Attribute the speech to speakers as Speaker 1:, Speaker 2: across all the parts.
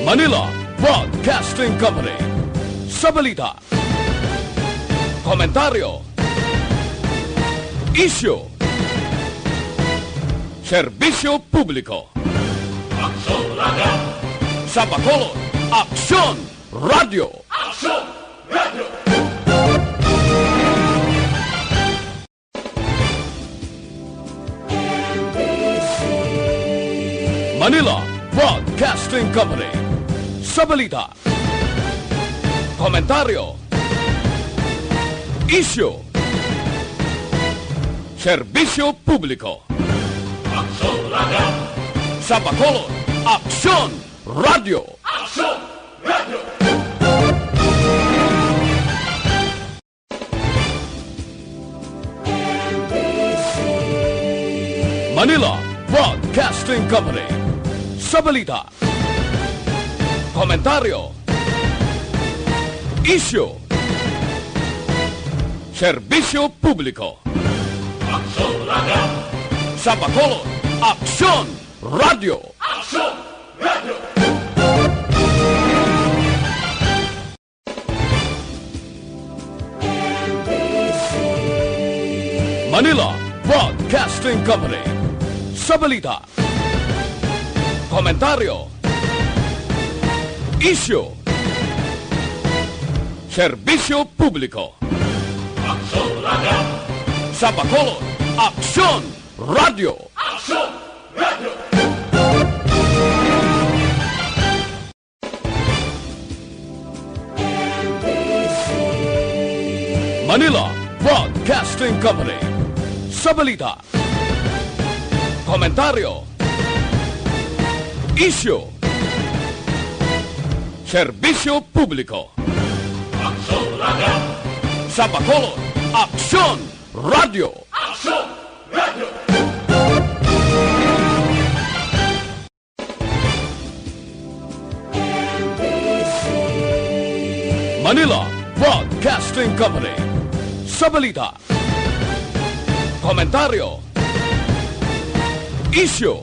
Speaker 1: Manila Broadcasting Company. Sa balita, komentaryo, isyu, serbisyo publiko.
Speaker 2: Aksyon Radio!
Speaker 1: Sa Bacolod, Aksyon Radio!
Speaker 2: Aksyon Radio!
Speaker 1: Manila Broadcasting Company. Sa balita, komentaryo, isyu, serbisyo publiko.
Speaker 2: Aksyon Radio!
Speaker 1: Sa Bacolod, Aksyon Radio!
Speaker 2: Aksyon Radio!
Speaker 1: Manila Broadcasting Company. Sa balita, komentaryo, isyu, serbisyo publiko.
Speaker 2: Aksyon Radio!
Speaker 1: Sa Bacolod, Aksyon Radio!
Speaker 2: Aksyon Radio!
Speaker 1: Manila Broadcasting Company. Sa balita, komentaryo, isyu, serbisyo publiko.
Speaker 2: Aksyon Radio!
Speaker 1: Sa Bacolod, Aksyon Radio!
Speaker 2: Aksyon Radio!
Speaker 1: Manila Broadcasting Company. Sa balita, komentaryo, isyu, serbisyo publiko.
Speaker 2: Aksyon Radio!
Speaker 1: Sa Bacolod, Aksyon Radio!
Speaker 2: Aksyon Radio!
Speaker 1: Manila Broadcasting Company. Sa balita, komentaryo, isyu,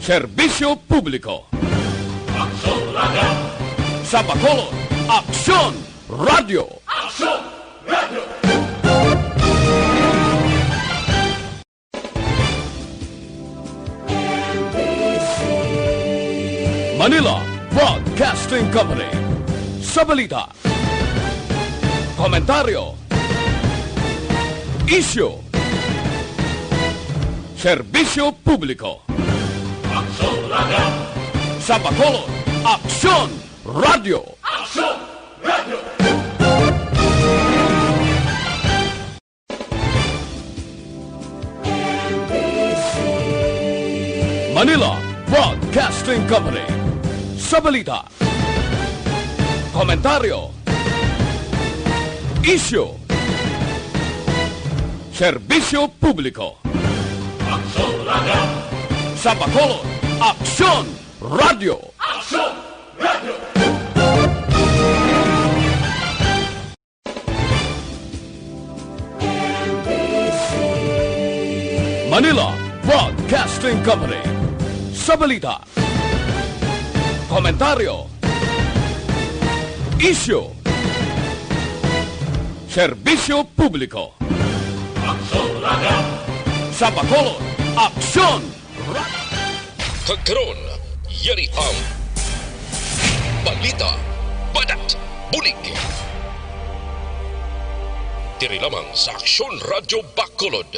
Speaker 1: serbisyo publiko.
Speaker 2: Aksyon Radio!
Speaker 1: Sa Bacolod, Aksyon Radio!
Speaker 2: Aksyon Radio!
Speaker 1: Manila Broadcasting Company. Sa balita, komentaryo, isyu, serbisyo publiko.
Speaker 2: Aksyon Radio!
Speaker 1: Sa Bacolod, Aksyon Radio!
Speaker 2: Aksyon Radio!
Speaker 1: Manila Broadcasting Company. Sa balita, komentaryo, isyu, serbisyo publiko.
Speaker 2: Aksyon Radio!
Speaker 1: Sa Bacolod, Aksyon Radio!
Speaker 2: Aksyon Radio!
Speaker 1: Manila Broadcasting Company. Sa balita, komentaryo, isyu, serbisyo publiko.
Speaker 2: Aksyon Radio!
Speaker 1: Sa Bacolod, Aksyon Radio!
Speaker 3: Kagkaroon, yari ang balita, badat, bulig. Diri lamang sa Aksyon Radio Bacolod.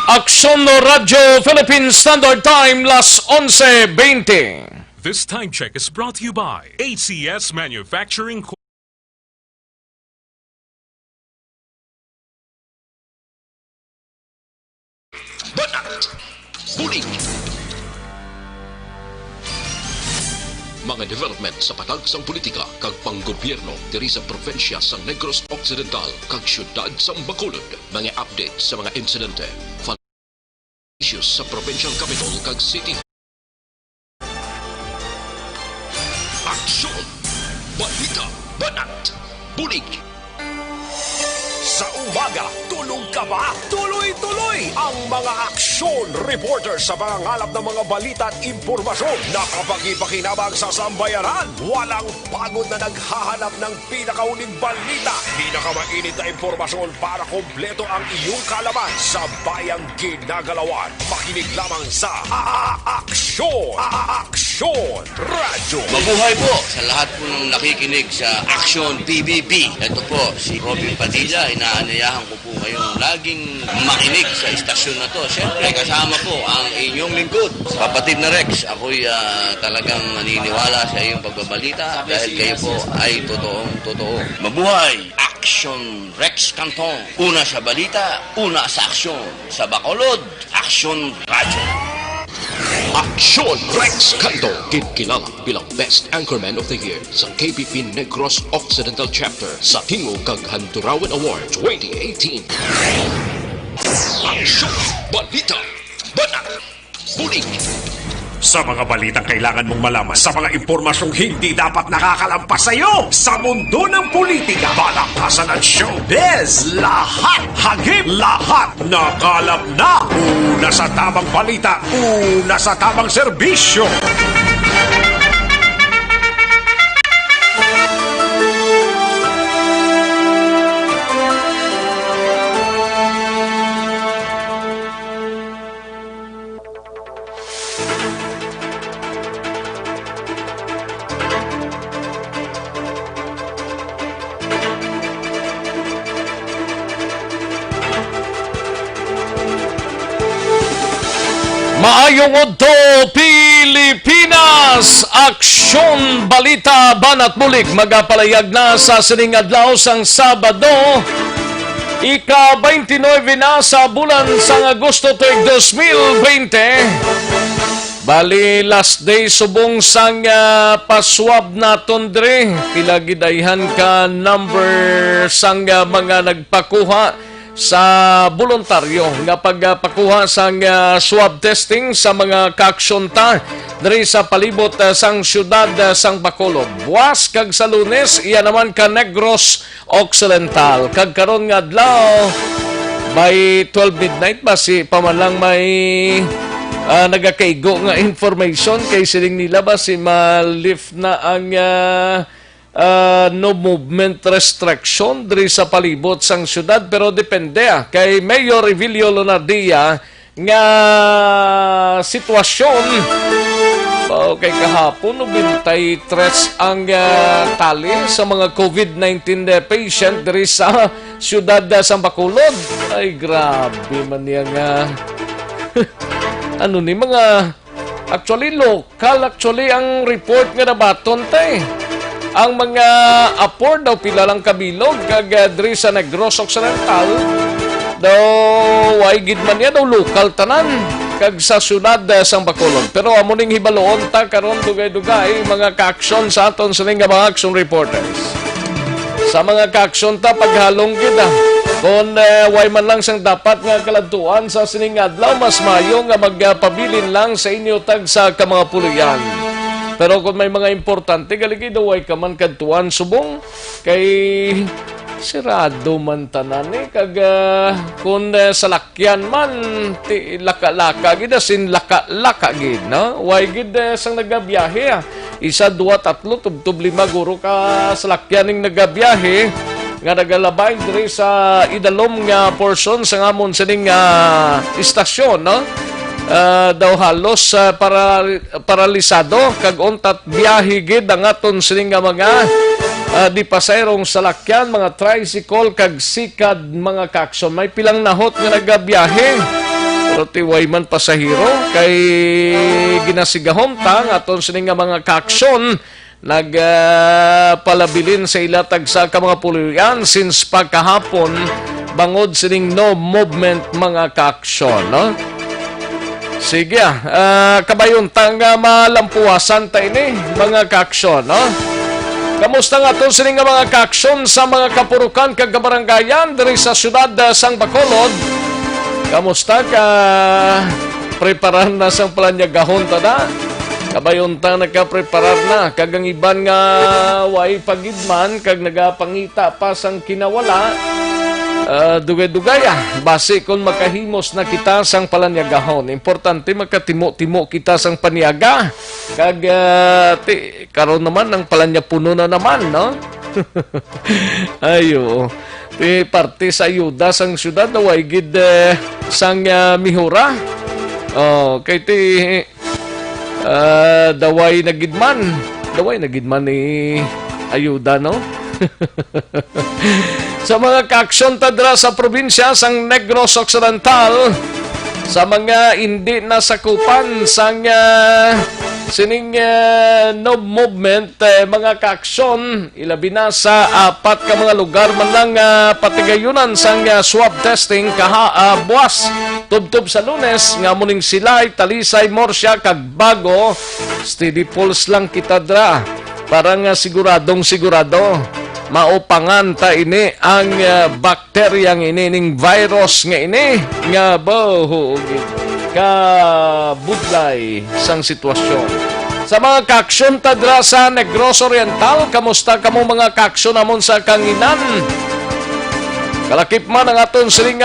Speaker 4: Aksyon Radio Philippine Standard Time, las 11:20.
Speaker 5: This time check is brought to you by ACS Manufacturing Co.
Speaker 3: Badat, bulig. Mga development sa patagsang politika kag panggobyerno diri sa probinsya sa Negros Occidental kag syudad sa Bacolod. Mga update sa mga insidente, issues sa provincial capital kag city. Aksyon, balita, banat, bulig.
Speaker 6: Sa umaga, tuloy Tulog ka ba? Tuloy-tuloy ang mga aksyon reporter sa mga ngalap ng mga balita at impormasyon na kapag-ipakinabang sa sambayanan. Walang pagod na naghahanap ng pinakauling balita. Pinakamainit na impormasyon para kompleto ang iyong kalaman sa bayang ginagalawan. Makinig lamang sa Aksyon! Aksyon Radio!
Speaker 7: Mabuhay po sa lahat po ng nakikinig sa Action PBB. Ito po si Robin Padilla. Inaanayahan ko po kayong laging makinig sa istasyon na to. Siyempre kasama po ang inyong lingkod. Kapatid na Rex, ako'y talagang naniniwala sa iyong pagbabalita dahil kayo po ay totoo. Mabuhay! Action Rex Canton. Una sa balita, una sa aksyon. Sa Bacolod, Action Radio.
Speaker 3: Aksyon Rex Canto, kilala bilang Best Anchorman of the Year sa KBP Negros Occidental Chapter sa Tingog kag Hanturawan Award 2018. Aksyon Balita Banat Bulig.
Speaker 6: Sa mga balitang kailangan mong malaman, sa mga impormasyong hindi dapat nakakalampas sa iyo, sa mundo ng politika, palakasan at showbiz, lahat hagip, lahat nakalap na. Una sa tamang balita, una sa tamang serbisyo.
Speaker 4: Maayong udto Pilipinas! Aksyon Balita Banat Bulig magapalayag na sa sining adlaw sang Sabado. Ika-29 na sa bulan sang Agosto tuig 2020. Bali last day subong sang paswab naton dre. Pila gidayhan ka number sang mga nagpakuha sa voluntaryo nga pagpakuha sang swab testing sa mga kaaksyon diri sa palibot sang syudad sang Bacolod. Buwas kag sa Lunes iya naman ka Negros Occidental. Kag karon nga adlaw by 12 midnight basi pamalang may nagakaigo nga information kay siling nila basi ma-lift na ang no movement restriction diri sa palibot sang syudad pero depende kay Mayor Evilio Lonardia nga sitwasyon kay kahapon 93 ang tali sa mga COVID-19 patient diri sa syudad sa Bacolod. Ay grabe man yan ano ni mga actually local ang report nga nabaton ang mga apor daw pila lang kabilog kag diri sa Negros Occidental daw way gid man ya daw lokal tanan kag sa syudad sang Bacolod. Pero amo ning hibaloon ta karon dugay-dugay mga kaaksyon sa aton sa mga action reporters. Sa mga kaaksyon ta paghalong gid kon way man lang sang dapat nga kaladtuan sa sining adlaw mas mayo nga magpabilin lang sa inyo tag sa ka mga puliyan. Pero kung may mga importante, galigay daw ay kaman kadtuan subong kay sirado man tanan kag kung salakyan man ti laka-laka gid sin laka-laka gid no way gid sang nagabiyahe isa, dua, tatlo, tubtub, lima guro ka salakyan ning nagabiyahe nga nagalabay diri sa idalom nga portion sa ngamon sining istasyon no. Daw halos paralisado kag untat biyahe gid ang aton sining mga di pasayrong salakyan, mga tricycle kag sikad mga kaaksyon. May pilang nahot nga nagabiyahe pero tiway man pasahero kay ginasigahom ta ang aton sining mga kaaksyon nagpalabilin sa ilatag sa ka mga puliyan since pagkahapon bangod sining no movement mga kaaksyon no. Sige, kabayon tang malampuasan tayo ni mga kaaksyon, no? Kamusta nga ito sining mga kaaksyon sa mga kapurukan kag kabaranggayan diri sa syudad sang Bacolod? Kamusta ka? Preparan na sang palanyagahon ta na? Kabayon tang nagka-preparar na kag ang iban nga way pagidman kag nagapangita pa sang kinawala. dugay-dugay base kung makahimos na kita sang palanyagahon. Importante makatimo-timo kita sang paniaga. Kag karon naman ang palanya puno na naman, no? Ayo. Ti parte sa ayuda sang syudad na way gid sang mihura. Oh, kay ti daway na gidman ni ayuda, no? Sa mga kaaksyon tadra sa probinsya sang Negros Occidental, sa mga hindi nasakupan sang sining no movement, mga kaaksyon, ilabi na sa 4 ka mga lugar man lang patigayunan sang swab testing buwas tubtob sa Lunes nga muning Silay, Talisay, Morsia kag Bago. Steady pulse lang kita dra para nga siguradong maupangan ta ini ang bakteryang ini ning virus nga ini nga kabudlay sang sitwasyon. Sa mga kaaksyon tadra sa Negros Oriental, kamusta kamo mga kaaksyon namon sa Kanginan? Kalakip man ang aton siling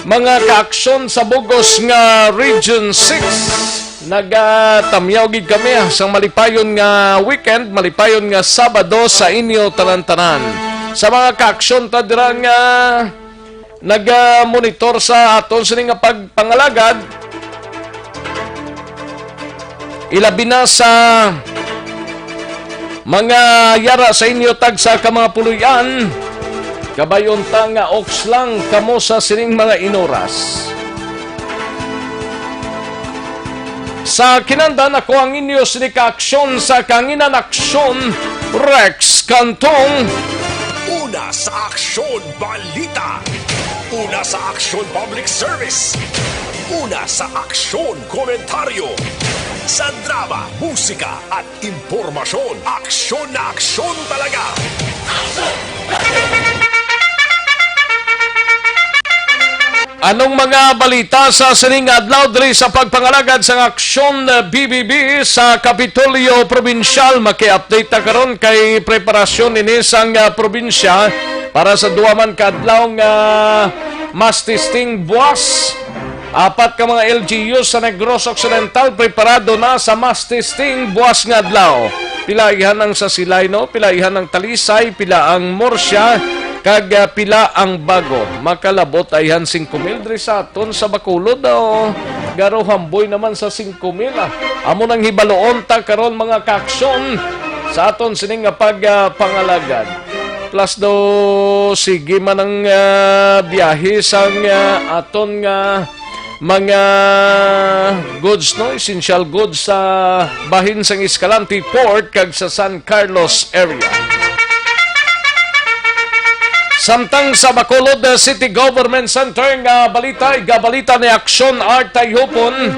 Speaker 4: mga kaaksyon sa Bugos nga Region 6. Nagatamyaw gid kami sang malipayon nga weekend, malipayon nga Sabado sa inyo tanan-tanan. Sa mga kaaksyon tadra nga nag-monitor sa aton sining nga pagpangalagad, ilabi na sa mga yara sa inyo tag sa ka mga puluyan, kabayon ta nga oks lang kamo sa sining mga inoras. Sa kinandan ako ang inyo sinikaaksyon sa Kanginan Aksyon, Rex Cantong.
Speaker 6: Una sa Aksyon Balita. Una sa Aksyon Public Service. Una sa Aksyon Komentaryo. Sa drama, musika at impormasyon, aksyon na aksyon talaga.
Speaker 4: Anong mga balita sa sining adlaw diri sa pagpangalagad sa aksyon BBB sa Kapitolyo Provincial? Maki-update ta karon kay preparasyon ini sang probinsya para sa duwaman ka adlaw nga mass testing buwas. 4 ka mga LGU sa Negros Occidental preparado na sa mass testing buwas nga adlaw. Pila ihan ang sa Silay, no? Pila ihan ang Talisay, pila ang Morsia, kag pila ang Bago. Makalabot ayhan 5,000 diri sa aton sa Bacolod daw. Garo hamboy naman sa 5,000. Amo nang hibaloon ta karon mga kaaksyon sa aton sining nga pagpangalagad. Plus do sige man ang biyahe sang aton nga mga goods, no, essential goods sa bahin sang Escalante Port kag sa San Carlos area. Samtang sa Bacolod City Government Center nga balita ni Aksyon Art Tayhopon,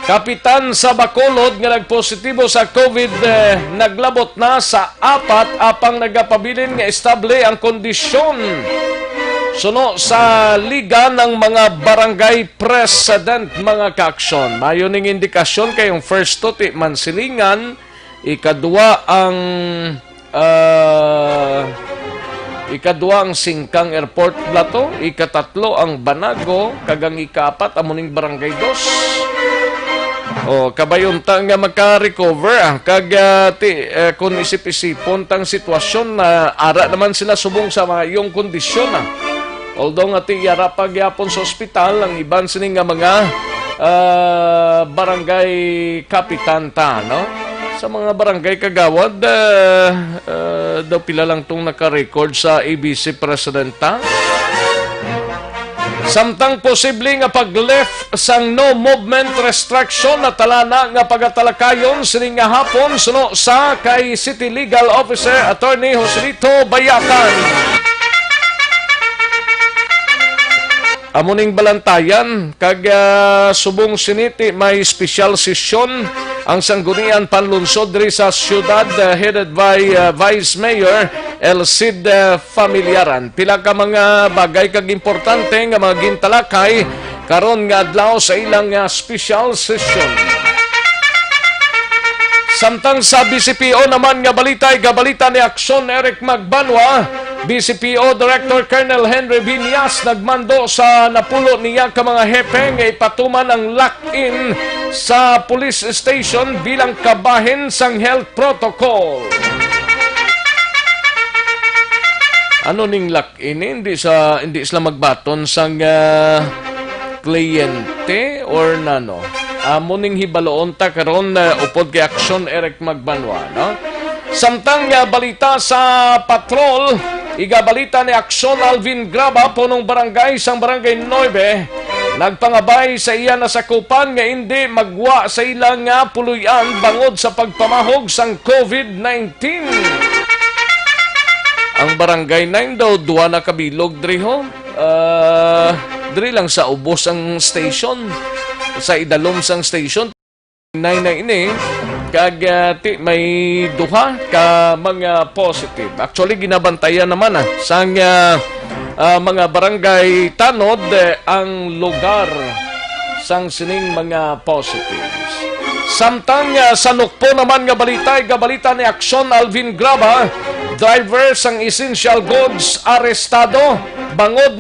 Speaker 4: kapitan sa Bacolod nga nagpositibo sa COVID, naglabot na sa 4 apang nagapabilin nga estable ang kondisyon suno sa liga ng mga barangay president mga kaaksyon. Mayon ning indikasyon kay yung first to Mansilingan, ikadua ang Singkang Airport Plato, ikatatlo ang Banago, kagang ika-4 amuning Barangay 2. O kabayon ta nga maka-recover kag kung isip-isipon tang sitwasyon na ara naman sila subong sa mayong kondisyon Although nga ti yara pagyapon sa ospital ang iban sining nga mga barangay kapitan ta, no? Sa mga barangay kagawad, daw pila lang itong naka-record sa ABC Presidenta. Samtang posible nga pag-lift sang no movement restriction na talana nga pagatalakayon sining nga hapon suno sa kay City Legal Officer Attorney Joselito Bayatan. Amuning balantayan kag subong siniti may special session ang sanggunian panlunsod diri sa syudad headed by Vice Mayor El Cid Familiaran. Pila ka mga bagay kag importante nga mga gintalakay karon nga adlaw sa ilang special session. Samtang sa BCPO naman nga balita ni Aksyon Eric Magbanwa, BCPO Director Colonel Henry Viñas nagmando sa napulo niya ka mga hepe nga ipatuman ang lock-in sa police station bilang kabahin sang health protocol. Ano ning lock-in? Hindi sila magbaton sang kliyente or nano. Amo ning hibaloon ta karon upod kay Aksyon Eric Magbanwa, no? Samtang balita sa patrol, igabalita ni Aksyon Alvin Graba, punong barangay sang barangay 9, nagpangabay sa iya nasakupan nga hindi magwa sa ilang puluyan bangod sa pagpamahog sang COVID-19. Ang barangay 9 daw, duwa na kabilog, diri ho. Diri lang sa ubos ang station. Sa idalom sang station. 9 na ini. Kag may duha ka mga positive. Actually, ginabantayan naman sang mga barangay tanod ang lugar sang sining mga positives. Samtang sa nukpo naman nga balita ni Aksyon Alvin Graba, driver sang essential goods arestado bangod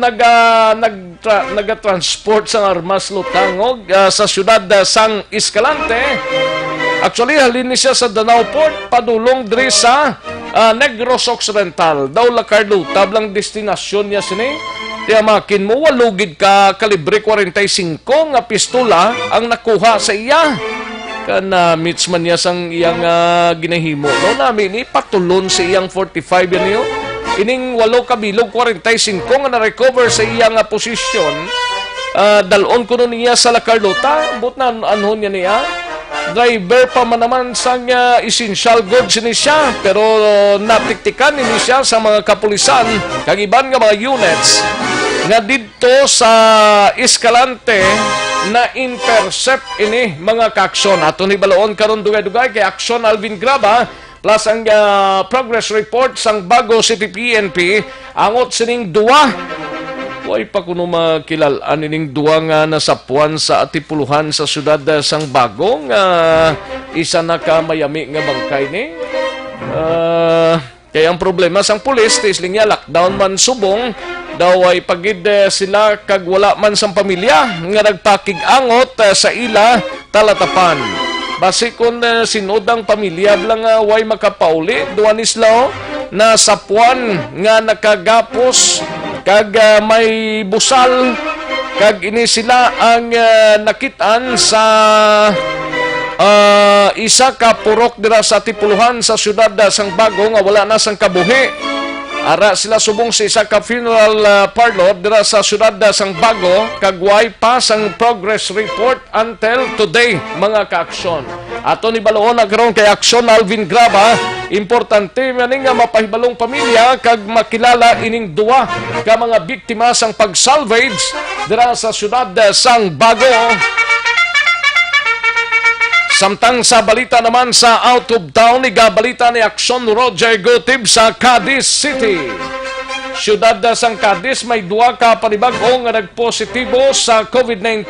Speaker 4: nagatransport sang armas lutangog sa syudad sang Escalante. Actually, halin ni siya sa Danao Port, padulong diri sa Negros Occidental. Daw lakar lutab lang destinasyon niya sini. Kaya makin mo, walugid ka kalibre 45 nga pistola ang nakuha sa iya. Kana meets man niya sang iyang ginahimo. No, namin ipatulon sa iyang 45 yan niyo. Ining 8 kabilog 45 nga na-recover sa iyang posisyon. Dalon ko nun niya sa Lacarlota. But na anhon niya. Driver pa man naman sang essential goods ni siya, pero natiktikan ni siya sa mga kapulisan kag iban nga mga units nga didto sa Escalante na intercept ini mga kaaksyon. Ato ni baloon karon dugay-dugay kay Aksyon Alvin Graba plus ang progress report sang Bago City PNP angot sining duwa. Huwag pa kuno makilalaan ining duwa nga nasapuan sa atipuluhan sa syudad sang Bago nga isa na ka mayami nga bangkay ni. Kaya ang problema sang pulis, tisling niya lockdown man subong, daw ay pagid sila kag wala man sang pamilya nga nagpakig-angot sa ila talatapan. Basi kung sinodang pamilya lang way makapauli, duwan isla na sapuan nga nakagapos kag may busal kag ini sila ang nakitaan sa isa ka purok dira sa tipuluhan sa syudad sang Bago nga wala na sang kabuhi. Ara sila subong sa isa ka funeral parlor dira sa syudad sang Bago kag way pa sang progress report until today mga kaaksyon. Ato ni baloon nagkaroon kay Aksyon Alvin Graba, importante man nga mapahibalong pamilya kag makilala ining duwa ka mga biktima sang pag-salvage dira sa syudad sang Bago. Samtang sa balita naman sa out of town, igabalita ni Aksyon Roger Gutib sa Cadiz City. Syudad sang Cadiz may duwa ka panibag-o nga nagpositibo sa COVID-19.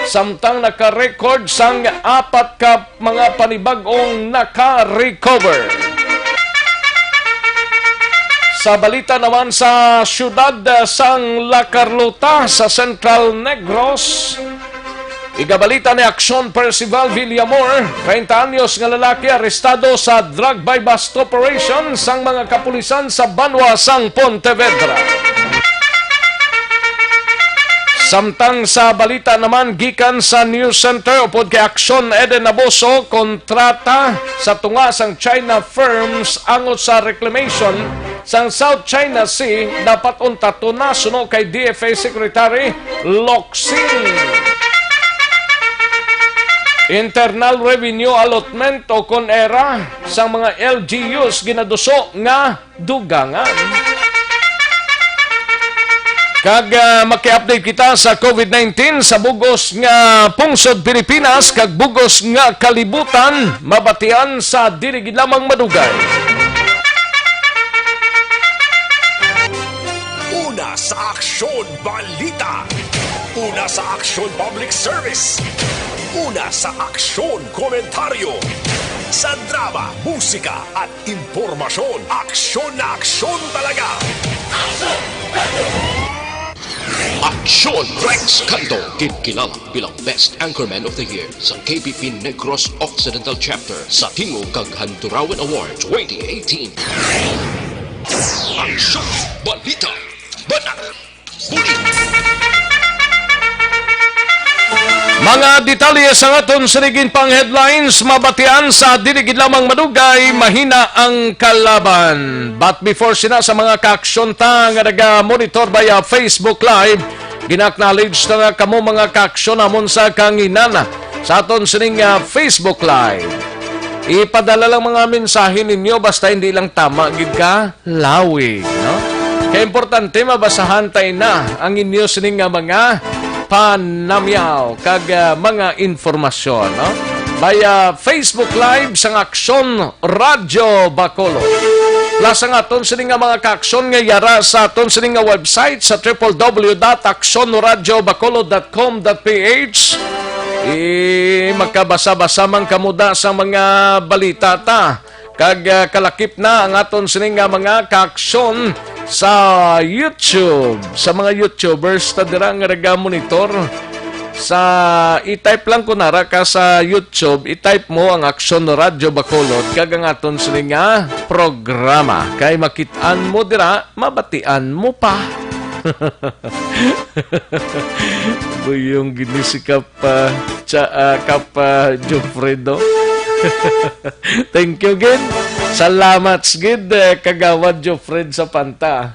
Speaker 4: Samtang naka-record sang 4 ka mga panibag-ong naka-recover. Sa balita naman sa syudad sang La Carlota sa Central Negros, igabalita ni Aksyon Percival Villamor, 30 anyos nga lalaki arestado sa drug by bust operation sang mga kapulisan sa Banwa sang Pontevedra. Samtang sa balita naman gikan sa News Center upod kay Aksyon Eden Abuso, kontrata sa tunga sang China firms angot sa reclamation sang South China Sea dapat untato na suno kay DFA Secretary Locsin. Internal Revenue Allotment o CONERA sa mga LGUs ginaduso nga dugangan. Kag maki-update kita sa COVID-19 sa bugos nga pungsod Pilipinas kag bugos nga kalibutan mabatian sa dili gid lamang madugay.
Speaker 6: Una sa Aksyon Balita. Una sa Aksyon Public Service. Una sa Aksyon Komentaryo. Sa drama, musika at impormasyon, aksyon na aksyon talaga.
Speaker 3: Aksyon! Rex Canto, kilala bilang Best Anchorman of the Year sa KBP Negros Occidental Chapter sa Tingog kag Handurawan Award 2018. Aksyon! Balita! Banat! Bulit!
Speaker 4: Mga detalye sa aton sinigin pang headlines, mabatian sa diligid lamang madugay, mahina ang kalaban. But before sina sa mga kaaksyon ta nga naga-monitor via Facebook Live, gina-acknowledge na kamo mga kaaksyon namon sa kanginana sa aton sining Facebook Live. Ipadala lang mga mensahe ninyo basta hindi lang tama gid ka lawig, no? Kaya importante mabasahan tayo na ang inyo sining mga panamyaw kag mga informasyon, no? Via Facebook Live sang Aksyon Radyo Bacolod. Plus ang aton sining mga kaaksyon nga yara sa aton sining website sa www.aksyoradyobacolod.com.ph. Magkabasa-basa man kamuda sa mga balita ta. Kag kalakip na ang aton sining mga kaaksyon sa YouTube. Sa mga YouTubers ta dira nga naga-monitor sa i-type lang kunara ka sa YouTube, i-type mo ang Aksyon Radyo Bacolod kag ang aton sining programa. Kay makitaan mo dira, mabatian mo pa. Buyong gini si Kap Jofredo. Thank you, Gid. Salamat, Gid. Kagawad Jofred sa panta.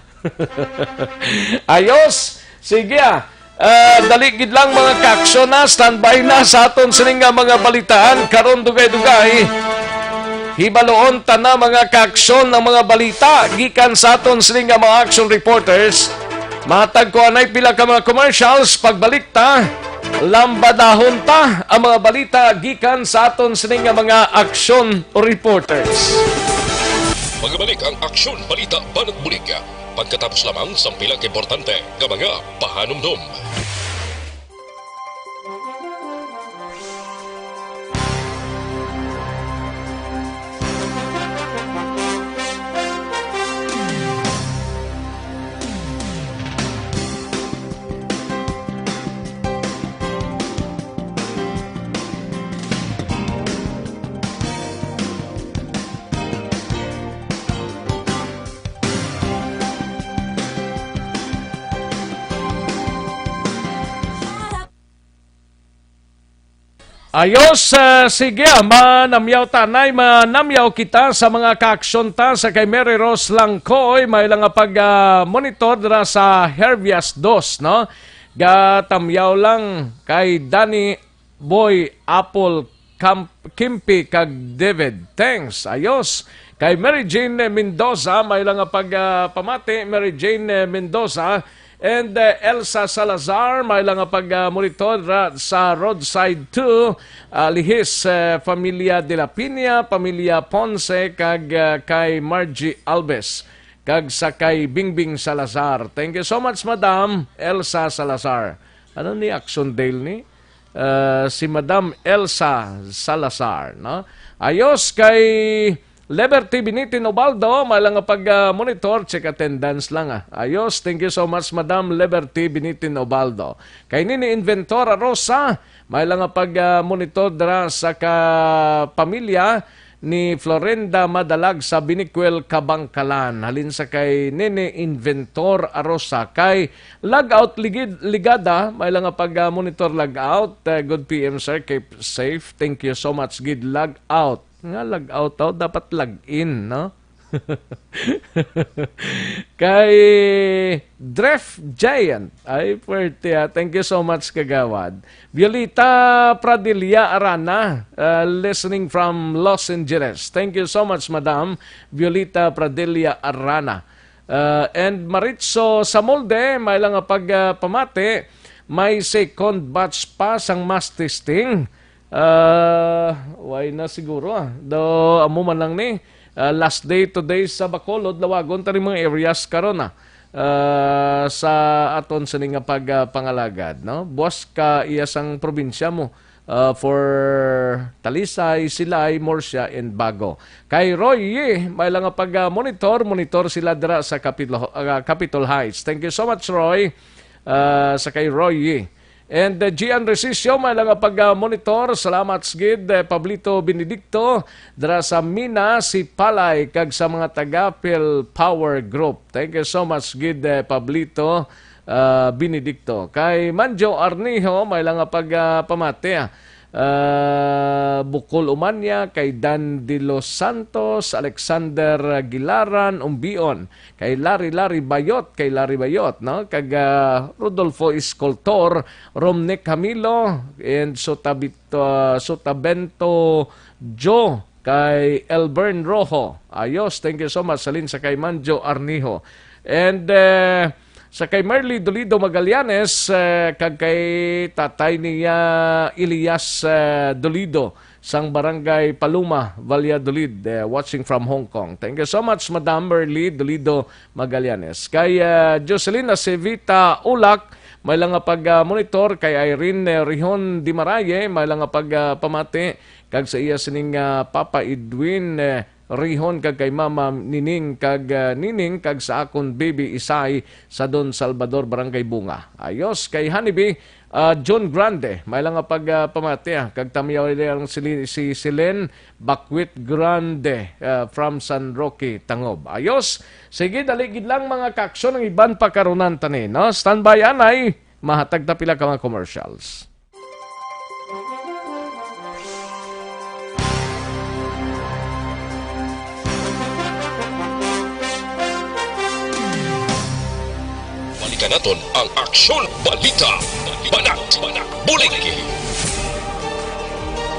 Speaker 4: Ayos. Sige, dali gid lang mga kaaksyon na. Standby na sa aton sining mga balitaan. Karon dugay-dugay. Hibaloon ta na mga kaaksyon ng mga balita. Gikan sa aton sining mga action reporters. Matag ko anay pila ka mga commercials. Pagbalik ta, lambadahon ta ang mga balita gikan sa aton sining mga action reporters.
Speaker 3: Magbalik ang Aksyon Balita Banat Bulig pagkatapos lamang sa pilang importante nga mga pahanumdum.
Speaker 4: Ayos, sige, manamyaw tanay, manamyaw kita sa mga kaaksyon ta sa kay Mary Rose Langkoy, may lang pag-monitor dira sa Hervias 2, no? Gatamyaw lang kay Danny Boy Apple Kimpi kag David. Thanks, ayos. Kay Mary Jane Mendoza, may lang pamati, Mary Jane Mendoza, and Elsa Salazar, may lang pag-monitor sa Roadside 2, lihis Familia de la Piña, Familia Ponce, kag kay Margie Alves, kag sa kay Bingbing Salazar. Thank you so much, Madam Elsa Salazar. Ano ni Action Dale ni? Si Madam Elsa Salazar, no? Ayos kay Liberty Binitin Obaldo, may lang pag-monitor, check attendance lang. Ayos, thank you so much, Madam Liberty Binitin Obaldo. Kay Nini Inventora Rosa, may lang pag-monitor dira sa kapamilya ni Florenda Madalag sa Biniquel, Kabangkalan. Halin sa kay Nini Inventor Rosa. Kay Lagout Ligada, may lang pag-monitor Lagout. Good PM, sir. Keep safe. Thank you so much, Gid Lagout. Nga lag-out dapat lag-in, no? Kay Dref Giant, ay pwerte, thank you so much, kagawad. Violeta Pradilla Arana, listening from Los Angeles. Thank you so much, Madam Violeta Pradilla Arana. And Maritzo Samolde, may lang pagpamate, may second batch pa sang mass testing. Why na siguro do amo man lang ni last day today sa Bacolod, lawagon tani mga areas karon sa aton sa nga pagpangalagad, no? Buwas ka iya sang probinsya mo for Talisay, Silay, Murcia, and Bago. Kay Roy Yee, may lang monitor sila dira sa Capitol Heights. Thank you so much, Roy, sa kay Roy Yee. And Gian Resisio, may lang monitor. Salamat gid Pablito Benedicto dira sa Mina, si Palay, kag sa mga taga-Phil Power Group. Thank you so much gid Pablito Benedicto. Kay Manjo Arnijo, may lang pamati. Bukol Umanya, kay Dan de los Santos, Alexander Gilaran, Umbion, kay Larry Bayot, no? Kag Rodolfo Escoltor, Romnick Camilo, and Sotabento Joe, kay Elbern Rojo. Ayos, thank you so much. Salin sa kay Manjo Arnijo. And sa kay Merly Dolido Magallanes, kag kay tatay niya Elias Dolido, sang barangay Paluma, Valladolid, watching from Hong Kong. Thank you so much, Madam Merly Dolido Magallanes. Kay Jocelyn Acevita Ulak, may lang pag-monitor. Kay Irene Rihon Dimaraye, may lang pamati. Kag sa iya sining Papa Edwin Rihon, kag kay Mama Nining kag sa akon baby Isay sa Don Salvador, Barangay Bunga. Ayos. Kay Honeybee John Grande, may lang pamati. Kag tamiyaw lang si Silen Bakwit Grande from San Roque, Tangob. Ayos. Sige, daligid lang mga kaksyon ng iban pakarunan tani, no? Standby anay, mahatag ta pila ka mga commercials.
Speaker 3: Naton ang Aksyon Balita. Banat, Bulig.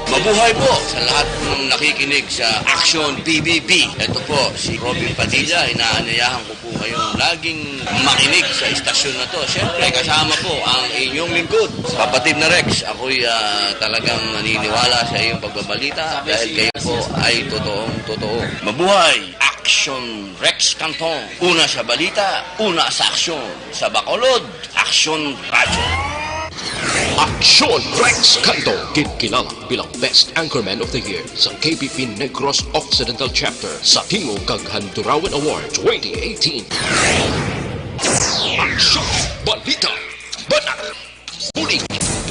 Speaker 7: Mabuhay po sa lahat ng nakikinig sa Action PBB. Ito po si Robin Padilla. Inaanayahan ko po kayong laging makinig sa istasyon na to. Siyempre kasama po ang inyong lingkod, kapatid na Rex. Ako'y talagang naniniwala sa iyong pagbabalita dahil kayo po ay totoo. Mabuhay Action Rex Canton. Una sa balita, una sa aksyon. Sa Bacolod, Action Radio.
Speaker 3: Aksyon Rex Canto, kilala bilang Best Anchorman of the Year sa KBP Negros Occidental Chapter sa Tingog kag Handurawan Award 2018. Aksyon Balita. Banat, Bulig.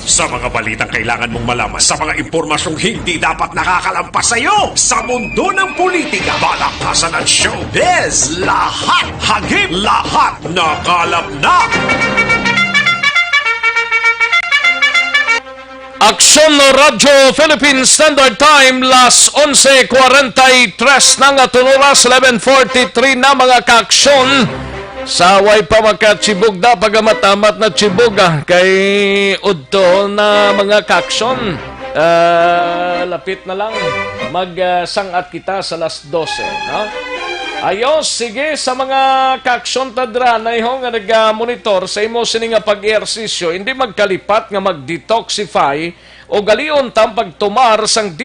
Speaker 6: Sa mga balitang kailangan mong malaman, sa mga impormasyong hindi dapat nakakalampas sa iyo, sa mundo ng politika, balakasan at showbiz, lahat hagip, lahat nakalap na.
Speaker 4: Aksyon Radio Philippine Standard Time, las 11:43 na nga tunuras, 11:43 na mga kaaksyon. Saway pa makachibog da pagamatamat na chibog kay udto na mga kaaksyon. Lapit na lang magsangat kita sa las 12, no? Ayos, sige, sa mga kaaksyon tadra na nga nag-monitor sa imo sini nga pag-ehersisyo, hindi magkalipat nga mag-detoxify o galion tam pagtumar sang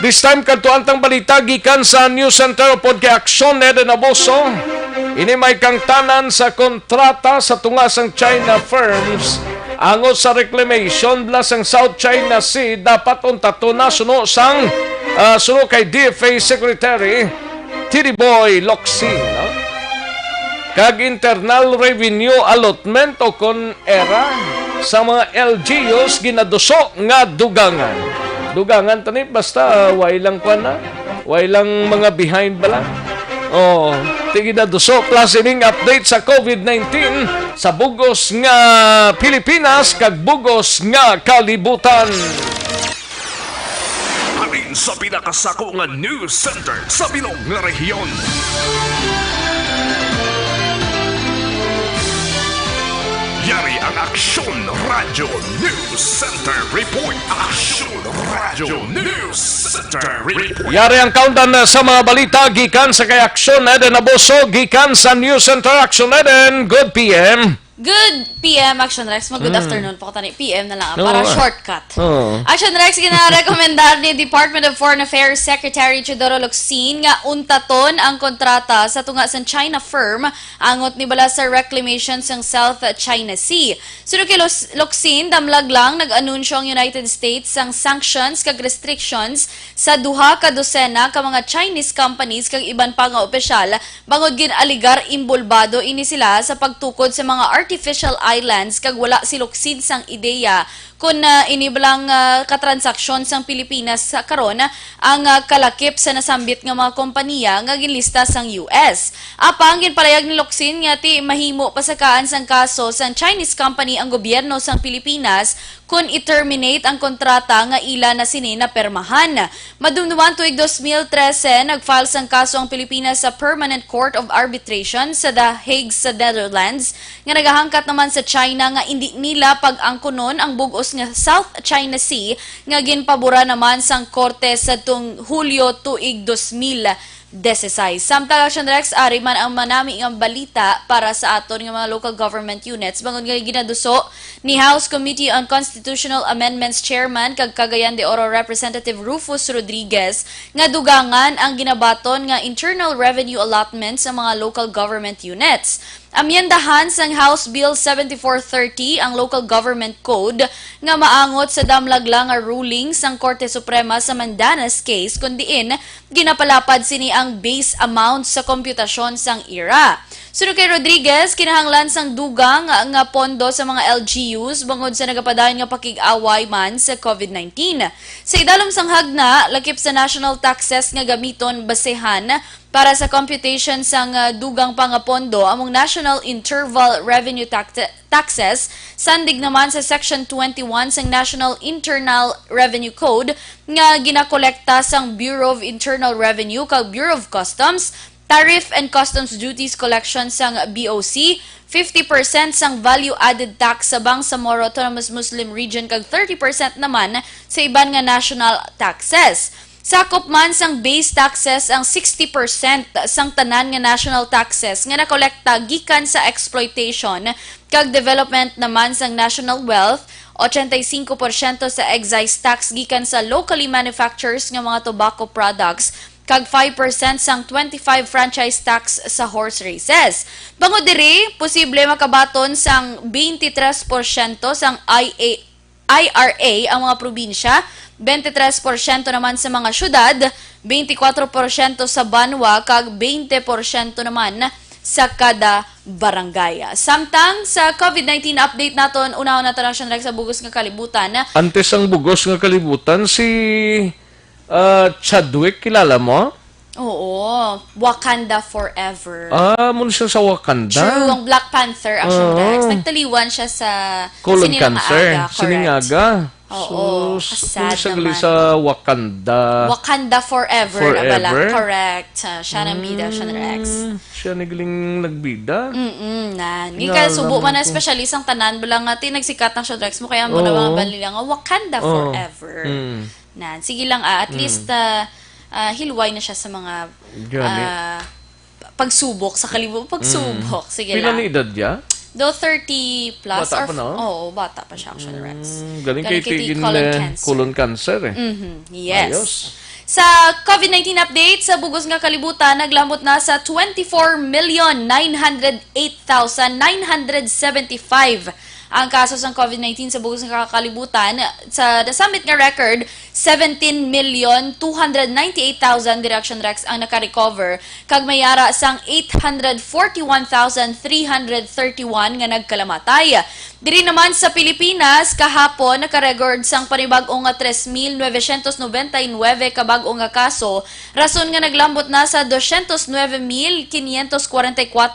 Speaker 4: this time kantuantang balita gikan sa News Center pod kay Aksyon Eden Abuso. Ini may kangtanan sa kontrata sa tungasang China firms angot sa reclamation blas ang South China Sea dapat untato na suno kay DFA Secretary Tiriboy Locsin, no? kag internal revenue allotment o kon era sa mga LGUs ginaduso nga dugangan. Dugangan tani basta way lang pa na, way lang mga behind bala. Oh, tiginaduso plus ining update sa COVID-19 sa bugos nga Pilipinas kag bugos nga kalibutan.
Speaker 6: Halin sa pinakasako nga news center sa bilog nga rehiyon. Yari ang Aksyon Radio News Center Report. Aksyon Radio News Center Report.
Speaker 4: Yari ang countdown na sa mga balita gikan sa kay Aksyon Eden Abuso gikan sa News Center Aksyon Eden. Good PM.
Speaker 8: Good PM, Action Rex. Good afternoon po tani. PM na lang
Speaker 4: No,
Speaker 8: para shortcut.
Speaker 4: Oh.
Speaker 8: Action Rex, ginarekomendar ni Department of Foreign Affairs Secretary Teodoro Locsin nga untaton ang kontrata sa tunga sa China firm angot ni bala sa reclamation sang South China Sea. Sunod kay Locsin, damlag lang nag-anunsyo ang United States sang sanctions kag restrictions sa duha ka dosena ka mga Chinese companies kag iban pa nga opisyal bangod gin aligar imbulbado ini sila sa pagtukod sa mga artificial islands kag wala si Locsin sang ideya kung inibalang katransaksyon sang Pilipinas sa karon ang kalakip sa nasambit nga mga kompanya nga ginlista sang US. Apang ginpalayag ni Locsin nga ti mahimo pasakaan sang kaso sang Chinese company ang gobyerno sang Pilipinas kung i-terminate ang kontrata nga ila na sini na permahan. Madumduman tuig 2013 nag-file sang kaso ang Pilipinas sa Permanent Court of Arbitration sa The Hague sa Netherlands nga nagahangkat naman sa China nga hindi nila pag-angkunon ang bugos nga South China Sea nga ginpabura naman sang korte sa tung Hulyo tuig 2016. Samtang Action Rex, ari man ang manami ang balita para sa aton nga mga local government units bangon nga ginaduso ni House Committee on Constitutional Amendments Chairman kag Cagayan de Oro Representative Rufus Rodriguez nga dugangan ang ginabaton nga internal revenue allotment sa mga local government units. Amyendahan sang House Bill 7430 ang Local Government Code nga maangot sa damlag lang nga ruling sang Korte Suprema sa Mandanas case kundiin ginapalapad sini ang base amount sa komputasyon sang IRA. Sunod kay Rodriguez, kinahanglan sang dugang nga pondo sa mga LGUs bangod sa nagapadayon nga pakig-away man sa COVID-19. Sa idalom sang hagna, lakip sa national taxes nga gamiton basehan para sa computation sang dugang pangapondo among National Interval Revenue Taxes, sandig naman sa Section 21 sang National Internal Revenue Code nga ginakolekta sang Bureau of Internal Revenue kag Bureau of Customs, Tariff and Customs Duties Collection sang BOC, 50% sang value-added tax sa Bangsamoro Autonomous Muslim Region kag 30% naman sa iban nga national taxes. Sakop man sang base taxes ang 60% sang tanan nga national taxes nga nakolekta gikan sa exploitation kag development naman sang national wealth, 85% sa excise tax gikan sa locally manufacturers nga mga tobacco products kag 5% sang 25 franchise tax sa horse races. Bangod diri, posible makabaton sang 23% sang IRA ang mga probinsya, 23% naman sa mga syudad, 24% sa banwa, kag 20% naman sa kada barangay. Samtang sa COVID-19 update naton, unahon naton ang Rex sa bugos nga kalibutan.
Speaker 4: Antes ang bugos nga kalibutan, si Chadwick, kilala mo?
Speaker 8: Oo, Wakanda Forever.
Speaker 4: Muna siya sa Wakanda.
Speaker 8: True, ang Black Panther, Action Rex. Nagtaliwan siya sa
Speaker 4: colon cancer. Siningaga.
Speaker 8: Oo,
Speaker 4: sad
Speaker 8: sad
Speaker 4: naman.
Speaker 8: naman.
Speaker 4: Sa Wakanda.
Speaker 8: Wakanda Forever.
Speaker 4: Forever?
Speaker 8: Abala. Correct. Siya nang bida, Action Rex.
Speaker 4: Siya nagaling nagbida.
Speaker 8: Hindi ka subo man na especially sang tanan bilang nga nagsikat ng Action Rex mo kaya mo na mga balila nga Wakanda Forever. Sige lang at least hilway na siya sa mga pagsubok sa pagsubok. Sige
Speaker 4: Pila
Speaker 8: lang.
Speaker 4: ni edad niya?
Speaker 8: Do 30 plus
Speaker 4: Bata
Speaker 8: or
Speaker 4: pa, no?
Speaker 8: Oo, bata pa siya, Action Rex.
Speaker 4: Galing kay tigin colon cancer eh.
Speaker 8: Yes.
Speaker 4: Ayos.
Speaker 8: Sa COVID-19 update, sa bugos nga kalibutan, naglamot na sa 24,908,975 ang kaso ng COVID-19 sa buong kakalibutan. Sa nasambit nga record, 17,298,000 Direction Rex ang naka-recover, kag mayara sang 841,331 nga nagkalamatay. Diri naman sa Pilipinas, kahapon naka-record sang panibag-o nga 3,999 kabag-o nga kaso, rason nga naglambot na sa 209,544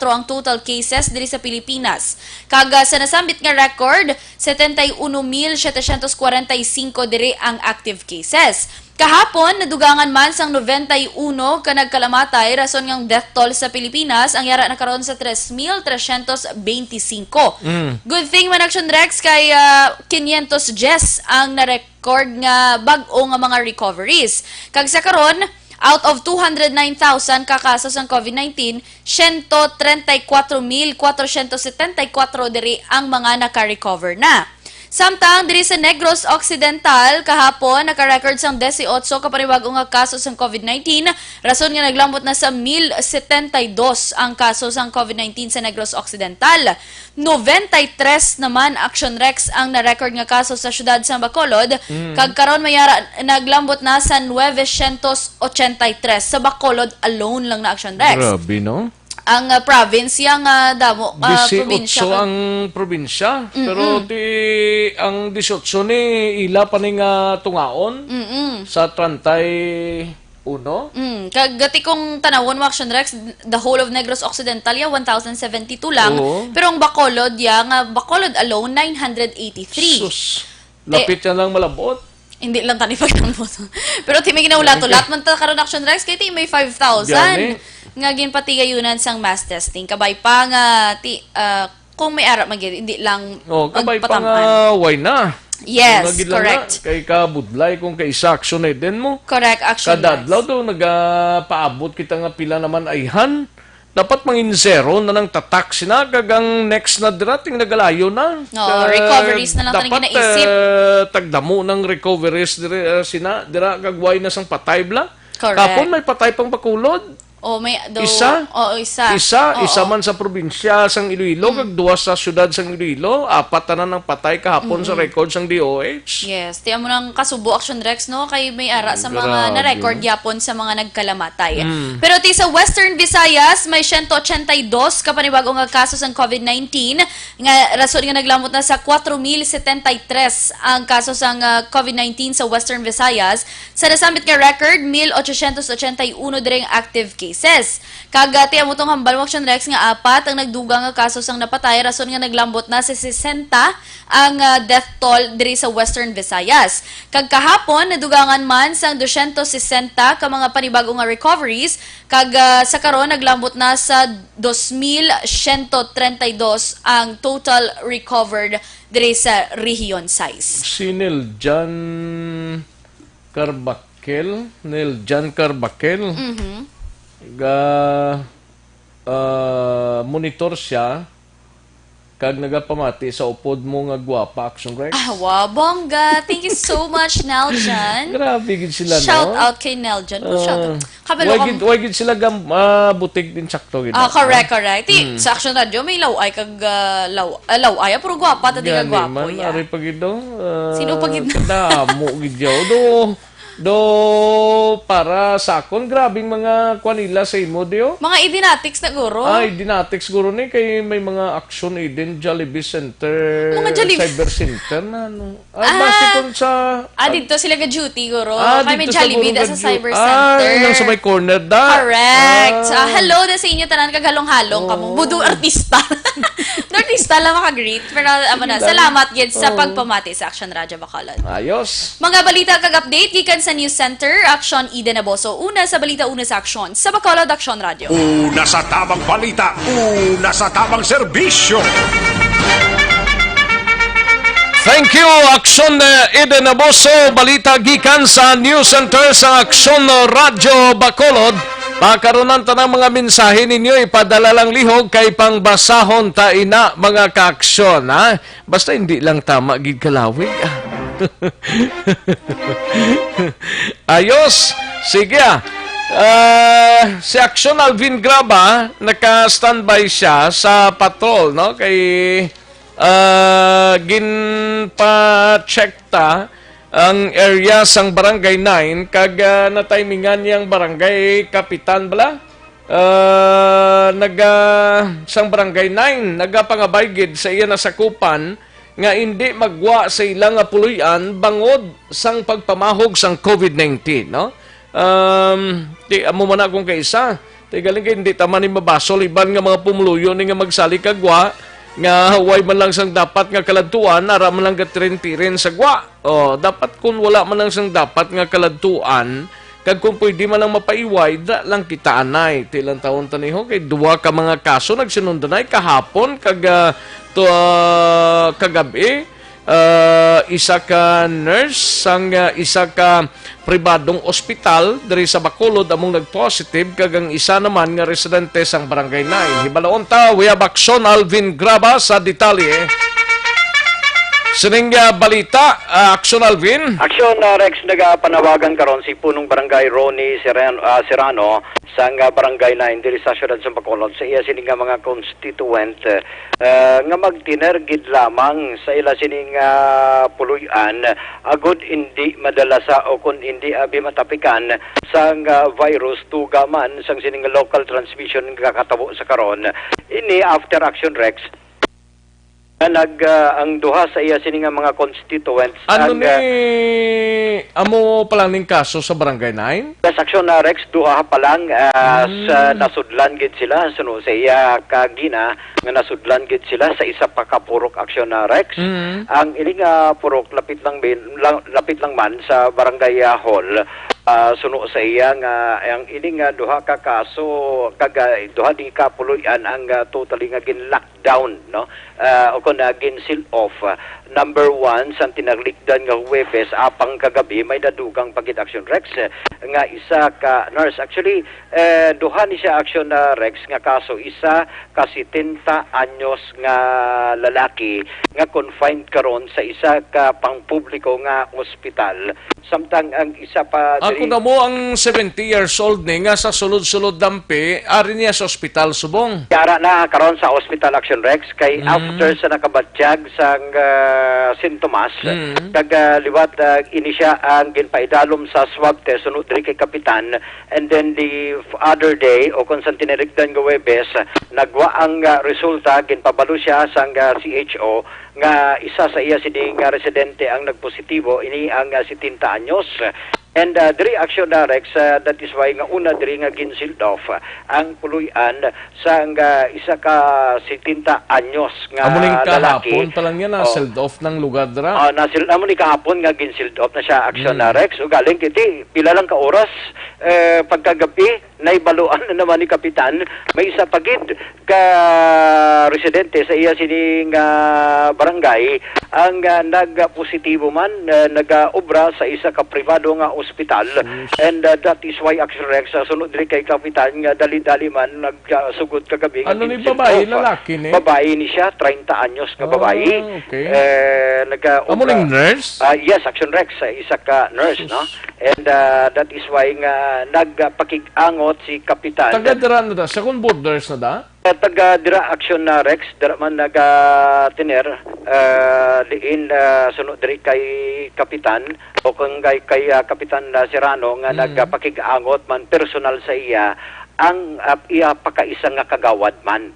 Speaker 8: ang total cases diri sa Pilipinas. Kag sa nasambit nga record, 71,745 diri ang active cases. Kahapon, nadugangan man sang 91 ka nagkalamatay, rason ngang death toll sa Pilipinas, ang yara na karon sa 3,325. Good thing man Action Rex kay 510 ang na-record nga bag-o nga mga recoveries. Kag sa karon, out of 209,000 kakasos ng COVID-19, 134,474 diri ang mga naka-recover na. Samtang diri sa Negros Occidental, kahapon naka-record sang 18 ka panibag-o nga kaso sang COVID-19, rason nga naglambot na sa 1,072 ang kaso sang COVID-19 sa Negros Occidental. 93 naman Action Rex ang na-record nga kaso sa syudad sa Bacolod, kag karon mayara naglambot na sa 983 sa Bacolod alone lang na Action Rex.
Speaker 4: Grabe, no?
Speaker 8: Ang province yang damo probinsya.
Speaker 4: 18 ang probinsya. Pero ang 18 ni ila pa ni nga tungaon sa 31.
Speaker 8: Kagati kong tanawon mo Action Rex, the whole of Negros Occidental 1,072 lang.
Speaker 4: Oo.
Speaker 8: Pero ang Bacolod Bacolod alone 983.
Speaker 4: Sus, lapit yan lang malabot.
Speaker 8: Hindi lang tani pagdambot. Pero ti may ginawlato-lat man ta karon Action Rex kay ti may 5,000.
Speaker 4: Gani.
Speaker 8: Nga ginpatigayunan sang mass testing. Kabay pa nga kung may ara magid hindi lang
Speaker 4: Kabay pa nga way na.
Speaker 8: Yes,
Speaker 4: Nagid lang
Speaker 8: correct.
Speaker 4: Na, kay kabudlay kung kay isa action na din mo.
Speaker 8: Correct, Action Rex.
Speaker 4: Kadadlaw daw nagapaabot kita nga pila naman ayhan. Dapat mangin zero na nang tatak sina gagang next na dirating nagalayo na.
Speaker 8: Recoveries na lang taning ginaisip.
Speaker 4: Tagdamo ng recoveries sina dira gagway na sang patay bla.
Speaker 8: Correct.
Speaker 4: Kapon may patay pang Bacolod.
Speaker 8: May
Speaker 4: Isa?
Speaker 8: Isa.
Speaker 4: Isa man sa probinsya sang Iloilo, kag duwa sa syudad sang Iloilo, apat na ng patay kahapon sa record sang DOH.
Speaker 8: Yes, tiyan mo ng kasubo Action Rex, no? Kay may ara sa mga
Speaker 4: Grabe.
Speaker 8: na-record yapon sa mga nagkalamatay. Pero ti sa Western Visayas, may 182 kapanibago nga kaso ng COVID-19. Nga rason nga naglamot na sa 4,073 ang kaso ng COVID-19 sa Western Visayas. Sa nasambit nga record, 1,881 diring active cases. Kagati ang mutong hambal mo Action Rex nga apat ang nagdugang nga kaso sang napatay, rason nga naglambot na sa 60 ang death toll diri sa Western Visayas. Kag kahapon nadugangan man sang 260 ka mga panibago nga recoveries, kag sa karon naglambot na sa 2,132 ang total recovered diri sa region size.
Speaker 4: Si Niljan Carbaquel, monitor siya kag nagapamati sa upod mo nga gwapa Action Rex.
Speaker 8: Wow, bongga. Thank you so much, Neljan.
Speaker 4: Grabe gid sila, no?
Speaker 8: Shout out kay Neljan. Shout out. Kabalo
Speaker 4: Why gid sila butik din sakto gid.
Speaker 8: correct. Sa Action Radio may laway kag laway puro gwapa ta di ka gwapo.
Speaker 4: Man, ari pa gid do.
Speaker 8: Sino pa gid?
Speaker 4: Kadamo gid yaw do para sa akon grabing mga kwanila sa imo dio.
Speaker 8: Mga idinatics na guro.
Speaker 4: Ay, dinatics guro ni kay may mga action din Jollibee Center,
Speaker 8: Mga Jollibee.
Speaker 4: Cyber Center na ano. Basikon sa
Speaker 8: Dito sila ka-duty guro. Kay may
Speaker 4: dito sa
Speaker 8: Jollibee da sa
Speaker 4: Gurugad
Speaker 8: Cyber
Speaker 4: Ju-
Speaker 8: Center.
Speaker 4: yung sa may corner da.
Speaker 8: Correct. Hello da sa inyo tanan kag halong-halong kamo. Budo artista. Artista lang maka-greet. Pero salamat gid sa pagpamati sa Action Radio Bacolod.
Speaker 4: Ayos.
Speaker 8: Mga balita kag update gikan sa News Center, Action Eden Aboso. Una sa balita, una sa Action. Sa Bacolod Action Radio.
Speaker 6: Una sa tamang balita, una sa tamang serbisyo.
Speaker 4: Thank you, Action Eden Aboso. Balita gikan sa News Center sa Action Radio Bacolod. Pakaronan ta ng mga mensahe ninyo, ipadala lang lihog kay pangbasahon ta ina mga ka-aksyon, ha? Basta hindi lang tama gid kalawig. Ayos. Sige. Si Action Alvin Graba, naka-standby siya sa patrol, no? Kay ginpa-check ta ang area sang barangay 9 kag natimingan yang barangay kapitan bala sang barangay 9 nagapangabay gid sa iya nasakupan nga hindi magwa sa ilang puluyan bangod sang pagpamahog sang COVID-19, no? Di amo man akong kaisa. Ti galing kay hindi taman ni mabasol iban nga mga pumuluyo ni nga magsali kagwa nga huway man lang sang dapat nga kaladtuan ara man lang gatrin-tirin sa gwa. Dapat kung wala man lang sang dapat nga kaladtuan kag kung pwede man lang mapaiway da lang kita anay. Ti ilang taon taniho kay duwa ka mga kaso nagsinundanay kahapon kag kagabi. Isa ka nurse sang isa ka pribadong ospital diri sa Bacolod among nag-positive kag ang isa naman nga residente sang barangay 9. Hibalaon ta, we have action Alvin Graba sa detalye. Sining balita, Action Alvin.
Speaker 9: Action Rex, nagapanawagan karon si punong barangay Ronnie Serrano sang barangay 9 diri sa siyudad sa Bacolod sa iya sining mga constituent nga magtiner gid lamang sa ila sining puluyan agud hindi madala sa o kun hindi abi matapikan sang virus tugaman sang sining local transmission nga kakatabo sa karon. Ini after Action Rex ang duha sa iya sining mga constituents
Speaker 4: ano ni amo pa lang ning kaso sa barangay 9?
Speaker 9: Sa Action Rex duha pa lang sa nasudlan gid sila suno sa iya kagina nga nasudlan gid sila sa isa pa ka purok Action Rex. Ang iling purok lapit lang man sa barangay Hall. Suno sa iya nga ang ining duha ka kaso kag duha di ka puluyan ang totally nga gin lockdown, no? O kun gin seal off. Number 1 sa tinaglikdan nga Huwebes apang kagabi may dadugang pagit Action Rex nga isa ka nurse. Actually duha ni siya Action Rex nga kaso isa ka 70 anyos nga lalaki nga confined karon sa isa ka pangpubliko nga ospital. Samtang ang isa pa
Speaker 4: ako na mo ang 70 years old ni nga sa sulod-sulod dampi ari niya sa ospital subong.
Speaker 9: Yara na karon sa Hospital Action Rex kay after sa nakabatyag sang sintomas kag liwat ini siya ang ginpaidalom sa swab test sunod diri kay kapitan, and then the other day o kung sa tinirigdan nga Webes nagwa ang resulta ginpabalo siya sang CHO nga isa sa iya sining residente ang nagpositibo ini ang 70 anyos. And diri Action Rex, that is why nga una diri nga ginsealed off ang puluyan sa isa ka 70 anyos nga
Speaker 4: amuning
Speaker 9: lalaki.
Speaker 4: kahapon pa lang yan sealed off ng lugar dra.
Speaker 9: Amuning kahapon nga ginsealed off na siya Action Rex. O galing kiti pila lang ka oras pagkagabi naibaluan na naman ni kapitan may isa pagid ka residente sa iya sining barangay ang nagpositibo man nag-obra sa isa ka pribado nga ospital, and that is why Action Rex sunod diri kay kapitan nga dali-dali man nagsugod kagabi.
Speaker 4: Ano ni babae lalaki ni?
Speaker 9: Babae ni siya 30 anyos nga babae.
Speaker 4: Okay.
Speaker 9: Nag-obra.
Speaker 4: Nurse?
Speaker 9: Yes, Action Rex isa ka nurse, no? And that is why nga nagpakig-angot si kapitan.
Speaker 4: Taga-dira na da? Sa kung borders na da?
Speaker 9: Taga-dira Action Rex, dira man naga-tiner, liin sunod diri kay kapitan, o kung kay Kapitan Serrano nga nagpakig-angot man personal sa iya, ang iya pakaisa nga kagawad man.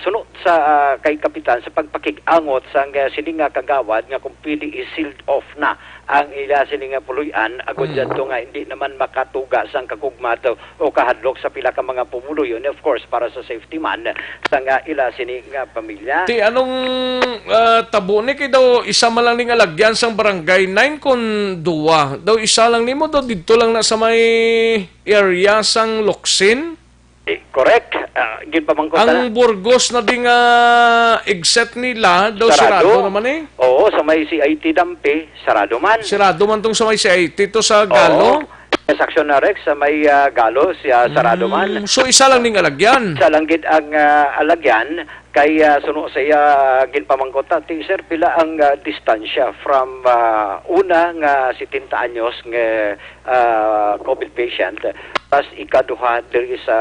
Speaker 9: Sunod sa kay kapitan sa pagpakig-angot sa sining nga kagawad nga kung pili is-sealed off na ang ila sining nga puluyan agud dyanto nga hindi naman makatuga sang kagugmat o kahadlok sa pila ka mga pumuluyon, of course para sa safety man sa nga ila sining nga pamilya.
Speaker 4: Ti anong tabo ni kay daw isa man lang ning alagyan sang barangay 9 kun duwa daw isa lang nimo daw didto lang na sa may area sang Locsin?
Speaker 9: Correct.
Speaker 4: Ang Burgos na ding exit nila, daw sarado naman eh.
Speaker 9: Oo, sa may CIT Dampi, sarado man.
Speaker 4: Sarado man tong sa may CIT, to sa Galo?
Speaker 9: Sa Action Rex, sa may Galo, siya sarado man.
Speaker 4: So isa lang ning alagyan?
Speaker 9: Isa lang gid ang alagyan, Kaya suno sa iya ginpamangkota ti sir pila ang distansya from una nga 70 anyos nga COVID patient tas ikaduha diri sa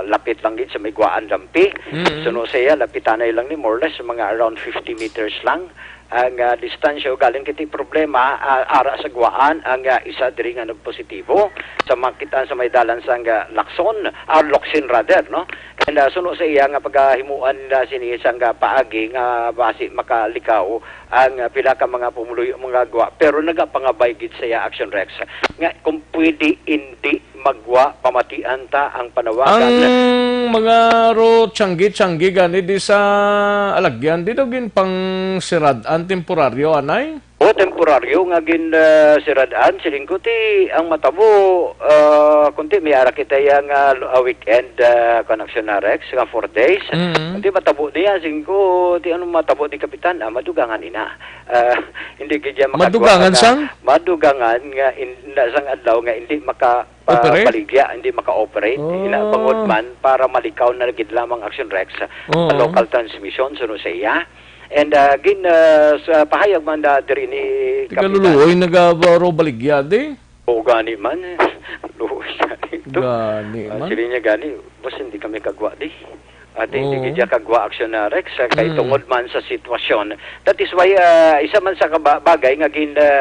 Speaker 9: lapit lang gid sa may Guaan Lampi. Suno sa iya lapitanay lang ni more or less mga around 50 meters lang ang distansya galing kiti problema ara sa Guaan ang isa diri nga nagpositibo sa makita sa may dalan sang Locsin rather no. And suno sa iya nga paghimuan nila sini sang paagi nga basi makalikaw ang pila ka mga pumuluyo mga gwa pero nagapangabay gid sa iya Action Rex nga kung pwede hindi magwa pamatian ta ang panawagan
Speaker 4: ang mga ro tiyanggi gani di sa alagyan di daw gin pang siradan temporaryo anay.
Speaker 9: O temporaryo nga gin siradaan siling ko ti ang matabo kunti may ara kita yang weekend connection na Rex nga 4 days. Kunti matabo niya siling ko ti ano matabo di kapitan madugangan ina. Hindi kaya
Speaker 4: madugangan sang
Speaker 9: madugangan nga sang adlaw nga hindi maka paligya, hindi maka-operate. Inabangod man para malikaw na gid lamang Action Rex sa local transmission suno sa iya. And sa pahayag man diri ni
Speaker 4: Kapitan. Luluoy nagabaro baligya di.
Speaker 9: O gani man. Luoy
Speaker 4: gani man.
Speaker 9: Sili niya gani, basta hindi kami kagwa di. At hindi kaya kagwa Action na Rex kay tungod man sa sitwasyon. That is why isa man sa bagay nga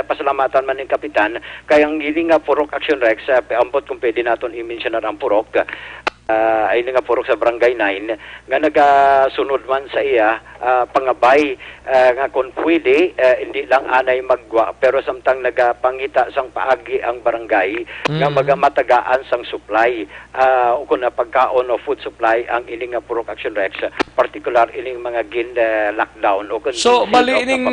Speaker 9: pasalamatan man ng kapitan kay ang gini nga purok Action Rex ambot kung pwede naton i-mention ang purok ay nga purok sa Barangay 9 nga nagasunod man sa iya pangabay nga kung pwede hindi lang anay magwa pero samtang nagapangita sang paagi ang barangay nga magamatagaan sang supply kung na pagkaon o food supply ang ining nga purok Action Rex particular ining mga lockdown o kung
Speaker 4: so bali ining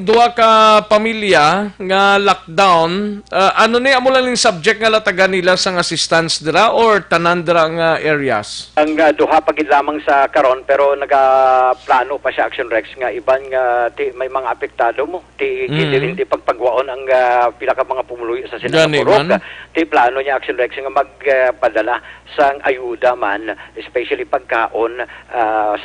Speaker 4: duha ka pamilya nga lockdown ano ni amo lang subject nga latagan nila sang assistance dira or tanan dira nga areas?
Speaker 9: Ang duha pagid lamang sa karon pero nagaplano pa siya Action Rex nga iban nga may mga apektado mo ti hindi pagpagwaon ang pila ka mga pumuluyo sa sinapurok ti plano niya Action Rex nga magpadala sang ayuda man especially pagkaon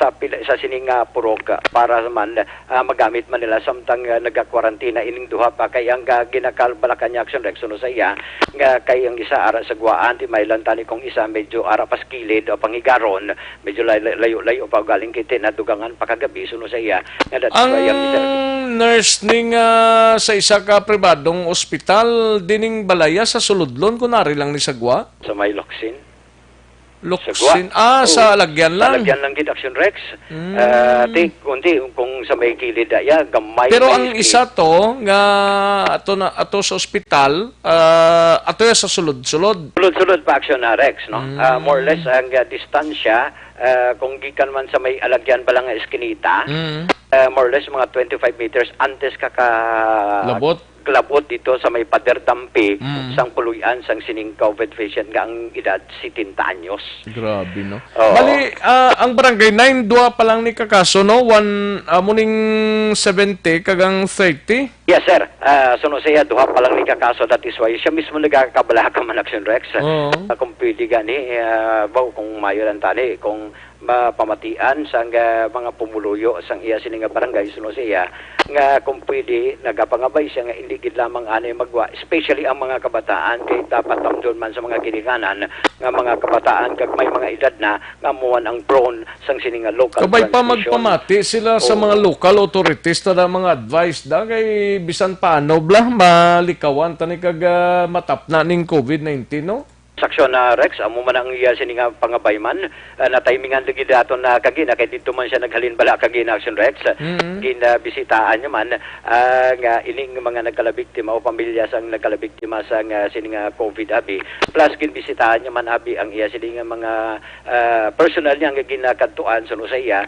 Speaker 9: sa sining purok para man magamit man nila samtang nagakwarantina ining duha pa kay ang ginakalbalakan niya Action Rex suno sa iya nga kay ang isa ara sa Guaan ti maylan tani kung isa medyo ara paskilid o pangigaron medyo layo-layo pa galing kiti nadugangan pa kagabi suno sa iya
Speaker 4: ang nurse ning sa isa ka pribadong ospital dining balaya sa suludlon kunari lang ni sagwa
Speaker 9: sa may Locsin
Speaker 4: sa lagyan lang.
Speaker 9: Sa lagyan lang gid Action Rex. Kunti kung sa may kilid gamay.
Speaker 4: Pero ang isa to nga ato sa ospital, ato sa sulod-sulod.
Speaker 9: Sulod-sulod pa Action Rex, no? More or less ang distansya kung gikan man sa may alagyan pa lang nga eskinita, more or less mga 25 meters antes ka labot dito sa may Pader Dampi sang puluyan sang sining COVID patient nga ang edad 70 anyos.
Speaker 4: Grabe no. Bali ang Barangay 9 duha pa lang ni kakaso no muning 70 kagang 30.
Speaker 9: Yes sir. Suno siya duha pa lang ni kakaso that is why siya mismo nagakabala ka man Action Rex. Kung pwede gani kung mayo lang tani kung mapamatian sang mga pumuluyo sang iya sining barangay suno siya nga kung pwede nagapangabay siya nga hindi gid lamang anay magwa especially ang mga kabataan kay dapat tamdon man sa mga gininganan nga mga kabataan kag may mga edad na nga muwan ang prone sang sining local
Speaker 4: kabay pa magpamati sila sa mga local authorities na mga advice da kay bisan paano blah malikawan tani kag matapna ning COVID-19 no.
Speaker 9: Action Rex amo man ang iya sining pangabay man na timingan lagi daton na kagina kay dito man siya naghalin bala kagina Action Rex ginabisitaan niya man nga ining mga nagkalabiktima o pamilya sang nagkalabiktima sang sining COVID abi plus ginbisitahan niya man abi ang iya sining mga personal niya nga ginakadtuan suno sa iya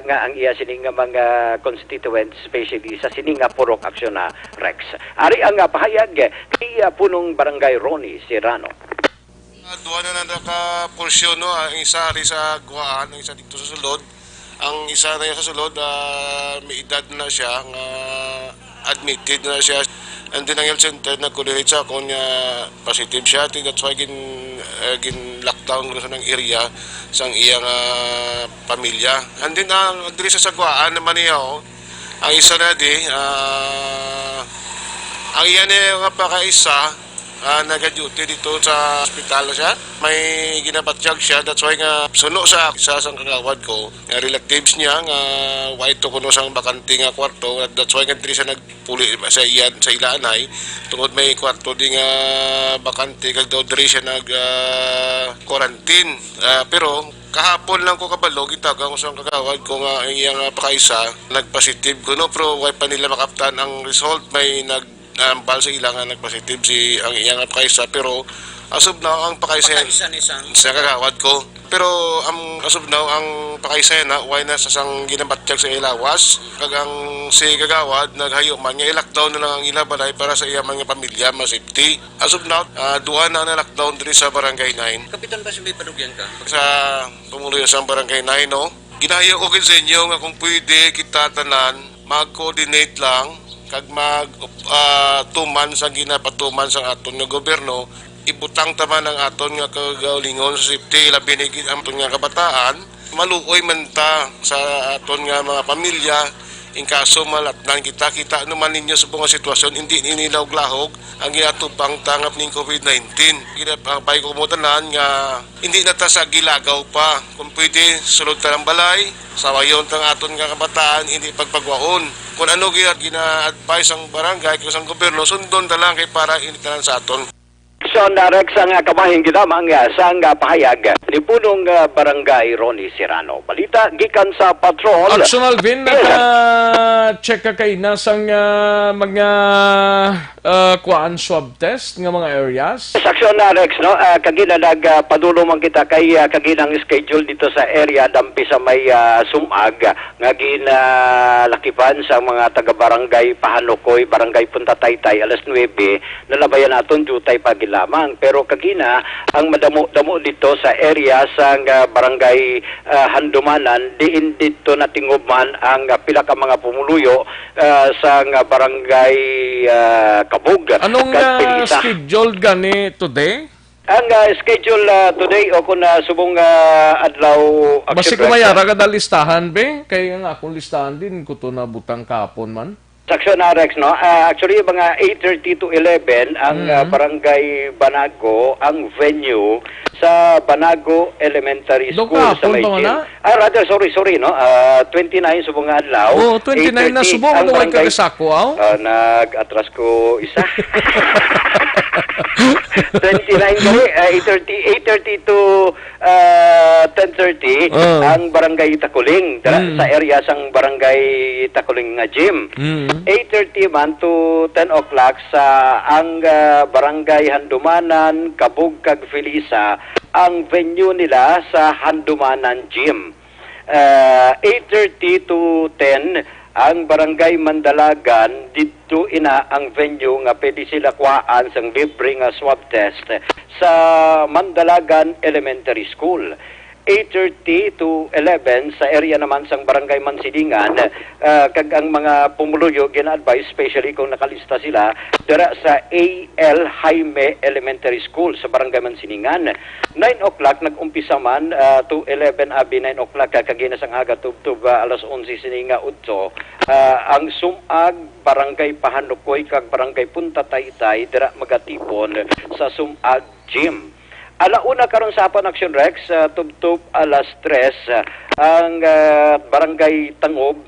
Speaker 9: nga ang iya sining mga constituents especially sa sining purok Action Rex ari ang pahayag kay punong Barangay Ronnie Serrano.
Speaker 10: Duha na naka-porsyon, no? Ang isa rin sa Guaan, ang isa dito sa sulod. Ang isa na sa sulod, may edad na siya, admitted na siya. And then ang health center, nag-coordinate sa kung positive siya. That's why gin-lockdown sa ng area sang iyang pamilya. And then ang diri sa sagwaan naman niya ang isa na ang iyan nga pakaisa nag-duty dito sa ospital siya. May ginabatyag siya. That's why nga suno sa isa sang kagawad ko. Relatives niya nga white to kuno sang bakante nga kwarto. That's why nga diri siya nagpuli sa iyan sa ilanay. Tungod may kwarto di nga bakante kag daw diri siya nag quarantine. Pero kahapon lang ko kabalo gitaga ko sa kagawad ko nga ang iyang pakaisa nagpositive kuno pero why pa nila makaptan ang result. May bal sa ilang nagpositive si ang iyang pakaisa pero asub na ang pakaisa sa kagawad ko pero ang asub na ang pakaisa na why na sa sang ginabatyag sa ilawas kag ang si kagawad naghayo man nga i-lockdown na lang ang ilabalay para sa iyang mga pamilya ma-safety asub na duha na lockdown diri sa barangay 9.
Speaker 7: Kapitan ba si may padugyan ka?
Speaker 10: Sa tumuloy sa barangay 9 ginahayo ko sa inyo nga kung pwede kita tanan mag-coordinate lang kag tuman sa ginapatuman sa aton nga gobyerno ibutang taman ang aton nga kagalingon sa safety labi ni ang aton nga kabataan maluoy man ta sa aton nga mga pamilya in kaso malatnan kita naman ninyo sa mga sitwasyon hindi ninilaw glahog ang ginatupang tangap ning COVID-19 ginapay ko mo tanan nga hindi na ta sa gilagaw pa kung pwede sulod ta ng balay sawayon tang aton nga kabataan hindi pagpagwaon kung ano gina-advise ang barangay kung ang gobyerno sundon ta lang kay para initanan sa aton.
Speaker 9: So, Rex, ang kamahing ginamang sang pahayag ni punong barangay Ronnie Serrano. Balita, gikan sa patrol.
Speaker 4: Action Alvin, check ka kay nasang mga kuan swab test ng mga areas?
Speaker 9: Action Rex, no? Kagina nagpadulong man kita kay kaginang schedule dito sa area dampi sa may sumag nga ginalakipan sa mga taga-barangay Pahanukoy, barangay Punta Taytay, alas 9, nalabayan naton jutay pagila lamang pero kagina ang madamo-damo dito sa area sa barangay Handumanan diin dito natingubman ang pila ka mga pumuluyo sa barangay Kabug.
Speaker 4: Anong schedule gani today?
Speaker 9: Ang schedule today o kung subong adlaw
Speaker 4: basi kumayara ka listahan be kay nga akong listahan din ko to na butang kapon man.
Speaker 9: Saksyon Rex, no? Actually, mga 8:30 to 11 ang barangay Banago, ang venue sa Banago Elementary School sa Mayjin. Sorry, no? 29 subong adlaw.
Speaker 4: Oh, 29 na subong ano kay kagasako,
Speaker 9: nag-atras ko isa. 29 kami, 8:30 to 10:30 ang barangay Takuling sa area sang barangay Takuling nga gym. 8:30 man to 10 o'clock sa ang barangay Handumanan, Kabug kag Felisa ang venue nila sa Handumanan Gym. 8:30 to 10 ang barangay Mandalagan dito ina ang venue nga pwede sila kuhaan sang libre nga swab test sa Mandalagan Elementary School. 8:30 to 11 sa area naman sang barangay Mansilingan kag ang mga pumuluyo gina-advise especially kung nakalista sila dira sa A.L. Jaime Elementary School sa barangay Mansilingan. 9 o'clock nag-umpisa man to 11 abi 9 o'clock kagina sang aga tubtub alas 11 sininga udto ang sumag barangay Pahanukoy kag barangay Punta Taytay dira magatipon sa sumag gym. Alauna karon sa Hapon Action Rex, tubtub alas 3 ang barangay Tangob,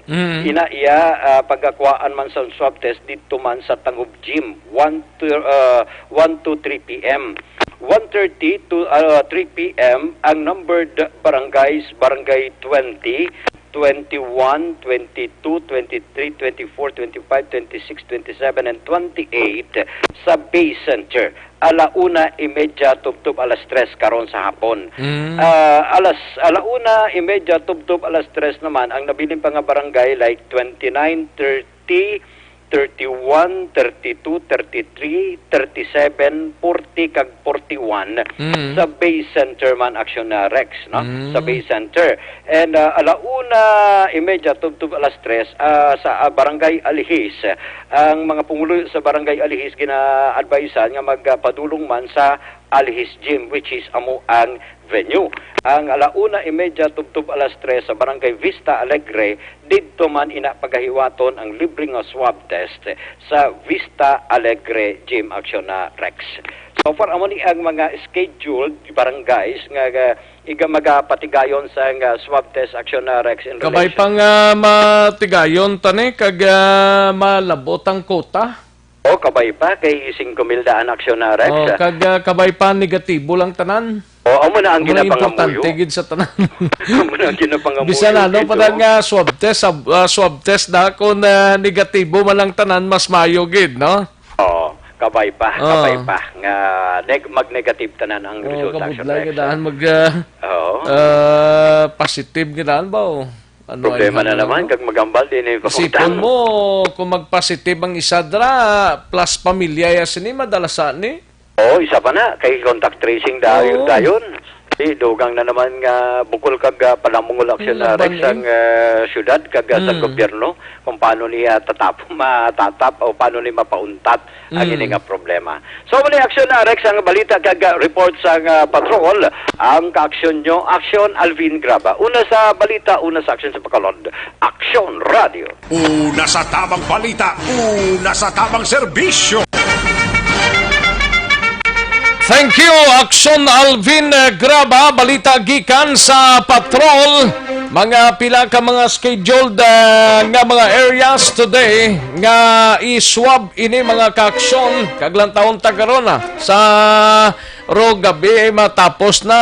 Speaker 9: inaiya pagkakuhaan man sa swab test dito man sa Tangob Gym, 1 to 3 p.m. 1:30 to 3 p.m. ang numbered barangays, barangay 20, 21, 22, 23, 24, 25, 26, 27, and 28 sa Bay Center. Alauna imedya tubtub alas 3 karon sa hapon. Alauna imedya tubtub alas 3 naman ang nabiling pa nga barangay like 29, 30, 31, 32, 33, 37, 40 kag 41 sa Bay Center man Action na Rex, no? Sa Bay Center. And alauna imedya tubtub alas 3 sa barangay Alihis. Ang mga pumulo sa barangay Alihis gina-advisean nga magpadulong man sa Alhis Gym, which is amo ang venue. Ang 1:30 tubtub 3 sa Barangay Vista Alegre, didto man pagahiwaton ang libreng swab test sa Vista Alegre Gym Action na Rex. So far amo ni ang mga scheduled barangays nga magapatigayon sa swab test Action na Rex in
Speaker 4: Kabay
Speaker 9: relation.
Speaker 4: pang matigayon tani kag malabot ang kota.
Speaker 9: O kabay pa kay 5,000 daan Action na Rex.
Speaker 4: O kag kabay pa negatibo lang tanan.
Speaker 9: O amo na ang
Speaker 4: Mga
Speaker 9: ginapangamuyo.
Speaker 4: importante gid sa tanan.
Speaker 9: Amo na ang ginapangamuyo.
Speaker 4: Bisan ano
Speaker 9: dito.
Speaker 4: pa nga swab test na kung negatibo man lang tanan mas mayo gid, no?
Speaker 9: Oo, kabay pa nga mag-negative tanan ang
Speaker 4: Oh,
Speaker 9: result Action
Speaker 4: kabudlay
Speaker 9: Rex.
Speaker 4: gadahan mag
Speaker 9: Oo.
Speaker 4: positive gadahan ba? O? Ano
Speaker 9: Problema
Speaker 4: ay,
Speaker 9: na naman kag magambal din yung
Speaker 4: Isipon mo kung mag-positive ang isa dra plus pamilya ya sini madalasan ni.
Speaker 9: Oo, isa pa na kay contact tracing dayon. Dugang na naman nga bukol kag palamungol Action na Rex ang syudad kag sa gobyerno kung paano niya matatap o paano ni mapauntat ang ini nga problema. So muli Action na Rex ang balita kag report sa patrol ang ka-action nyo Action Alvin Graba. Una sa balita, una sa action sa Bacolod. Action Radio.
Speaker 6: Una sa tamang balita, una sa tamang serbisyo.
Speaker 4: Thank you, Action Alvin Graba. Balita gikan sa patrol. Mga pila ka mga scheduled nga mga areas today nga i-swab ini mga ka-aksyon kaglang taon tagarona sa gabi matapos na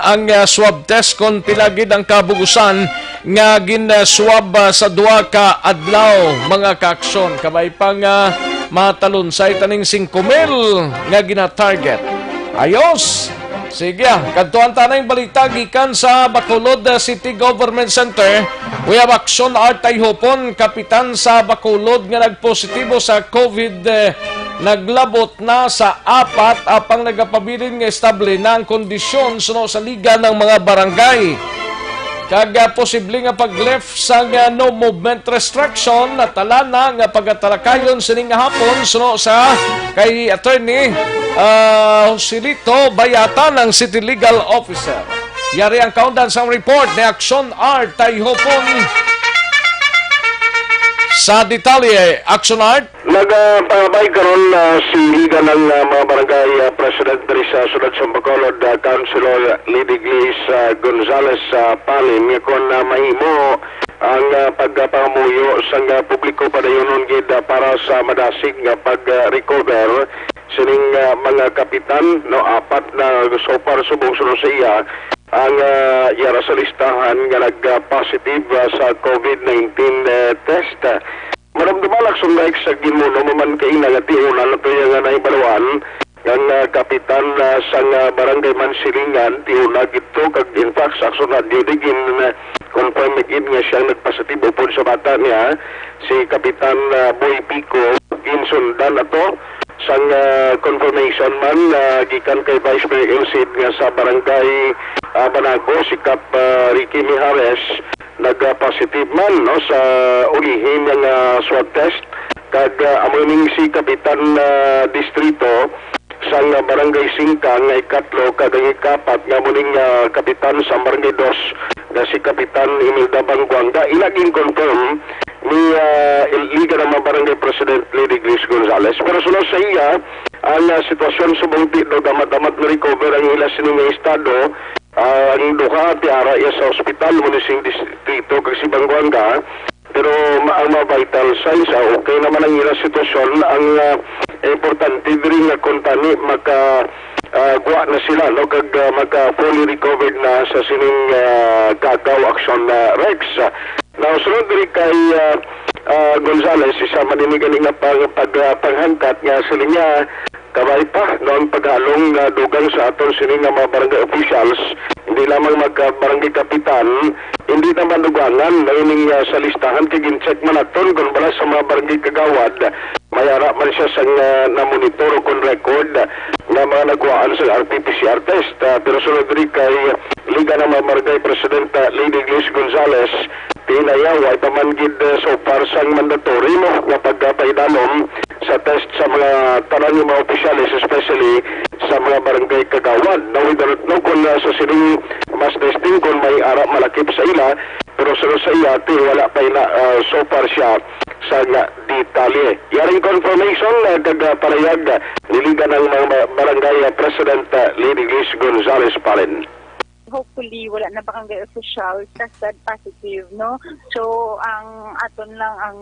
Speaker 4: ang swab test kon pila gid ang kabugusan nga gin-swab sa duha ka adlaw mga ka-aksyon kabay pang matalunsay taning 5,000 nga gina-target. Ayos! Sige, kadtuan tanang balita gikan sa Bacolod City Government Center. We have Action Art Tayhopon, kapitan sa Bacolod nga nagpositibo sa COVID. Naglabot na sa 4 apang nagapabilin nga estable na ang kondisyon suno sa liga ng mga barangay. Kag posible nga pag-lift sa no movement restriction na tala na nga pagatalakayon sining hapon suno sa kay attorney Joselito Bayata ng City Legal Officer. Yari ang countdown sa report ni Action Art Tayhopon. Sa detalye, Action Art.
Speaker 10: Nagpabay karon si Liga ng mga barangay President diri sa Sulod sa Bacolod, Councilor Lady Glaze Gonzales Palim, kung mahimo ang pagpamuyo sa publiko padayonon gid para sa madasig nga pag-recover sining mga kapitan no 4 na so far subong sunod sa iya ang yara sa listahan nga nag-positive sa COVID-19 test. Maramdaman Action Rex sa ginuno man kay nagatiunan na to yung naibalawan ang kapitan sa barangay Mansilingan tiuna gito kag in fact sa Action Radio digin confirm gid nga siya nagpositibo po sa bata niya si Kapitan Boy Pico ginsundan ato sang confirmation man gikan kay Vice Mayor Elcid nga sa barangay Banago si Kap Ricky Mijares nag-positive man no sa ulihin ng swab test kag amoning si Kapitan Distrito sang barangay Singkang nga ikatlo kag ikapat nga muning kapitan sa barangay 2 na si Kapitan Imelda Bangguanga ilaging confirm ni Liga ng mga Barangay President Lady Grace Gonzales. Pero sunod sa iya, ang sitwasyon sa bungti do damat-damat na recover ang ila sining estado, ang duha tiara iya sa ospital munising distrito kag si Bangguanga. Pero ang mga vital signs, okay naman ang ila sitwasyon. Ang importante rin na kontani guwa na sila no kag fully recovered na sa sining Gagaw Action Rex. Now, sunod rin kay Gonzales, isa maninigaling na paghangkat nga sila niya kabay pa noong paghalong dugang sa aton sining mga barangay officials, hindi lamang mag-barangay kapitan, hindi naman dugangan na ining sa listahan kagin-check man aton kung bala sa mga barangay kagawad mayara man siya sa na-monitor kung record na mga nagwaan sa RT-PCR test. Pero sunod rin kay Liga ng mga Barangay President Lady Grace Gonzales
Speaker 11: pinayaway pa man gid so far sang mandatory mo nga pagpaidalom sa test sa mga tanan ng mga opisyalis, especially sa mga barangay kagawad. Now, we don't know kung sa sining mas testing kung may ara malakip sa ila, pero sa iya, wala pa na so far siya sa detalye. Yaring confirmation kagpalayag niligan ng mga barangay President Lady Liz Gonzales pa rin.
Speaker 12: Hopefully, wala na barangay official tested positive, no? So, ang aton lang ang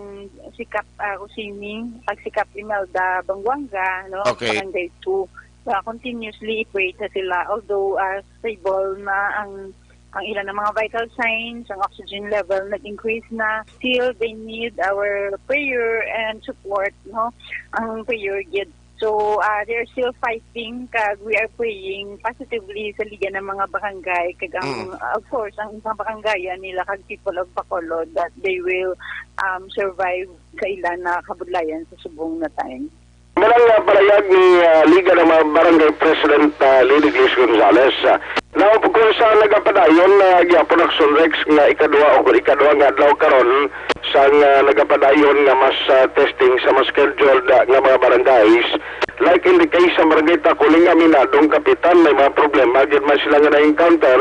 Speaker 12: Sikap Rosini, Sikap Imelda Banguanga, no?
Speaker 6: Okay.
Speaker 12: Barangay 2. Continuously equate na sila. Although, stable na ang ilan ng mga vital signs, ang oxygen level nag-increase na, still they need our prayer and support, no? Ang prayer gid. So, they're still fighting kag we are praying positively sa liga ng mga barangay kag ang, of course, ang isang barangayan nila kag people of Bacolod that they will survive sa ilan na kabudlayan sa subong na time.
Speaker 11: Malang palayag ni Liga ng mga Barangay President Lady Liz Gonzales. Now, kung sa nagapadayon, gyapon Action Rex nga ikadua nga adlaw karon sa nagapadayon nga mas testing sa mas scheduled nga mga barangays. Like in the case sa Barangay Takuling, aminadong kapitan, may mga problema, gid man sila nga na-encounter,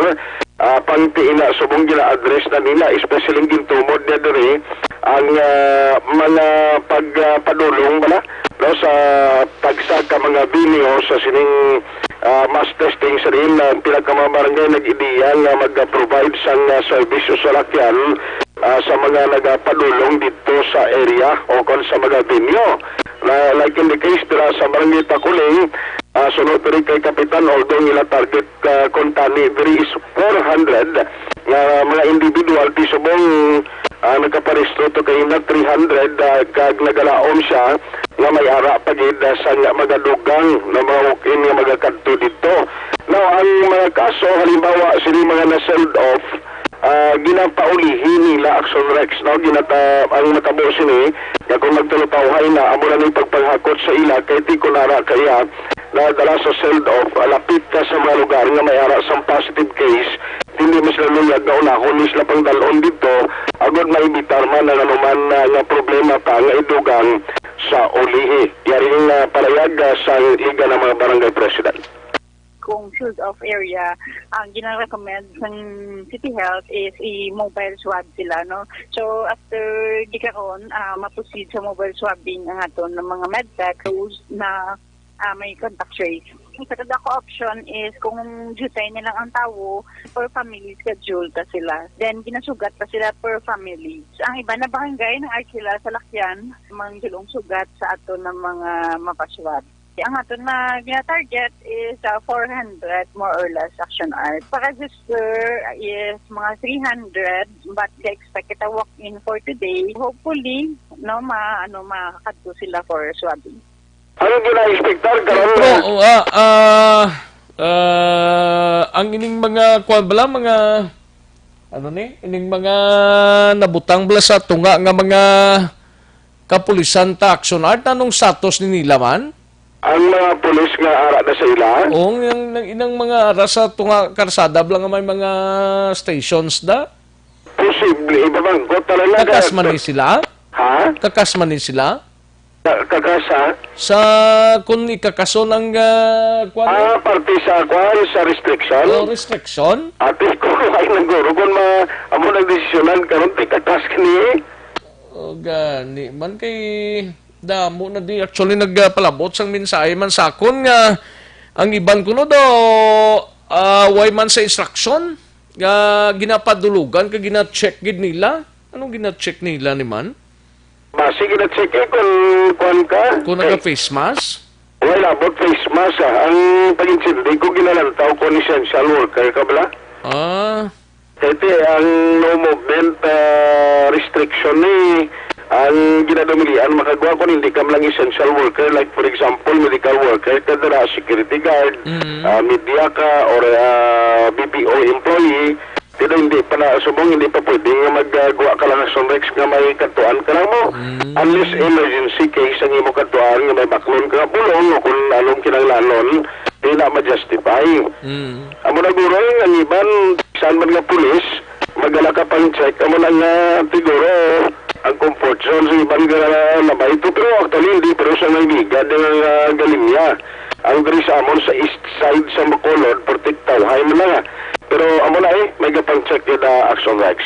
Speaker 11: pangtiina, subong gina-address na nila, especially gintumod na diri, ang mga pagpadulong bala, no, sa pagsaka mga binyo sa sining mass testing sa rin ang pinagkamang barangay nag-ideya nga mag-provide sang servisyo sa lakyan sa mga nagpadulong dito sa area o kon sa mga binyo. Like in the case dira sa Barangay Takuling, sunod rin kay Kapitan, although nila target kontani, there is 400 mga individual tisubong nagkaparistro to kay na 300 kag nagalaom siya nga may ara pagid sa magadugang na mga walk-in nga magakadto dito. Now, ang mga kaso, halimbawa, sila mga na-sold off, ginapaulihin nila Action Rex, no? Ang matabo sini, nga kung magtulupauhay na, amo na ng pagpanghakot sa ila, kay ti kunara kaya, na dala sa sold off, lapit ka sa mga lugar nga may ara sa positive case, hindi mo sila luyag na unahon, sila pang dalon dito, agad maibitar man ang anuman nga problema pa nga idugang sa ulihi. Yaring palayag sa Liga ng mga Barangay President.
Speaker 12: Kung field of area, ang gina-recommend ng City Health is i-mobile swab sila, no? So, after di karon, maproceed sa mobile swabbing ang aton ng mga medtech na may contact trace. Ang ko option is kung jutay nilang ang tawo, per family schedule ta sila. Then, ginasugat pa sila per family. So, ang iba na barangay ng Arkila sa Lakyan, manggilong sugat sa ato ng mga mapaswab. Ang aton na gina-target is 400 more or less action art. Pa-register is mga 300 but they expect it a walk-in for today. Hopefully, no, makakadto sila for swabbing.
Speaker 11: Ano gina-expectar karon?
Speaker 4: Ang ining mga mga ining mga nabutang bala sa tunga nga mga kapulisan ta action art, anong status ni nila man?
Speaker 11: Ang mga pulis nga ara na sa ila?
Speaker 4: Oo, inang mga ara sa tunga karsada bala nga may mga stations da?
Speaker 11: Posible, iba bang ko talaga.
Speaker 4: Kakasman ni sila?
Speaker 11: Ha?
Speaker 4: Kakasman ni sila?
Speaker 11: Kakasa?
Speaker 4: Sa kung ikakaso ng
Speaker 11: parte sa sa restriction?
Speaker 4: Restriction?
Speaker 11: Ate ko ay naguro kung amo nagdesisyonan karon tay kakas kini.
Speaker 4: Gani man kay damo na di actually nagpalabot sang mensahe man sakon nga ang iban kuno do way man sa instruction nga ginapadulugan ka gina-check gid nila. Anong gina-check nila ni man?
Speaker 11: Sige na check kung ka.
Speaker 4: Kung naka-face mask?
Speaker 11: Wala, about face mask. Ang pag-insindi ko ginalantaw ko ni essential worker ka bala? Kasi ang no movement restriction ni ang ginadumilian, makagawa ko hindi ka lang essential worker, like for example, medical worker, kadara security guard, media ka, or BPO employee, hindi pa na, subong hindi pa pwede nga maggawa ka lang ng Rex nga may katuan ka lang mo. Unless emergency case ang imo katuan nga may baklon ka nga pulong o kung anong kinanglanon, di na ma-justify. Amo na guro ang iban, saan man nga pulis, magala ka pang check, amo na nga siguro ang comfort zone sa ibang na ba ito, pero actually hindi, pero sa nagigad ng Galimya. Ang diri sa amon sa east side sa Bacolod, protectaw, hay mo na nga. Pero amo na may pang check yun Action Rex.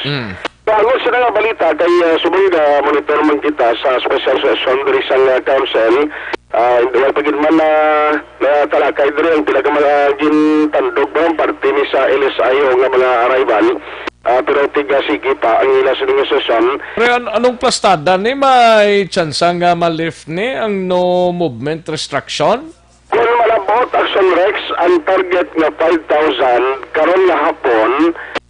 Speaker 11: Bago sa nga balita, kay subay na monitor man kita sa special session diri sa council, hindi lang pagid man na talakay diri ang pila ka mga gintandog ba ang parte ni sa LSIO nga mga arrival. Pero tiga sige pa ang ila sa nga session.
Speaker 4: Pero anong plastada ni may tsansa nga ma-lift ni ang no movement restriction?
Speaker 11: Kung malabot Action Rex ang target nga 5,000 karon nga hapon,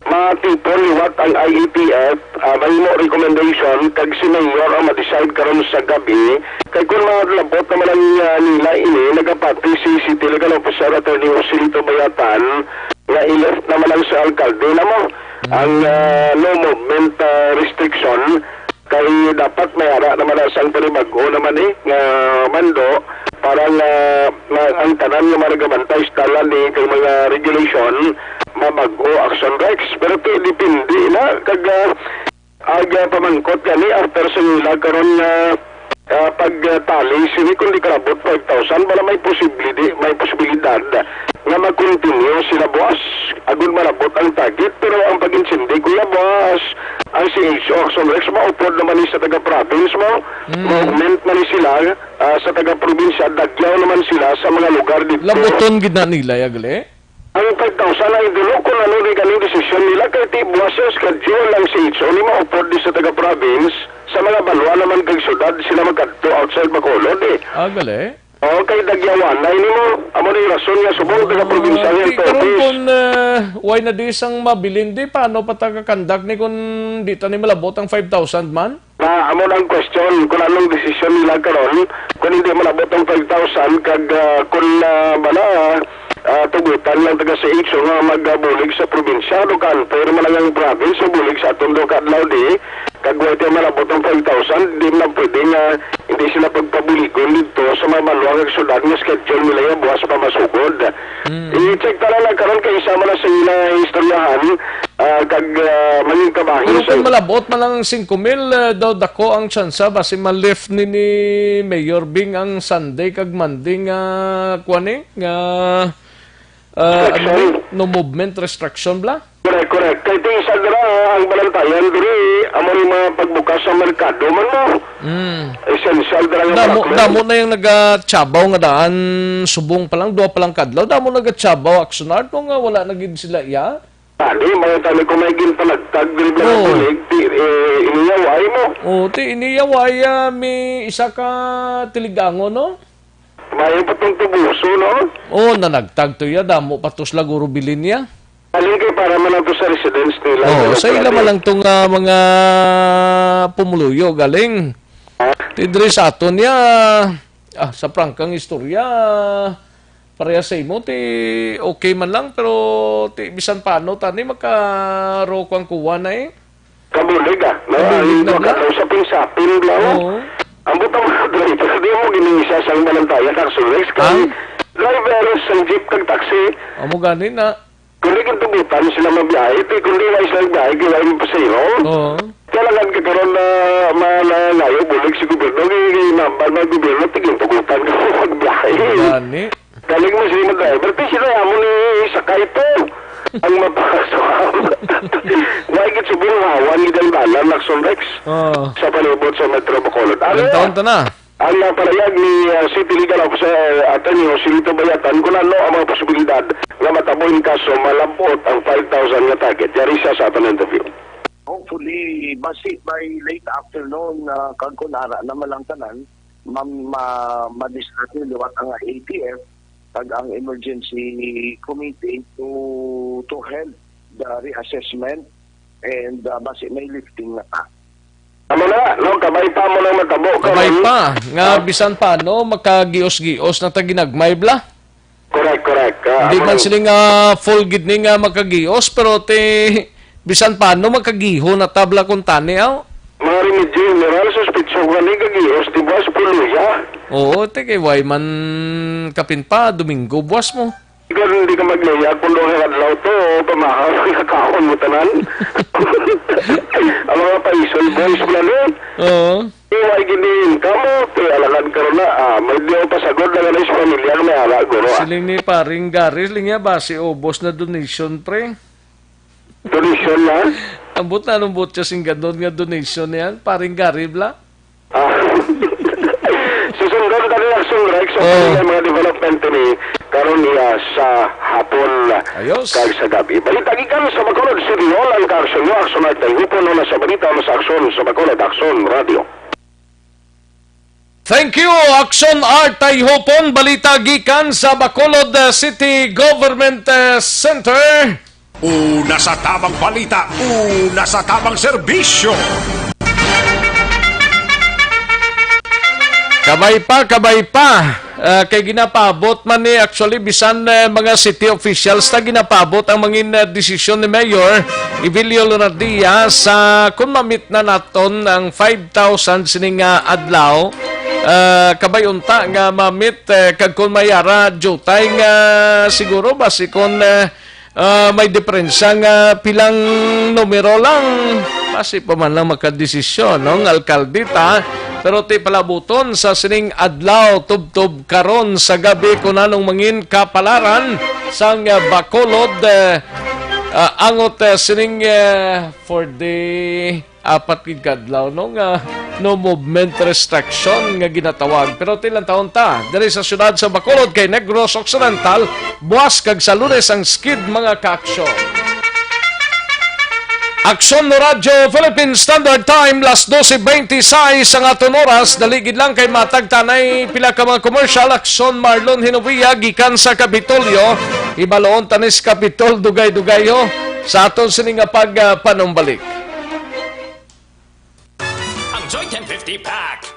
Speaker 11: matipon liwat ang IETF, may mo recommendation kag si Mayor ang ma-decide karon sa gabi. Kay kung malabot naman ang nila ini, nagapati si City Legal Officer Attorney Joselito Bayatan, nga i-left naman ang sa alkalde na mo ang no movement restriction. Kay dapat may ara naman ang sang panibago naman nga mando para ang tanan nga maragabantay sa talan kay mga regulation mabago Action Rex. Pero ito depende na kag aga pamangkot gani after sa nila karon pagtali sini kung di karabot 5,000 bala may posibilidad nga mag-continue sila boss agud marabot ang target, pero ang pag-insindi kuya boss ang CHO Action Rex maupod naman ni sa taga-province mo movement man ni sila sa taga-probinsya, dagyaw naman sila sa mga lugar dito.
Speaker 4: Labuton gid na nila yagle.
Speaker 11: Ang 5,000 ay dulo kung ano rin kaning desisyon nila kay tibuas yung schedule lang CHO ni maupod di sa taga-province sa mga balwa naman kag syudad sila magkadto outside Bacolod
Speaker 4: Agale.
Speaker 11: Okay, dagyawan na ini mo amo ni rason nga subong taga-probinsya nga ito.
Speaker 4: Karon kun why na di sang mabilin di paano patagakandak ni kun dito ni malabot ang 5,000 man?
Speaker 11: Amo lang question kung anong desisyon nila karon kung hindi malabot ang 5,000 kag kung bala tugutan lang taga sa CHO nga magbulig sa probinsya do kanto man lang ang province so bulig sa atong do kadlaw di kag way tayo malabot ang 5,000 di na pwede nga hindi sila pagpabuligon dito sa mga maluwag ang syudad nga schedule nila yung buwas pa masugod. I-check tala lang karon kay isa man sa ila istoryahan kag maning kabahin.
Speaker 4: Pero kung malabot man lang 5,000 daw dako ang tsansa basi ma-lift ni Mayor Bing ang Sunday kag Monday nga kuani nga no movement restriction bla?
Speaker 11: Correct. Kaya ito isa dira ang balantayan diri amo rin mga pagbukas sa merkado man mo. Essential dira nga
Speaker 4: damo na yung nagatsabaw nga daan subong pa lang, 2 pa lang kadlaw. Damo nagatsabaw aksyonar no nga wala na gid sila iya.
Speaker 11: Ani mga tani ko may ginpanagtag diri bla kulig iniyaway mo.
Speaker 4: Iniyaway may isa ka tiligango no?
Speaker 11: May patong tubuso no?
Speaker 4: Nanagtag to ya damo patos laguro bilin niya.
Speaker 11: Alin kay para man to sa residence nila.
Speaker 4: Sa ila man lang tong mga pumuluyo galing. Tidri sa aton niya sa prangkang istorya pareha sa imo okay man lang pero bisan paano tani magkaro kang kuha na
Speaker 11: Kabulig
Speaker 4: na.
Speaker 11: Sa pinsapin lang. Ang butang driver di mo ginisa sang balantaya Action Rex kay driver sa jeep kag taxi.
Speaker 4: Amo gani na.
Speaker 11: Kundi kung tubutan sila mabiyahe, kundi wala sila biyahe, gawin mo pa sa iyo. Kailangan ka karoon na malayo, bulig si gobyerno, nambal na gobyerno, tiging tugutan ka magbiyahe. Galing mo sila driver, pero sila mo ni sakay ito. Ang mapakasawang. Naigit sa buhawan ni Dalbalan, Action Rex, sa palibot sa Metro Bacolod.
Speaker 4: Ilang taon ta na?
Speaker 11: Ang napalayag ni City Legal Officer Attorney Joselito Bayatan kung ano ang mga posibilidad na mataboy kaso malabot ang 5,000 na target. Yari siya sa ating interview.
Speaker 13: Hopefully, by late afternoon, kagkunara naman lang tanan, ma-distract nyo liwat ang ATF at ang emergency committee to help the reassessment and basi may lifting na ta.
Speaker 11: Amo na, no? Kabay pa mo na matabo.
Speaker 4: Kabay pa. Nga bisan pa, no? Magkagios-gios na taginagmay bla.
Speaker 11: Correct.
Speaker 4: Hindi man sila nga full gid ni nga magkagios, pero bisan pa, no? Magkagiho na tabla kung tani,
Speaker 11: Mga remedyo, general, suspitsyon ka ni kagios, di ba, sa puluya?
Speaker 4: Oo, kay Wayman kapin pa, Domingo, buwas mo.
Speaker 11: Ikaw hindi ka maglayak kung doon ka adlaw to, pamahal, kakahon mo tanan. Ang mga paisol boys mo na
Speaker 4: Oo.
Speaker 11: Iway giniin ka mo, alagad ka rin na, may diyo pasagod na ganis pamilya na may alaguro.
Speaker 4: Siling ni paring Garis, linya ba si ubos na donation, pre?
Speaker 11: Donation na?
Speaker 4: Ambot na anong bot siya singgadon nga donation yan? Paring Gary bla?
Speaker 11: Susundan ka rin action Rex sa mga development ni karon niya sa hapon kag sa gabi. Balita gikan sa Bacolod City Hall ang kaaksyon nyo, aksyon at tayo na sa balita sa aksyon sa Bacolod Aksyon Radio.
Speaker 4: Thank you, Action Art Tayhopon. Balita gikan sa Bacolod City Government Center.
Speaker 6: Una sa tamang balita, una sa tamang serbisyo.
Speaker 4: Kabay pa. Kay ginapabot man ni actually bisan mga city officials na ginapabot ang mga desisyon ni Mayor Evilio Lunardia sa kung mamit na naton ang 5,000 sining adlaw. Kabay unta nga mamit kag kung mayara jutay nga siguro basikon may diferensya nga pilang numero lang basi pa man lang makadesisyon ng alkaldita pero ti palabuton sa sining adlaw tubtob karon sa gabi kung anong mangin kapalaran sang Bacolod angot sining for the apat kadlaw no movement restriction nga ginatawag pero tilang taon ta diri sa syudad sa Bacolod kay Negros Occidental buwas kag sa Lunes ang skid mga kaaksyon. Aksyon no Radyo Philippine Standard Time las 12:26 ang aton oras daligid lang kay matag tanay pila ka mga commercial. Aksyon Marlon Hinovia gikan sa Kapitolyo ibaloon tanis Kapitol dugay-dugayo sa aton sining pagpanumbalik.
Speaker 2: Ang Joy 1050 Pack.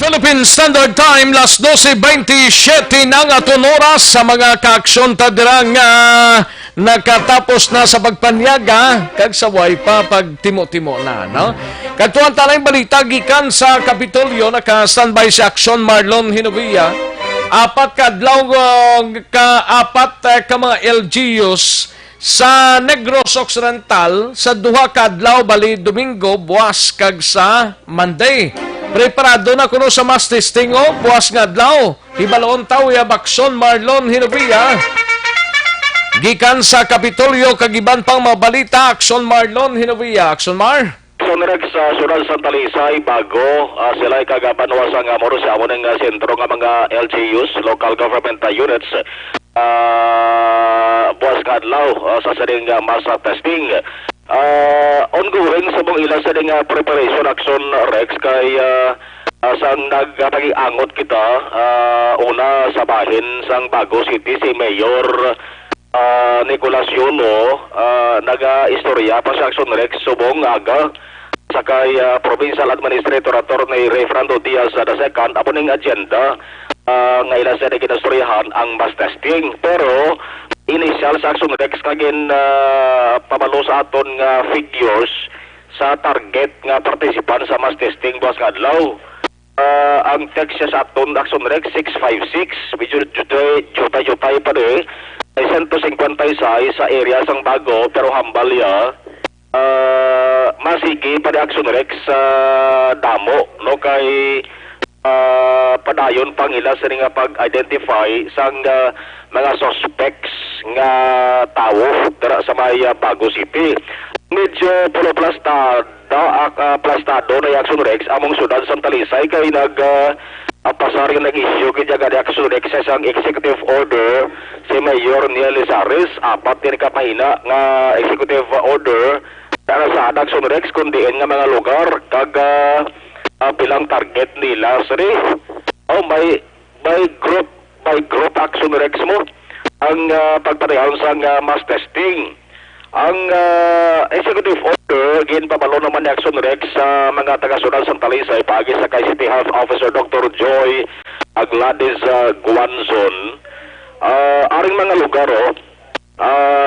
Speaker 4: Philippine Standard Time las 12:27 ng aton oras sa mga kaaksyon ta dirang nakatapos na sa pagpanyaga kag sa way pa pag timo-timo na no. Katuan talay balita gikan sa Kapitolyo naka-standby si Aksyon Marlon Hinovia. Apat ka mga LGUs sa Negros Occidental sa duha ka adlaw bali Domingo buwas kag sa Monday. Preparado na kuno sa mass testing buwas nga adlaw. Hibaloon taw ya Aksyon Marlon Hinovia. Gikan sa Kapitolyo kagiban pang mabalita Aksyon Marlon Hinovia. Aksyon Mar.
Speaker 11: Sunreg sa Sural Santa Lisay bago sila kagapanwas ang moro sa amon ng sentro nga mga LGUs, local government units. Buwas ka adlaw sa saring masa testing. Ongoing sa mong ilang sa preparation action Rex kay sang nagpagiangot kita una sa bahin sang Bago City si Mayor Nicolas Yolo naga-istorya pa sa action Rex subong aga sakay Provincial Administrator Attorney Ray Fernando Diaz II apon ning agenda nga ilang sa ginastoryahan ang mass testing pero initial sa action Rex kagin pabalo sa aton nga figures sa target nga participant sa mass testing buwas nga adlaw. Ang text sa aton action Rex 656 medyo jutay pa rin 156 sa area sang Bago pero hambal ya masigi pa rin action Rex sa damo no kay padayon pang ila sa nga pag-identify sang mga suspects nga tawo dara sa may Bago City. Medyo plastado na Action Rex among syudad Santa Lisay kay pasar yung nag-issue kay Jaga Action Rex sa isang executive order si Mayor Niel Lizares apat din kapahina nga executive order sa Action Rex kundi nga mga lugar kag bilang target nila sir. May group Action Rex mo ang pagpadayon sa mass testing. Ang executive order ginpabalo naman ni Action Rex sa mga taga-Sudan sa Talisay paagi sa kay City Health Officer Dr. Joy Gladys Guanzon. Aring mga lugar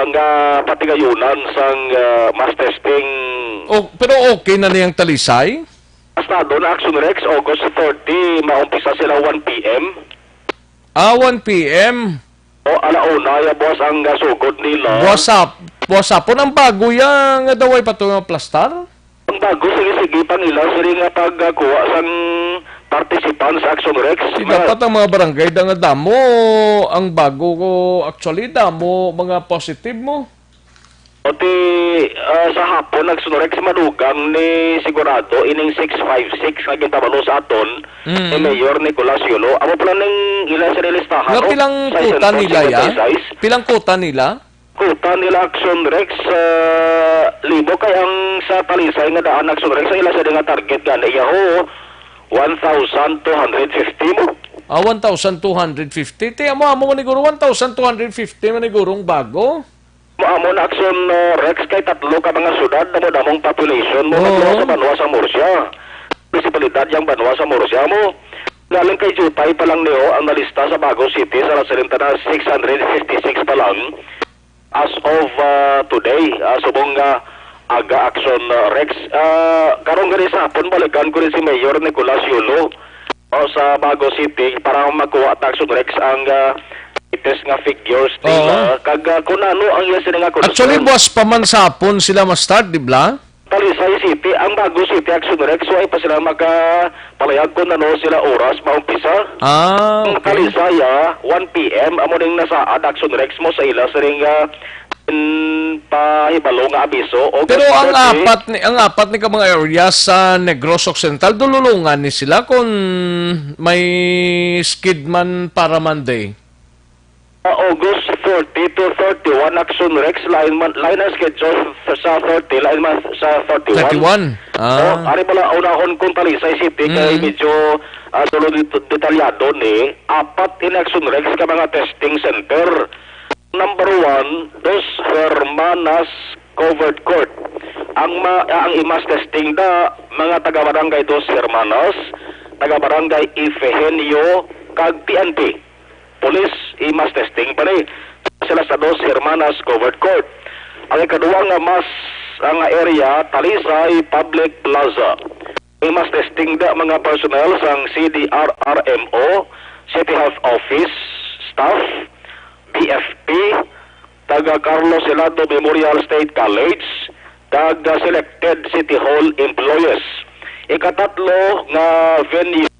Speaker 11: nga patigayunan sang mass testing.
Speaker 4: Pero okay na niyang Talisay?
Speaker 11: Basta doon Action Rex August 30 maumpisa sila 1 PM.
Speaker 4: 1 PM.
Speaker 11: Alauna ya boss ang sugod nila.
Speaker 4: Wasapon ang bago yang daway pa ito nga plastar?
Speaker 11: Ang bago, sige pang ilang siri nga pagkuha sang participants sa Action Rex.
Speaker 4: Dapat ang mga barangay nga damo, ang bago ko actually damo, mga positive mo.
Speaker 11: Sa hapon, Action Rex madugang ni sigurado ining 656 nga gintabalo sa aton ni Mayor Nicolas Yulo. Amo pala ning ilang sa listahan.
Speaker 4: Nga pilang kuta nila ya? Pilang kuta nila?
Speaker 11: Kuta nila Action Rex libo kay ang sa Talisay nga daan Action Rex ang ila sa nga target ganda yaho 1,250 mo.
Speaker 4: 1,250. Amo maniguro 1,250 manigurong bago.
Speaker 11: Moamon Action Rex kay tatlo ka mga syudad na damong population mo sa Banwa sa Murcia. Munisipalidad yang Banwa sa Murcia mo. Galing kay Jutay pa lang niyo ang nalista sa Bago City sa Lasalenta na 656 pa lang as of today. Subong aga Action Rex. Karong gani sa hapon balikan ko rin si Mayor Nicolas Yulo sa Bago City para makuha at Action Rex ang ites nga figures nila. Kag kung ano ang iya sila nga concern.
Speaker 4: Actually, boss, paman-sapon sila ma-start, di ba?
Speaker 11: Talisay City, ang Bago City Action Rex, so ay pa sila magpalayag kung ano sila oras, maumpisa.
Speaker 4: Okay.
Speaker 11: Ang Talisay, 1 PM, amo ning nasa Action Rex mo sa ila, siring pahibalo nga abiso.
Speaker 4: Pero ang apat ni ka mga areas sa Negros Occidental, dululungan ni sila kung may skidman para Monday.
Speaker 11: August 30 to 31 Action Rex line ang schedule sa 30 line man sa 31. Ari pala unahon kung Talisay City kay medyo tulo detalyado ni apat in Action Rex ka mga testing center. Number 1, Dos Hermanas Covered Court. Ang imas testing da mga taga-barangay Dos Hermanas, taga-barangay Ifehenio kag PNP. Police imas testing pa rin sila sa Dos Hermanas Covered Court. Ang ikaduwa nga mas ang area Talisay Public Plaza. Imas testing da mga personnel sang CDRRMO, City Health Office staff, BFP, taga Carlos Helado Memorial State College, taga selected City Hall employees. Ikatatlo nga venue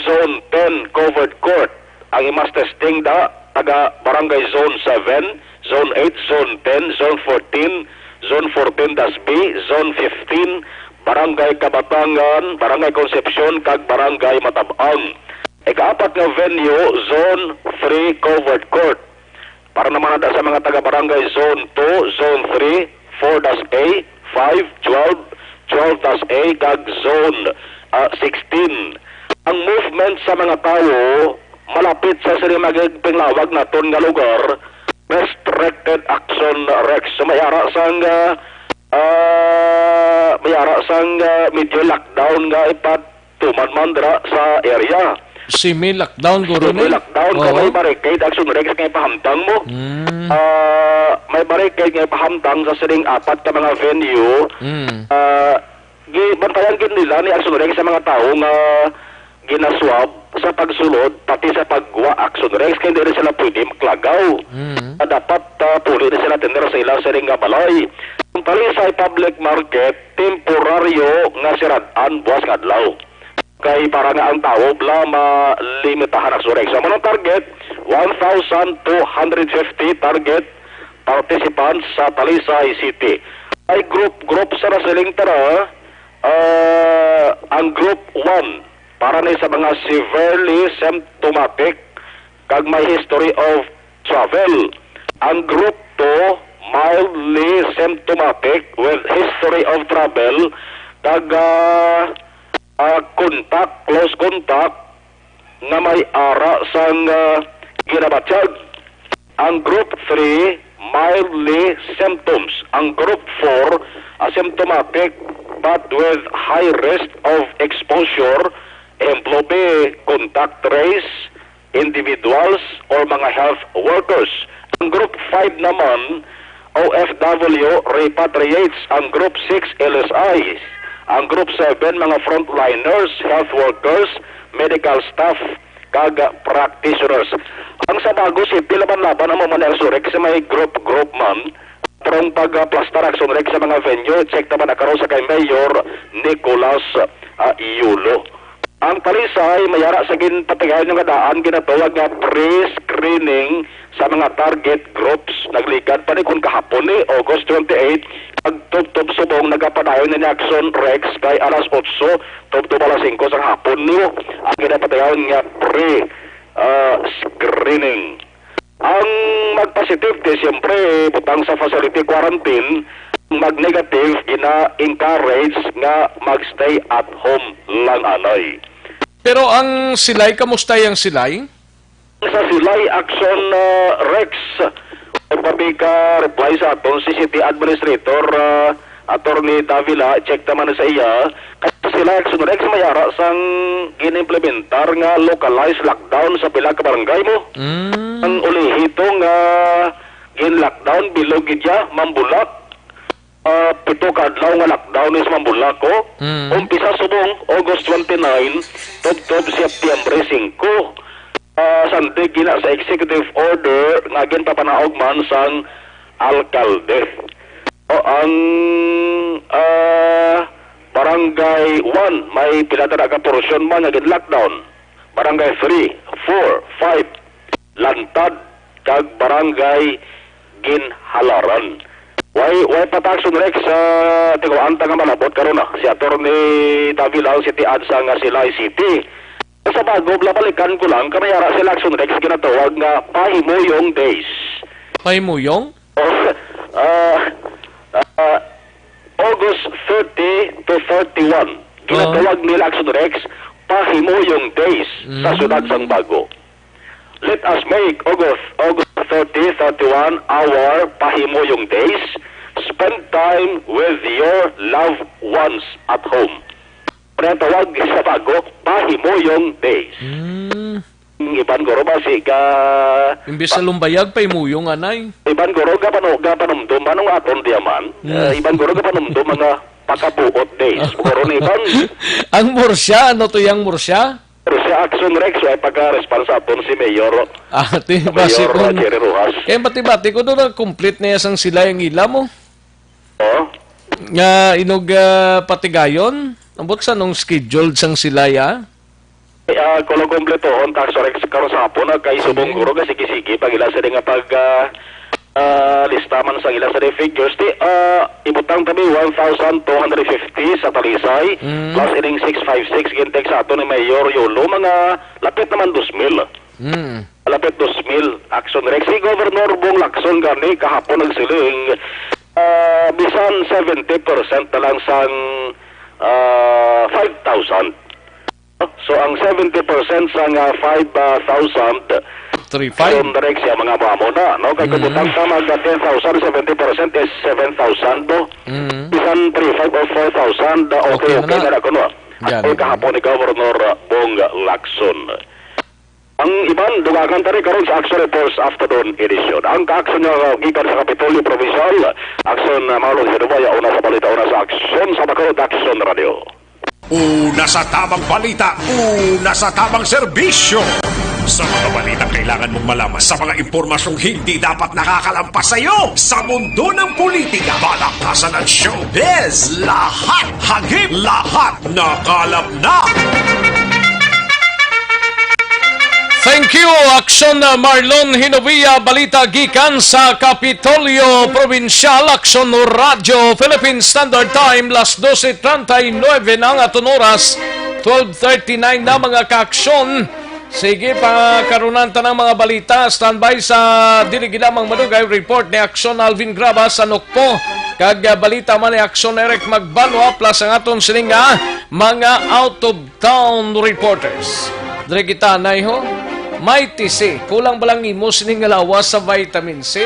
Speaker 11: Zone 10 Covered Court. Ang imas testing da taga Barangay Zone 7, Zone 8, Zone 10, Zone 14, Zone 14 DASB, Zone 15, Barangay Kabatangan, Barangay Concepcion kag Barangay Matabang. Ikaapat nga venue Zone 3 Covered Court. Para naman sa mga taga Barangay Zone 2, Zone 3, 4-A, 5, 12, 12-A kag Zone 16. Ang movement sa mga tao malapit sa siri magpinglawag na ton nga lugar, restricted Action Rex. So mayara sang medyo lockdown nga ipatuman mandra sa area.
Speaker 4: Semi-lockdown guro ni?
Speaker 11: Semi-lockdown ka may barricade Action Rex nga ipahamtang mo. May barricade nga ipahamtang sa siring apat ka mga venue. Bantayan gid nila ni Action Rex sa mga tao nga ginaswab sa pagsulod pati sa pagwa Action Rex kaya hindi rin sila pwede maklagaw. Dapat puli rin sila tender sa ilang siring nga balay. Ang Talisay Public Market temporaryo nga sirad-an buwas nga adlaw. Kay para nga ang tao bla malimitahan Action Rex. So manong target 1,250 target participants sa Talisay City. Ay group sa nasiling tara ang group 1 para na sa mga severely symptomatic kag may history of travel. Ang group 2 mildly symptomatic with history of travel kag close contact nga may ara sang ginabatyag. Ang group 3 mildly symptoms. Ang group 4 asymptomatic but with high risk of exposure, employee, contact trace, individuals or mga health workers. Ang group 5 naman, OFW repatriates. Ang group 6, LSI. Ang group 7, mga frontliners, health workers, medical staff, kag practitioners. Ang sa bago, simple laban-laban ang mga Exorex sa may group man. Pero pag-plastar Exorex sa mga venue, check naman na karoon sa kay Mayor Nicolas Yulo. Ang talisay, mayara sa ginpatigayan ng daan, ginatawag nga pre-screening sa mga target groups. Nagligad pa ni kung kahapon ni August 28, pagtubtob subong nagapadayon ni Action Rex kay alas 8, tubtob alas 5 sa hapon niyo. Ang ginapatigayan nga pre-screening. Ang mag-positive, siyempre, butang sa facility quarantine, mag-negative, ina-encourage nga mag-stay at home lang anay.
Speaker 4: Pero ang silay, kamusta yung silay?
Speaker 11: Sa silay, Action Rex, pabika reply sa aton si City Administrator Attorney Davila, check naman sa iya. Kasi sila Action Rex mayara sang ginimplementar nga localized lockdown sa pila ka barangay mo. Ang ulihito nga gin-lockdown bilog gidya, Mambulak. 7 kadlaw nga lockdown is Mambulako. Umpisa subong August 29, tubtob September 5. Sandig gina sa executive order nga ginpapanaog man sang alkalde. O ang barangay 1 may pila na ka portion man nga gin-lockdown. Barangay 3, 4, 5 lantad kag barangay ginhalaran. Why pataksyon Rex sa tigawanta nga malabot karon na si Attorney Davila City Adsa nga Silay City. Sa bago balikan ko lang kamayara sila Action Rex ginatawag nga Pahimuyong Days.
Speaker 4: Pahimuyong?
Speaker 11: August 30 to 31. Ginatawag nila Action Rex Pahimuyong Days sa siyudad sang Bago. Let us make August 30, 31 our Pahimuyong Days. Spend time with your loved ones at home. Tawag sa bago, Pahimuyong Days. Iban goro ba si ka...
Speaker 4: Imbis sa lumbayag, Pahimuyong anay.
Speaker 11: Iban goro ka panumdum, anong aton diyaman? Iban goro ka panumdum mga pakabuot days. Goro ni Iban.
Speaker 4: Ang mursya, ano to yung mursya?
Speaker 11: Pero sa Action Rex, ay pagka-responsable si Mayor
Speaker 4: Jerry Rojas. Kaya bati-bati ko doon, complete na yasang sila yung ila mo. Nga inog patigayon? Ambot sa nung scheduled sang sila ya?
Speaker 11: Kung kompleto, on Action Rex karon sa hapon, kay subong guro ka sige-sige, pag ila sa nga pag listaman sa ila sa figures, ibutang tabi 1,250 sa Talisay, plus ining 656 gintek sa ato ni Mayor Yulo, mga lapit naman 2,000. Lapit 2,000 Action Rex. Si Governor Bong Lacson gani kahapon nagsiling bisan 70% na lang sang 5,000. So ang 70% sang 5,000
Speaker 4: 3,500
Speaker 11: direct siya mga mamo na, no? Kaya kabutang sa mga 10,000, 70% is 7,000 do. Bisan 3,500 or 4,000, okay na ako, no? At kahapon ni Governor Bong Lacson. Ang iban, dugakan tari karon sa Action Reports Afternoon Edition. Ang ka-action niya gikan sa Kapitolyo Provincial, Action Maulod Hirubaya, una sa balita, una sa Action sa Bacolod Action Radio.
Speaker 6: Una sa tamang balita, una sa tamang serbisyo. Sa mga balita kailangan mong malaman, sa mga impormasyong hindi dapat nakakalampas sa iyo, sa mundo ng politika, balakasan at showbiz, lahat hagip, lahat nakalap na.
Speaker 4: Thank you, Action Marlon Hinovia, balita gikan sa Kapitolyo Provincial, Action Radio, Philippine Standard Time, las 12:39 ng aton oras, 12:39 na mga ka-aksyon Sige, pakarunan tanang mga balita. Standby sa Diligilamang Madugay. Report ni Aksyon Alvin Graba sa Nukpo. Kag balita man ni Aksyon Eric Magbanwa plus ang aton sining mga out-of-town reporters. Dire kita na ho. May TC. Kulang ba lang imo sining lawas sa vitamin C?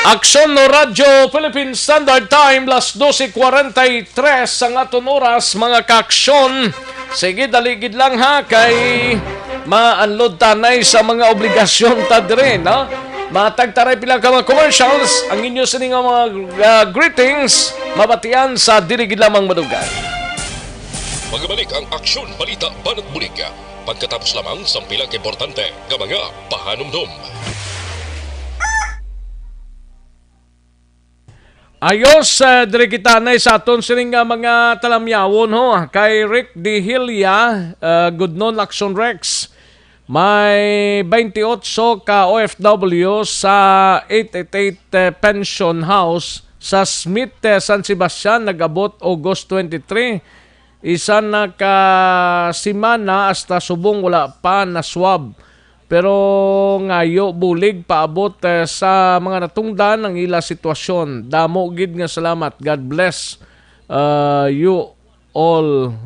Speaker 4: Aksyon no Radyo Philippine Standard Time, las 12:43 ang aton oras, mga kaaksyon. Sige, daligid lang ha, kay maanlod tanay sa mga obligasyon ta dire, no? Matagtaray pila ka mga commercials, ang inyo sining mga greetings, mabatian sa diligid lamang madugay.
Speaker 3: Magbalik ang Aksyon Balita Banat Bulig. Pagkatapos lamang sa pilang importante ng mga pahanumdum.
Speaker 4: Ayos, dire kita na sa aton sining mga talamyawon ho, kay Rick De Hilia, good noon Action Rex. May 28 ka OFW sa 888 Pension House sa Smith, San Sebastian, nag-abot August 23. isa na ka simana hasta subong wala pa na swab. Pero ngayo bulig paabot sa mga natungdan ang ila sitwasyon. Damo gid nga salamat. God bless you all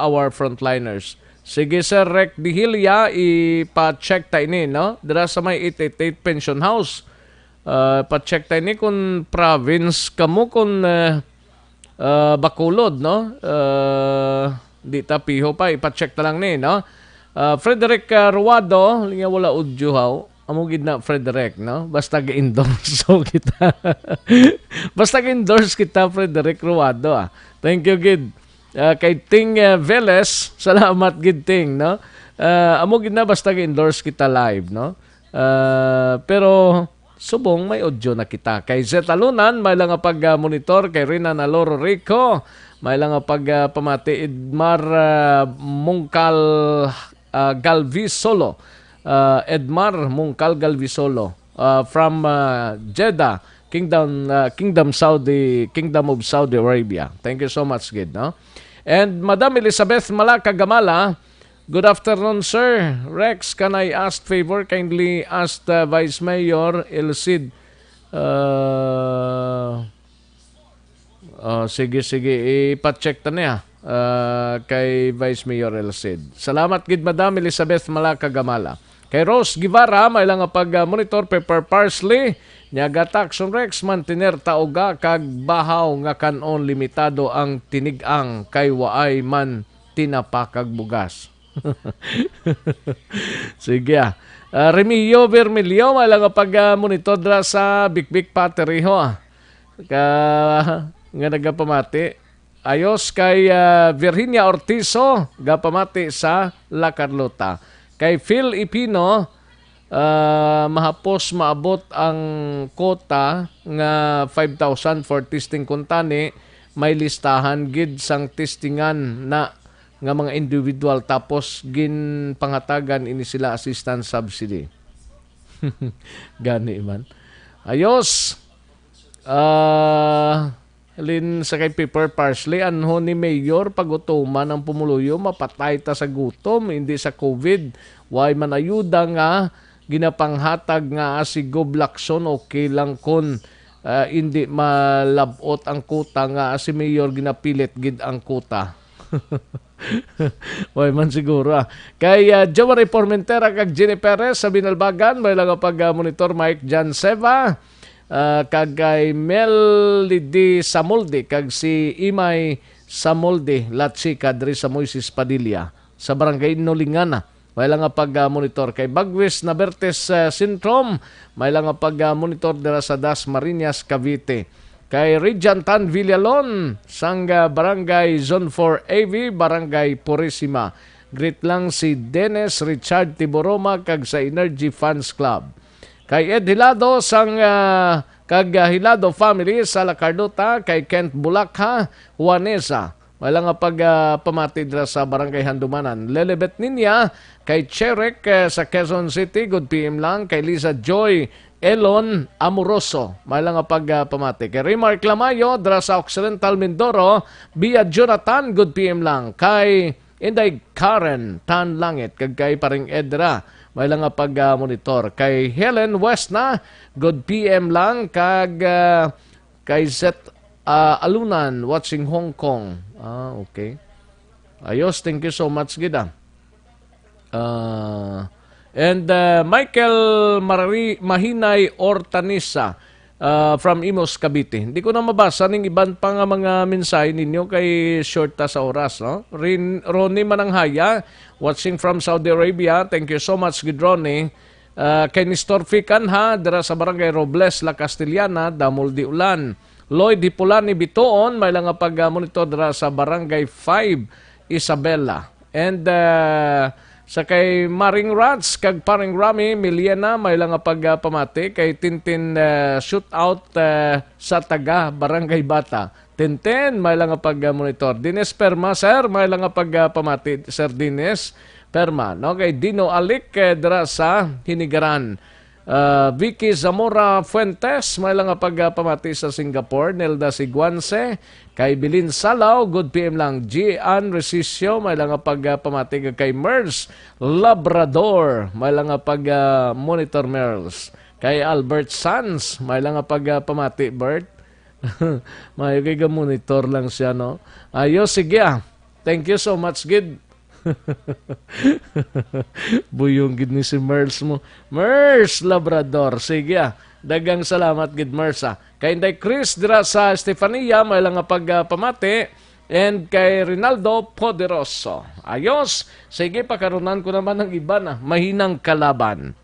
Speaker 4: our frontliners. Sige Sir Rec Dihilya, ipa-check tayo ni, no? Dira sa may 888 Pension House. Pa-check tayo ni kung province kamo, kung Bacolod, no? Di tapiho pa, ipa-check na lang ni, no? Frederick Ruado, nga wala udyo haw. Amugid na Frederick, no? Basta ga-endorse kita. Basta ga-endorse kita, Frederick Ruado, ah. Thank you, Gid. Kay Ting Veles, salamat, Gid Ting, no? Amugid na basta ga-endorse kita live, no? Pero subong may audio na kita. Kay Zeta Lunan, may lang pag-monitor. Kay Rina Naloro Rico, may lang pamati. Edmar Mungkal Galvisolo. Edmar Mungkal Galvisolo from Jeddah, Kingdom of Saudi Arabia. Thank you so much, Gid, no? And Madam Elizabeth Malaka Gamala, good afternoon, sir. Rex, can I ask favor? Kindly ask the Vice Mayor Elcid. Sige, ipa-check ta niya kay Vice Mayor Elcid. Salamat, Gid, Madam Elizabeth Malaka Gamala. Kay Rose Guevara, may lang pag-monitor pepper parsley. Nyaga Taxon Rex, mantener taoga kag bahaw nga kanon limitado ang tinigang kay waay man tinapakag bugas. Sige Remilio Vermilio, may lang pag-monitor dra sa Bikbik Pateriho. Nga nagapamati. Ayos kay Virginia Ortizo, gapamati sa La Carlota. Kay Phil Ipino, mahapos maabot ang kota nga 5,000 for testing kuntani. May listahan gid sang testingan na nga mga individual tapos gin pangatagan ini sila assistance subsidy. Gani man. Ayos. Lin sa kay paper parsley, anho ni Mayor pagutuman ang pumuluyo, mapatay ta sa gutom, hindi sa COVID. Why man ayuda nga, ginapanghatag nga si Gob Lacson, okay lang kun hindi malabot ang kuta nga si Mayor ginapilit gid ang kuta. Why man siguro. Kay Jawari Formentera kag Jenny Perez sa Binalbagan, may lang pag-monitor Mike Jan Seva. Kagay Melody Samolde kag si Imay Samolde Latsi kadri sa Moises Padilla sa Barangay Nolingana. May lang pag-monitor kay Bagwis Nabertes Syndrome. May lang pag-monitor dira sa Das Marinas, Cavite. Kay Rijantan Villalon sang Barangay Zone 4 AV, Barangay Purisima. Greet lang si Dennis Richard Tiboroma kag sa Energy Fans Club. Kay Ed Hilado sang kag Hilado family sa La Carlota, kay Kent Bulakha, Juanesa. May lang pamati dira sa Barangay Handumanan. Lelebet Ninya, kay Cherek sa Quezon City, good PM lang. Kay Lisa Joy Elon Amoroso, may lang pamati. Kay Remark Lamayo dira sa Occidental Mindoro, Bia Jonathan, good PM lang. Kay Inday Karen Tan Langit, kag kay Paring Edra, may lang pag-monitor. Kay Helen West na, good PM lang. Kag kay Zet Alunan, watching Hong Kong. Okay. Ayos, thank you so much, Gida. And Michael Mahinay Ortanisa from Imos, Cavite. Hindi ko na mabasa ng iban pa nga mga mensahe ninyo kay short ta sa oras. No? Ronnie Mananghaya, watching from Saudi Arabia. Thank you so much, good Ronnie. Kay Nestor Ficanha, dira sa Barangay Robles, La Castellana, Damol di Ulan. Lloyd Hipulani Bitoon, may lang pag-monitor dira sa Barangay 5, Isabela. And sa kay Maring Rats, kag Paring Rami, Miliena, may lang pagpamati. Kay Tintin Shootout sa Taga, Barangay Bata. Tintin, may lang pag-monitor. Dines Perma, sir, may lang pagpamati. Sir Dines Perma. No? Kay Dino Alik, dira sa Hinigaran. Vicky Zamora Fuentes, may lang nga pagpamati sa Singapore. Nelda Siguanse, kay Bilin Salaw, good PM lang. Gian Resisio, may lang nga pagpamati kay Merls Labrador, may lang nga monitor Merls. Kay Albert Sanz, may lang nga pagpamati Bert. May monitor lang siya, no? Ayos, sige Thank you so much, Gid. Buyong gid ni si Merls mo. Merls Labrador. Sige dagang salamat gid Merls Kay Inday Chris dira sa Estefania may lang nga pagpamati and kay Rinaldo Poderoso. Ayos. Sige pakarunan ko naman ng iba na mahinang kalaban.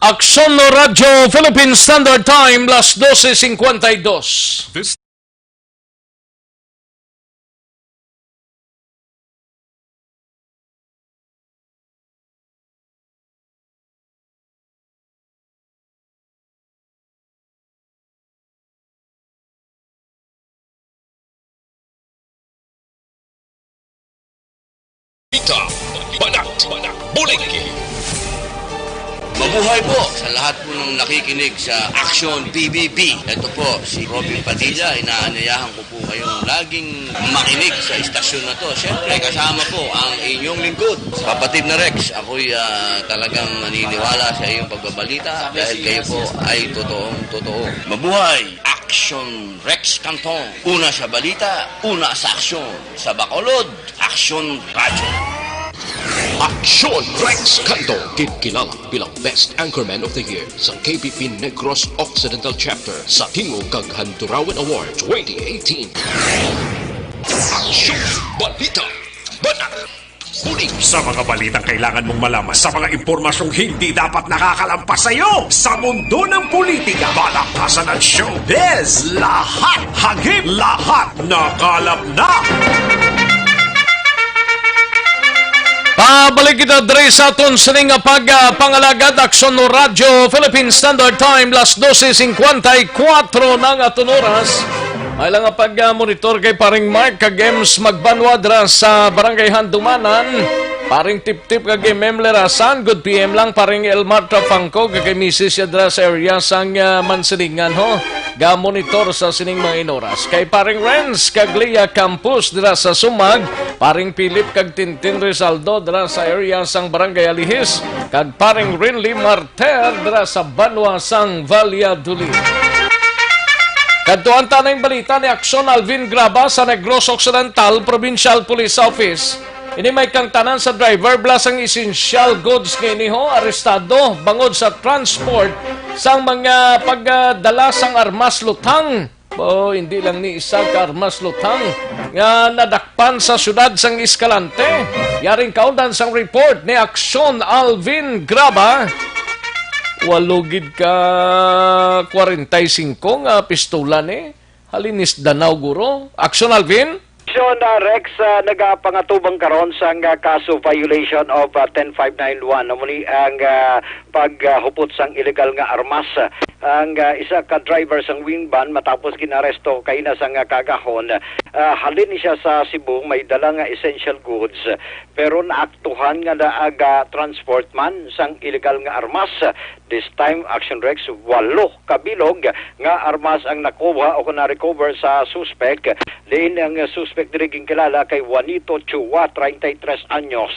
Speaker 4: Aksyon no Radyo Philippine Standard Time, las 12:52.
Speaker 5: This
Speaker 3: Banat, Bulig.
Speaker 7: Mabuhay po sa lahat po ng nakikinig sa Action PBB. Ito po si Robin Padilla. Inaanyayahan ko po kayong laging makinig sa istasyon na to. Siyempre kasama po ang inyong lingkod. Kapatid na Rex, ako'y talagang naniniwala sa iyong pagbabalita dahil kayo po ay totoong-totoo. Mabuhay! Action Rex Canton. Una sa balita, una sa aksyon. Sa Bacolod, Action Radio.
Speaker 3: Aksyon Rex Canto, kilala bilang Best Anchorman of the Year sa KBP Negros Occidental Chapter sa Tingog kag Hanturawan Award 2018. Aksyon Balita Banat Bulig.
Speaker 6: Sa mga balitang kailangan mong malaman, sa mga impormasyong hindi dapat nakakalampas sa iyo, sa mundo ng politika, balakasan at showbiz, lahat, hagip, lahat, nakalap na!
Speaker 4: Pabalik kita dre sa aton sining pagpangalagad Aksyon no Radyo Philippine Standard Time, las 12:54 ng aton oras. Ay lang nga pag-monitor kay paring Mark Kagems magbanwadra sa Barangay Handumanan. Paring tip-tip kagay Mem Lerasan, good PM lang paring Elmar Trapangko kagay Mrs. Yadra sa area sang Mansilingan ho. Ga-monitor sa sining mga inoras. Kay paring Renz Caglia Campus dira sa Sumag, paring Philip kag Tintin Rizaldo dira sa area sang Barangay Alihis, kag paring Rinly Marter dira sa Banwa sang Valladolid. Kadtuan tanay balita ni Aksyon Alvin Graba sa Negros Occidental Provincial Police Office. Ini may kang tanan sa driver plus ang essential goods ngayon ho, arestado bangod sa transport sang mga pagdala sang armas lutang. Hindi lang ni isa ka armas lutang nga nadakpan sa syudad sang Escalante. Yaring kaundan sang report ni Aksyon Alvin Graba. Walugid ka 45 nga pistola ni halinis Danau Guro. Aksyon Alvin?
Speaker 9: Aksyon Rex, nagapangatubang karon sa kaso violation of 10591. Muli ang paghupot sang illegal nga armas. Ang isa ka driver sang wingban matapos ginaresto kay na sang kagahon. Halin siya sa Cebu, may dala nga essential goods. Pero naaktuhan nga naaga transport man sang illegal nga armas. This time, Action Rex, 8 kabilog nga armas ang nakuha o na-recover sa suspect. Diin ang suspect diriging kilala kay Juanito Chua, 33 anyos,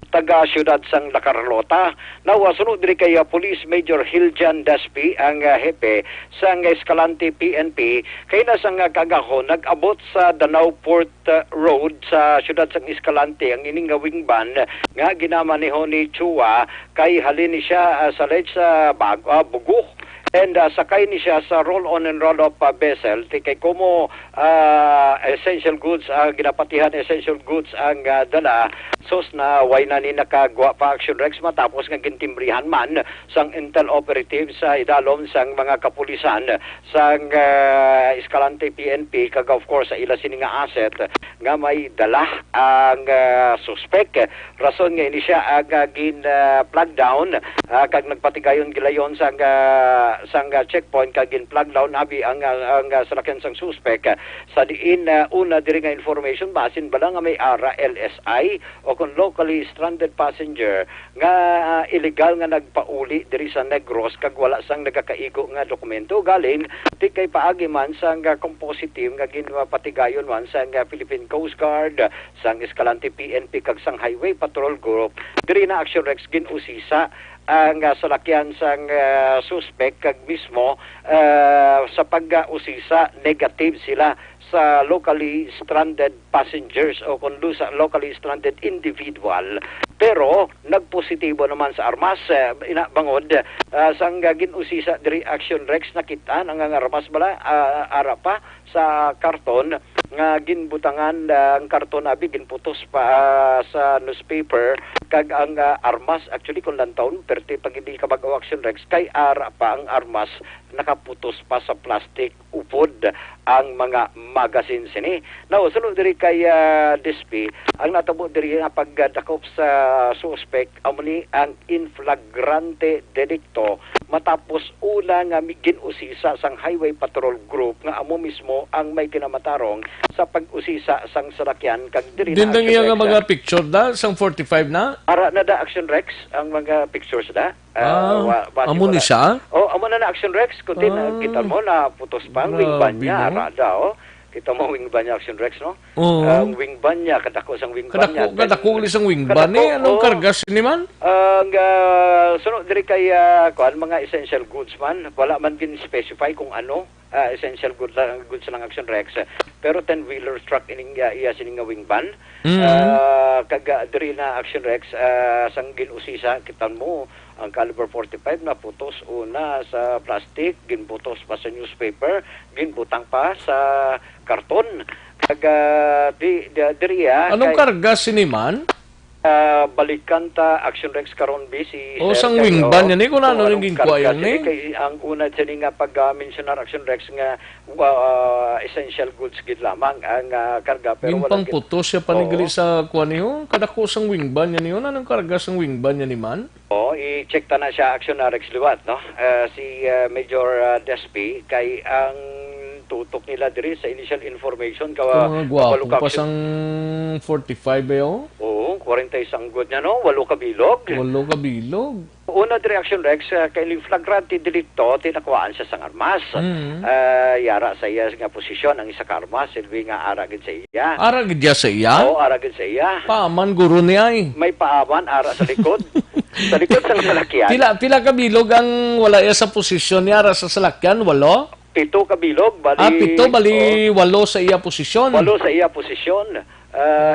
Speaker 9: taga siyudad sang La Carlota. Nawasunod diri kay Police Major Hiljan Daspi, ang hepe sang Escalante PNP, kay na sang kagahon nag-abot sa Danau Port Road sa siyudad sang Escalante ang ining wingban nga ginama ni Chua kay halin siya sa ledge sa Bugo. And sakay ni siya sa roll-on and roll-up vessel. Kay kumo essential goods, ginapatihan essential goods ang dala. Sos na way na ni nakagwa pa Action Rex matapos nga gintimbrihan man sang intel operative sa idalom sang mga kapulisan sang Escalante PNP kag of course sa ila sini nga asset nga may dala ang suspect. Rason nga ini siya gin plug down kag nagpatigayon gilayon sang checkpoint kag gin plug down abi ang salakyan sang suspect sa diin una diri nga information basin bala nga may ara LSI o kung locally stranded passenger nga illegal nga nagpauli diri sa Negros kag wala sang nagakaigo nga dokumento galing di kay paagi man sang composite team nga ginpatigayon man sang Philippine Coast Guard, sang Escalante PNP kag sang Highway Patrol Group. Diri na Action Rex ginusisa ang salakyan sang suspect kag mismo sa pag-usisa negative sila sa locally stranded passengers o kundo sa locally stranded individual. Pero nagpositibo naman sa armas inabangod sang ginusisa diri Action Rex nakita ang armas bala ara pa sa karton nga ginbutangan ang karton abi ginputos pa sa newspaper kag ang armas actually kung lantaon perti pag hindi ka mag Action Rex kay ara pa ang armas nakaputos pa sa plastic upod ang mga magazine sini. Now sunod diri kay DSP ang natabo diri nga pagdakop sa suspect amuni ang in flagrante delicto matapos una nga ginusisa sang Highway Patrol Group nga amo mismo ang may kinamatarong sa pag-usisa sang salakyan kag diri na
Speaker 4: Dindang iya nga mga picture da sang 45 na?
Speaker 9: Ara na da Action Rex ang mga pictures da.
Speaker 4: Amo ni siya?
Speaker 9: Amo na Action Rex kundi kita mo na putos pa ang wingban niya ara da kita mo wingban niya Action Rex no? Ang wingban niya kadako sang wingban niya.
Speaker 4: Kadako ulit sang wingban ni anong kargas ni man?
Speaker 9: Ang sunod diri kay kuan mga essential goods man wala man gin specify kung ano essential goods lang Action Rex pero 10-wheeler truck ining iya sining wingban kag diri na Action Rex sang ginusisa kita mo ang caliber 45 na putos una sa plastic ginputos pa sa newspaper ginbutang pa sa karton kag diri
Speaker 4: anong kargas ni man?
Speaker 9: Balikan ta Action Rex karon busy
Speaker 4: sang wingban yan kung ano ning ginkuayan ni
Speaker 9: kay ang una dyan nga pag-mentionar Action Rex nga essential goods gid lamang ang karga pero
Speaker 4: wala putos siya panigili sa kuan niyo kadako sang wingban yan niyo anong karga sang wingban yan ni man
Speaker 9: i-check ta na siya Action Rex liwat no si Major Despi kay ang tutok nila diri sa initial information
Speaker 4: Mga gwapo pa sang 45 ba yun?
Speaker 9: Oo, 40 sanggod niya, no? 8 kabilog.
Speaker 4: 8 kabilog.
Speaker 9: Una di Action Rex, kay flagrante delicto, tinakuhaan siya sang armas. Yara sa iya nga posisyon, ang isa ka armas, silbi nga aragid sa iya.
Speaker 4: Aragid niya sa iya?
Speaker 9: Oo, aragid sa iya.
Speaker 4: Paaman guro niya eh.
Speaker 9: May paaman, ara sa likod. Sa likod sang salakyan.
Speaker 4: Pila kabilog ang wala iya sa posisyon niya ara sa salakyan? 8?
Speaker 9: 7 kabilog. Bali,
Speaker 4: 7 bali 8 sa iya posisyon.
Speaker 9: 8 sa iya posisyon.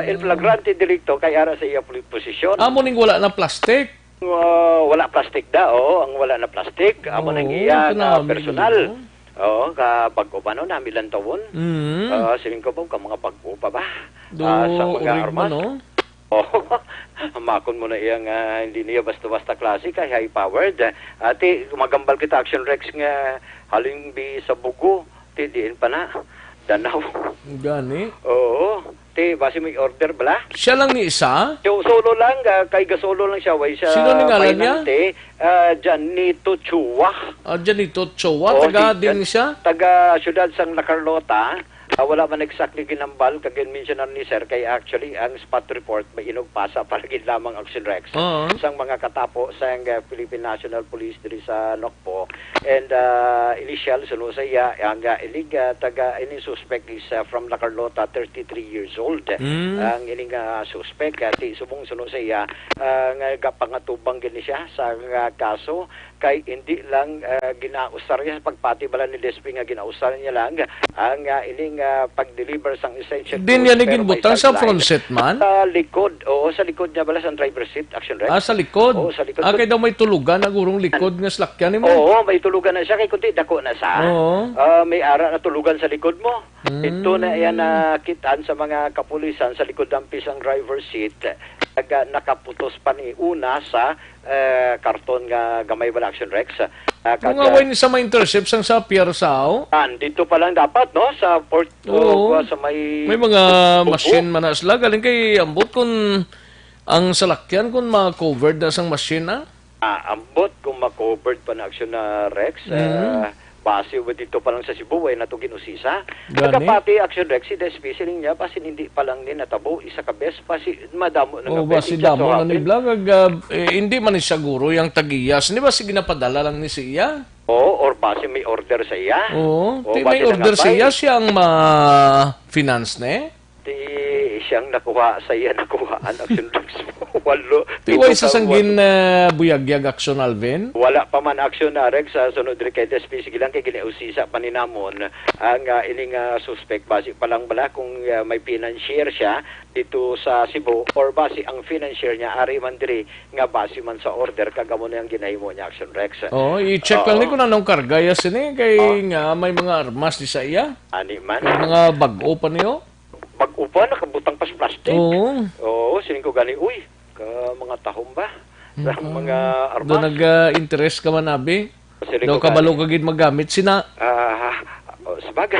Speaker 9: Il flagrante delicto kay ara sa iya posisyon.
Speaker 4: Amo ning wala na plastic.
Speaker 9: Wala plastic da, oo. Ang wala na plastic. Amo nang iya personal. Oo, kapag pa no, namilan tawon. Siling ko po, ka mga pag-o pa ba? Sa mga armas.
Speaker 4: No?
Speaker 9: Oo, makon mo na iyang hindi niya basta-basta klase kay high-powered. Ate, magambal kita Action Rex nga haling bi sa bugo. Ti, diin pa na. Danaw.
Speaker 4: Gani?
Speaker 9: Oo. Ti, basi may order bala?
Speaker 4: Siya lang ni isa?
Speaker 9: Solo lang, kay gasolo lang siya. Way siya.
Speaker 4: Sino ni ngalan niya?
Speaker 9: Janito Chua.
Speaker 4: Janito Chua? Taga din siya?
Speaker 9: Taga siyudad sang La Carlota. Wala man exactly ginambal, kagin mention ni Sir, kay actually ang spot report may inugpasa para gid lamang Action Rex. Sang mga katapo sang Philippine National Police diri sa Nokpo. And initial suno sa iya ang iliga taga ini suspect is from La Carlota, 33 years old. Ang ining suspect ti subong suno sa iya nga pangatubang gini siya sa kaso kay hindi lang ginausar niya pagpati bala ni Despi nga ginausar niya lang ang ining pag-deliver sang essential.
Speaker 4: Din yan ginbutang sa front seat man?
Speaker 9: Sa likod, sa likod niya bala sa driver seat, Action Rex.
Speaker 4: Sa likod?
Speaker 9: Oo, sa likod.
Speaker 4: Kaya daw may tulugan na gurong likod nga slakyan mo?
Speaker 9: Oo, may tulugan na siya, kay kundi dako na sa. May ara na tulugan sa likod mo. Ito na yan nakitaan sa mga kapulisan sa likod ng pisang driver seat. Nakaputos pa ni una sa karton nga gamay bala Action Rex.
Speaker 4: Kung away ni sa ma-intercept sang sa Piersao?
Speaker 9: Dito pa lang dapat, no? Sa port, sa may
Speaker 4: mga machine man na sila. Galing kay ambot kung ang salakyan kung ma-covered na sang machine na?
Speaker 9: Ambot kung ma-covered pa na Action na Rex. Base ba dito pa lang sa Cebu, ay nato ginusisa. Pagkapati Action Rex, si Despi, siling niya, pasin hindi pa lang din natabo, isa ka bes, pasi madamo na
Speaker 4: basi damo na ni Vlog, hindi man siya guro yung tagiyas. Hindi ba si ginapadala lang ni siya?
Speaker 9: Or base may order sa iya.
Speaker 4: May order sa iya, siyang ma-finance na
Speaker 9: siyang nakuha sa iya, nakuhaan Action Rex. Walo.
Speaker 4: Tiway sa sanggin buyagyag Action Alvin?
Speaker 9: Wala pa man Action na Rex sa sunod rin kay Despi. Sige lang kay ginausisa paninamon ang ining suspect. Basi pa lang bala kung may financier siya dito sa Cebu or basi ang financier niya ari man diri nga basi man sa order kagamo na yung ginahimo niya Action Rex.
Speaker 4: I-check lang ni kung anong karga ya sini kay nga may mga armas di sa iya.
Speaker 9: Ani man.
Speaker 4: May mga bag-o pa niyo?
Speaker 9: Bag-o pa, nakabutang pa sa plastic. Oo, sining ko gani, uy, mga tahong ba? Mga armas.
Speaker 4: Doon nag-interest ka man, Abi? Daw kabalo kagid magamit sina?
Speaker 9: Sabagay.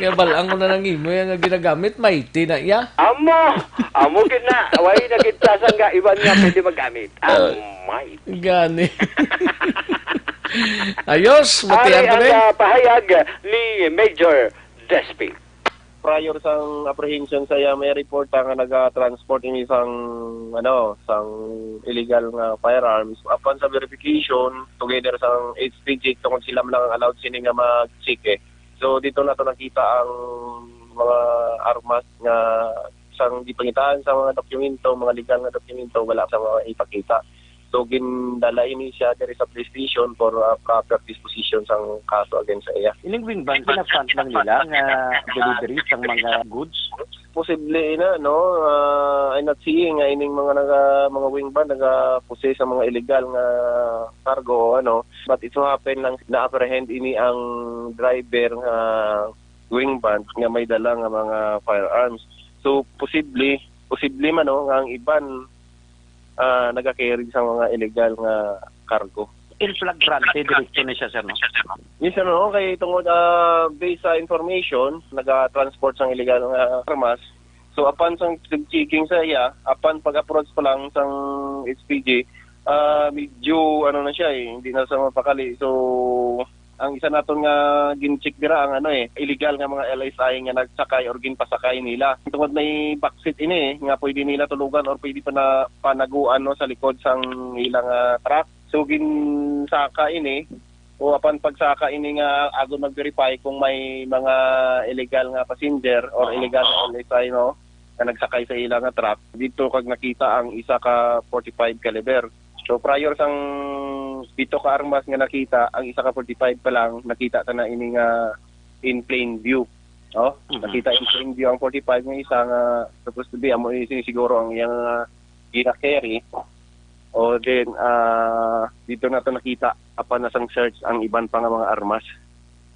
Speaker 4: Kaya balang ko na nang imo yung ginagamit, maiti na iya.
Speaker 9: Amo gina. Away na kitlasang nga, iban nga pwede magamit. Might.
Speaker 4: Gani. Ayos, matiyan ko rin.
Speaker 9: Ang pahayag ni Major Despi.
Speaker 14: Prior sang apprehension saya may report nga naga-transport ini sang sang illegal nga firearms. Upon sa verification together sang HPG tungod sila lang allowed sini nga mag-check So dito na to nakita ang mga armas nga sang gipangitaan sa mga dokumento, mga legal nga dokumento wala sa mga ipakita. So gindala ini siya diri sa police station for proper disposition sang kaso against sa iya.
Speaker 15: Ining wing ban pinag-front lang nila nga delivery sang mga goods.
Speaker 14: Posible na I'm not seeing nga ining mga wing ban naga-possess sa mga illegal nga cargo but it so happen lang na-apprehend ini ang driver nga wing ban nga may dala nga mga firearms. So posible man nga ang iban nagka-carry sa mga illegal nga cargo.
Speaker 15: In flagrante directo na siya, sir, no?
Speaker 14: Yes, kay tungod based sa information, naga-transport sang illegal nga armas. So upon sang checking sa iya, upon pag-approach pa lang sang HPG, medyo na siya hindi na sa mapakali. So ang isa naton nga gin-check dira ang illegal nga mga LSI nga nagsakay or ginpasakay nila. Tungod may backseat ini nga pwede nila tulugan or pwede pa na panaguan sa likod sang ilang truck. So ginsaka ini o apan pagsaka ini nga agon mag-verify kung may mga illegal nga passenger or illegal nga LSI na nagsakay sa ilang nga truck. Dito kag nakita ang isa ka 45 caliber. So prior sang dito ka armas nga nakita, ang isa ka 45 pa lang nakita ta na ini nga in plain view. Nakita in plain view ang 45 nga isa nga supposed to be amo siguro ang iyang gina-carry. O then dito na to nakita apan nasang search ang iban pa nga mga armas.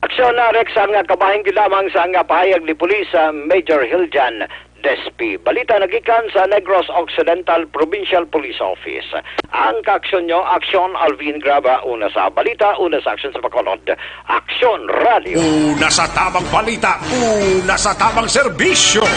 Speaker 9: Aksyon na Rex ang kabahing lamang sa nga pahayag ni Pulis Major Hiljan Despi. Balita nagikan sa Negros Occidental Provincial Police Office. Ang kaaksyon nyo, Aksyon Alvin Graba, una sa balita, una sa aksyon sa Bacolod. Aksyon Radio.
Speaker 6: Una sa tamang balita, una sa tamang serbisyo.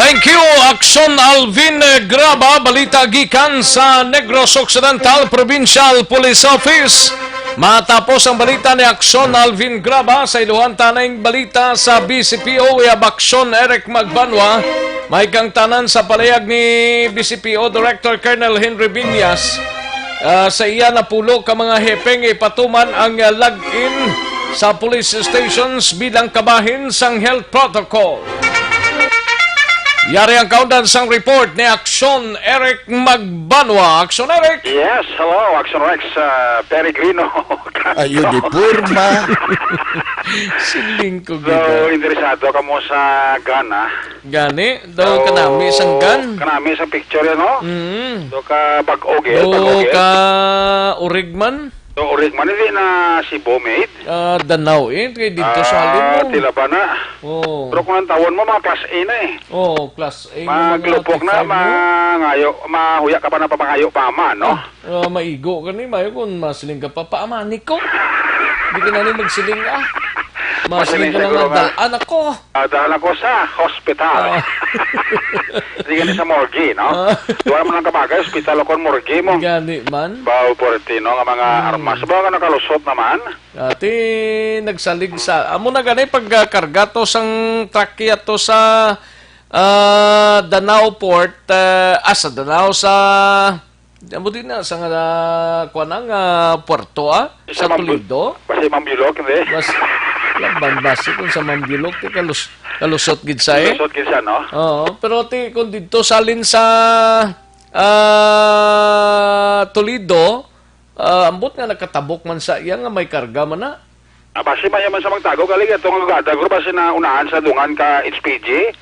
Speaker 4: Thank you, Aksyon Alvin Graba. Balita gikan sa Negros Occidental Provincial Police Office. Matapos ang balita ni Aksyon Alvin Graba sa iluhan tanayng balita sa BCPO Aksyon Eric Magbanwa, may kang tanan sa palayag ni BCPO Director Colonel Henry Viñas. Sa iya napulo ka mga hepeng ipatuman ang log-in sa police stations bilang kabahin sang health protocol. Yari ang kaundan sang report ni Aksyon Eric Magbanwa. Aksyon Eric!
Speaker 11: Yes, hello, Action Rex, Peregrino.
Speaker 16: Ayun, di purma.
Speaker 4: Siling ko
Speaker 11: So, interesado ka mo sa Ghana.
Speaker 4: Gani? Daw kanami isang gan?
Speaker 11: Kanami isang picture yan, no? So, ka Bag-Oge.
Speaker 4: Daw ka Urigman?
Speaker 11: So, Urigman, hindi na si Bomade.
Speaker 4: Danaw kay dito sa alin mo.
Speaker 11: Tila ba na?
Speaker 4: Oh.
Speaker 11: Pero kung ang tawon mo, mga class A na eh.
Speaker 4: Oh, class A.
Speaker 11: Maglupok na, mahuya ka pa na papangayo pa man, no?
Speaker 4: Maigo ka ni, mayo kung masiling ka pa, paamani ko. Hindi ka na rin magsiling Masiling ka lang dalaan ako.
Speaker 11: Dalaan ako sa hospital. Hindi ka sa morgue, no? Doon mo lang kabagay, hospital ako morgue mo.
Speaker 4: Gani man.
Speaker 11: Bao porti, no? Nga mga armas. Ba ka nakalusot naman?
Speaker 4: Ati, nagsalig sa... Amo na gani, pagkarga to sang trakya to sa Danao Port, sa Danao sa... Amo din na, sa kuanang puerto, sa Toledo.
Speaker 11: Basta Mambilog, hindi?
Speaker 4: Basi kung sa Mambilog, kalusot gid sa
Speaker 11: Kalusot gid sa, no?
Speaker 4: Oo, pero kung dito salin sa Toledo, ambot nga nakatabok man sa iya nga may karga man na.
Speaker 11: Basi mayaman sa magtago, kalig itong agad-agro, basi na unahan sa dungan ka HPG.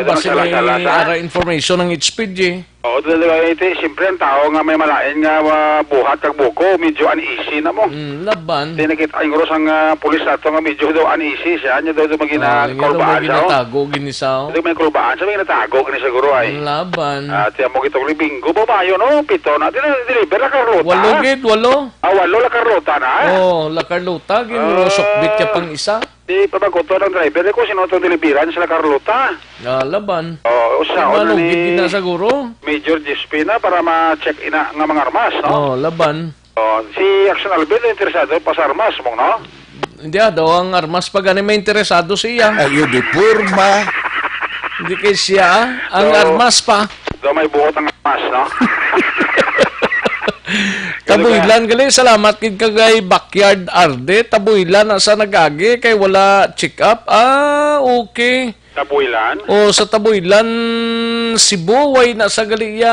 Speaker 4: Basi may ara information ng HPG.
Speaker 11: Oo, siyempre ang tao nga may malain nga buhat kag buko, medyo uneasy na mo.
Speaker 4: Laban.
Speaker 11: Nakita yung ang pulis nato nga medyo daw uneasy siya, niya daw magina-kolbaan siya.
Speaker 4: Ginatago, ginisaw.
Speaker 11: May kolbaan siya, may ginatago, gini siguro ay.
Speaker 4: Laban.
Speaker 11: Tiyan mo kitong libinggo, babayo, no? Pito na, deliver la Carlota.
Speaker 4: 8 gid, 8.
Speaker 11: 8 la Carlota na,
Speaker 4: la Carlota, ginurosokbit ka pang isa.
Speaker 11: Di pabagoto ng driver ko, sino itong deliveran sila Carlota.
Speaker 4: Laban.
Speaker 11: Usa,
Speaker 4: ni siguro.
Speaker 11: Major GSP na para ma-check ina nga mga armas, no?
Speaker 4: Laban.
Speaker 11: Si Action Alvin interesado pa sa armas mo, no?
Speaker 4: Hindi daw ang armas pag may interesado siya.
Speaker 16: Ayun, di purma.
Speaker 4: Hindi kay siya, ang armas pa.
Speaker 11: Daw may buhot ang armas, no?
Speaker 4: Tabuilan gali, salamat kid kagay backyard arde. Tabuilan sa nagagi kay wala check up. Okay.
Speaker 11: Tabuilan?
Speaker 4: O sa Tabuilan, Cebu, way na sa galiya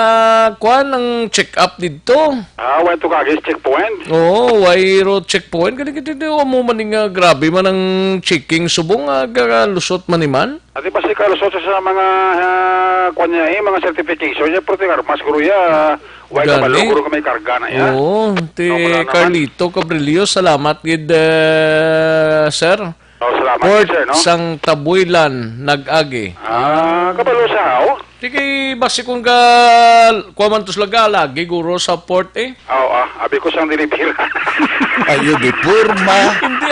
Speaker 4: kuan ang check up dito.
Speaker 11: Way to kagis checkpoint?
Speaker 4: Oo, way road checkpoint. Ganito mo maning grabe man ang checking subong lusot maniman.
Speaker 11: Ati pa si kalusot sa mga kuan niya mga certification niya, pero mas guru ya, way ka balo, guru ka may karga na ya.
Speaker 4: Oo, Carlito Cabrillo, salamat gid sir.
Speaker 11: Salamat,
Speaker 4: Port
Speaker 11: sir, no?
Speaker 4: sang Tabuilan, nag-agi.
Speaker 11: Kabalo sa,
Speaker 4: Sige, basi kung kuamantos laga, lagi guro sa port
Speaker 11: abi ko siyang dinipira.
Speaker 16: Ayun, di purma.
Speaker 4: Hindi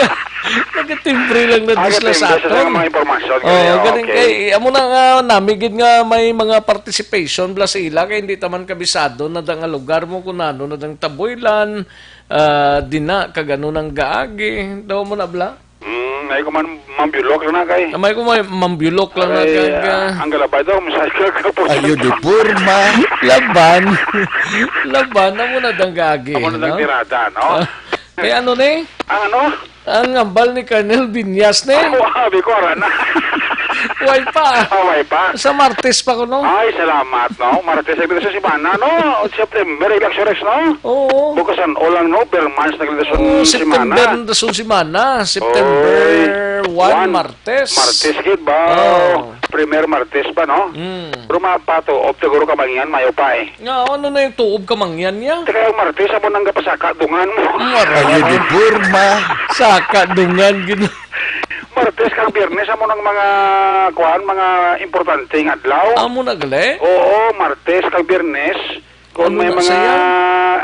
Speaker 4: nagatimbre lang na disla sa aton.
Speaker 11: Mga informasyon.
Speaker 4: Galing kay, amo na nga, namigid nga may mga participation bla sa ila, kaya hindi taman kabisado na nga lugar mo kung ano na dang Tabuilan, dina kagano ng gaagi. Daw mo na bla?
Speaker 17: Ay ko man mambulok lang na kay.
Speaker 4: Amay ko may mambulok lang na kag
Speaker 17: ang galabay daw masay ka po.
Speaker 16: Ayo di porma.
Speaker 4: laban. Laban na mo na dang gaagi.
Speaker 17: Amo na dang tirada, no?
Speaker 4: Kaya ano ni?
Speaker 17: Ang ano?
Speaker 4: Ang ambal ni Colonel Binyas ni.
Speaker 17: Abi ko na.
Speaker 4: Way pa.
Speaker 17: Way pa.
Speaker 4: Sa Martes pa ko, no?
Speaker 17: Ay, salamat, no? Martes ay sa Simana, no? September, election rex, no?
Speaker 4: Oo.
Speaker 17: Bukasan olang, no? Per months na election Simana.
Speaker 4: September na Simana. September 1, Martes.
Speaker 17: Martes, kid ba? Premier Martes pa, no? Pero mapato, opteguro ka mangyan, mayo pa eh.
Speaker 4: Nga, ano na yung tuob ka mangyan niya?
Speaker 17: Teka, yung Martes, amo nang kapasaka, dungan mo.
Speaker 16: Ayo di porma.
Speaker 4: Saka, dungan, gino.
Speaker 17: Martes kang Biyernes amo ng mga mga importanteng adlaw.
Speaker 4: Amo na gali?
Speaker 17: Oo, Martes kang Biyernes. Kung may mga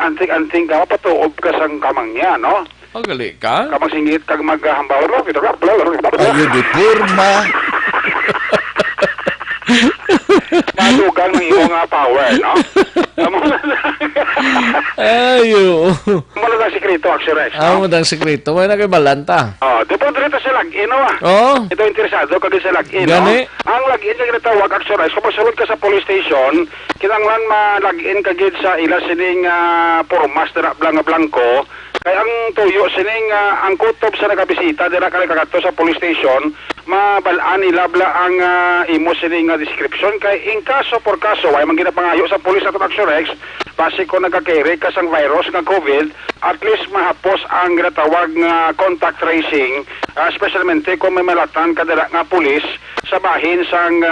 Speaker 17: anting-anting ka patuob ka sang kamangya, no?
Speaker 4: Gali ka?
Speaker 17: Kamang singit kag maghambaw ro, kito ka.
Speaker 16: Ayo di porma.
Speaker 17: Madugang ng imo nga power, no?
Speaker 4: Ayo.
Speaker 17: Mula na sikreto, Action Rex, no?
Speaker 4: Amo dang sekreto. May nagbalanta.
Speaker 17: Di po dito sa login, no? Ito interesado kag sa login, no?
Speaker 4: Gani?
Speaker 17: Ang login na ginatawag, Action Rex, kung masulod ka sa police station, kinanglan ma-login ka gid sa ila sining pormas dira blanco. Kaya ang tuyo sining ang kutob sa nagabisita dira kay kagato sa police station, mabalaan ilabla ang imo sining description kay in kaso por kaso ay man ginapangayo sa police at Action Rex base ko nagka-carry ka sang virus nga COVID, at least mahapos ang ginatawag nga contact tracing, especialmente kung may malatan ka dira nga police sa bahin sang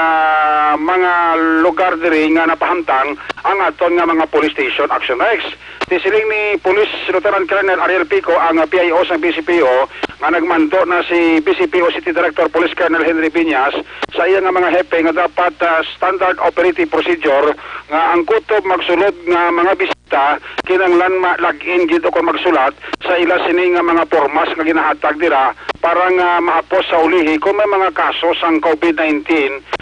Speaker 17: mga lugar diri nga napahamtang ang aton nga mga police station Action Rex. Tisiling ni Police Lieutenant Colonel Ariel Pico ang PIO sa BCPO nga nagmando na si BCPO City Director Police Colonel Henry Binyas sa iya nga mga hepe nga dapat standard operating procedure nga ang kutob magsulod nga mga bisita kinanglan log-in gid ko magsulat sa ila sini nga mga pormas nga ginahatag dira para nga mahapos sa ulihi kung may mga kaso sang COVID-19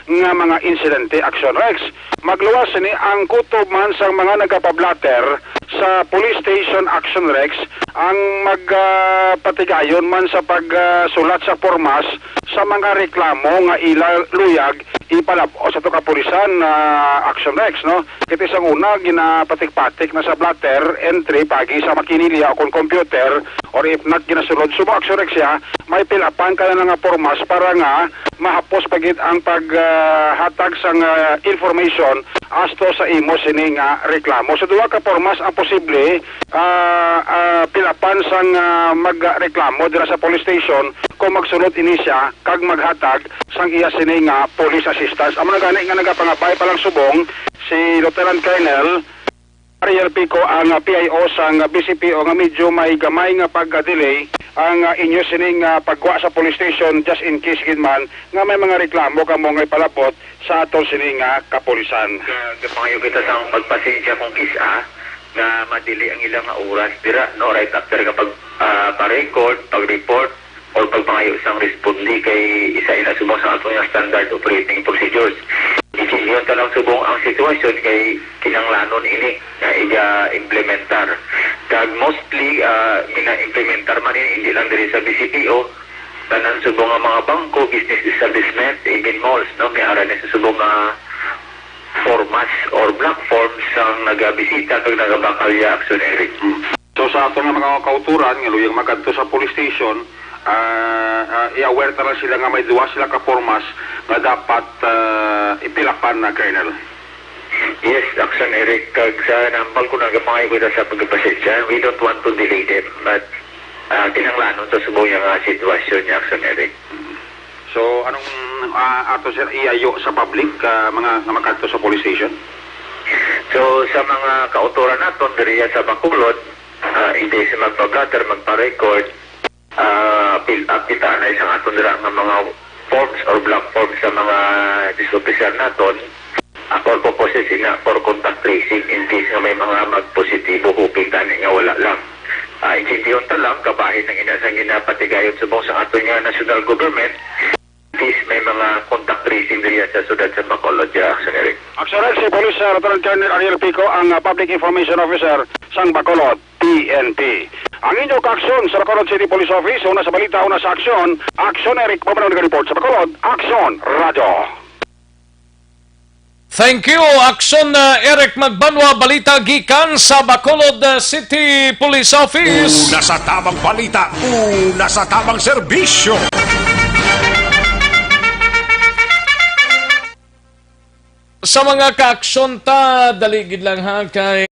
Speaker 17: nga mga insidente Action Rex. Magluwas ni ang kutob man sang mga nagapablatter sa police station Action Rex ang magpatigayon man sa pagsulat sa pormas sa mga reklamo nga ila luyag ipalabo sa to kapulisan Action Rex, no? Kiti sang una ginapatik-patik na sa blatter entry pagi sa makinilya o kung computer or if not ginasulod sumo Action Rex ya may pilapan ka na nga pormas para nga mahapos pagit ang paghatag sang information asto sa imo sini nga reklamo. So duwa ka pormas ang posible pilapan sang magreklamo dira sa police station kung magsulod ini siya kag maghatag sang iya sini nga police assistance. Amo na gani nga nagapangabay pa lang subong si Lieutenant Colonel Ariel Pico ang PIO sang BCPO nga medyo may gamay nga pagka-delay ang inyo sining pagwa sa police station just in case gid man nga may mga reklamo kamo nga ipalapot sa atong sining kapulisan.
Speaker 18: Gapangayo kita sang pagpasensya kung kisa nga madili ang ilang oras dira no right after kapag pa-record, pag-report or pagpangayo sang respondi kay isa-ina subong sa atong standard operating procedures. Yun talang subong ang sitwasyon kay kinanglanon ini na iga-implementar. Kag mostly, ina-implementar man hindi lang diri sa BCPO, tanan subong ang mga bangko, business establishment, even malls, no? May aran na sa subong formas or black forms ang nagabisita kag nagabakalya actionary.
Speaker 17: So sa ato nga mga kauturan, nga luyang magadto sa police station, i-aware na sila nga may duwa sila ka-formas na dapat ipilapan na Colonel.
Speaker 18: Yes, Action Eric, kag sa nambal ko nagapangay ko sa pagpasensya, we don't want to delay them, but kinanglanon sa subong yung sitwasyon niya, Action Eric.
Speaker 17: So, anong ato sir iayo sa public, mga makadto sa police station?
Speaker 18: So, sa mga kauturan naton diriya sa Bacolod, hindi sa magpa-blatter, magpa-record, fill up kita na isang aton dira ng mga forms or black forms sa mga disopisyal naton for purposes na for contact tracing in case na may mga magpositibo huping tani nga wala lang. Insindiyon ta lang kabahin ng inasang ginapatigayon subong sa aton nga national government in case may mga contact tracing diriya sa sudad sa Bacolod, Action Eric.
Speaker 17: Action Rex, si Police Lieutenant Colonel Ariel Pico, ang Public Information Officer sang Bacolod, PNP. Ang inyong kaaksyon sa Bacolod City Police Office, una sa balita, una sa aksyon, Action Eric Babano nag-report sa Bacolod, Action Radio.
Speaker 4: Thank you, Action Eric Magbanwa, balita gikan sa Bacolod City Police Office.
Speaker 6: Una sa tamang balita, una sa tamang serbisyo.
Speaker 4: Sa mga kaaksyon ta, daligid lang ha kay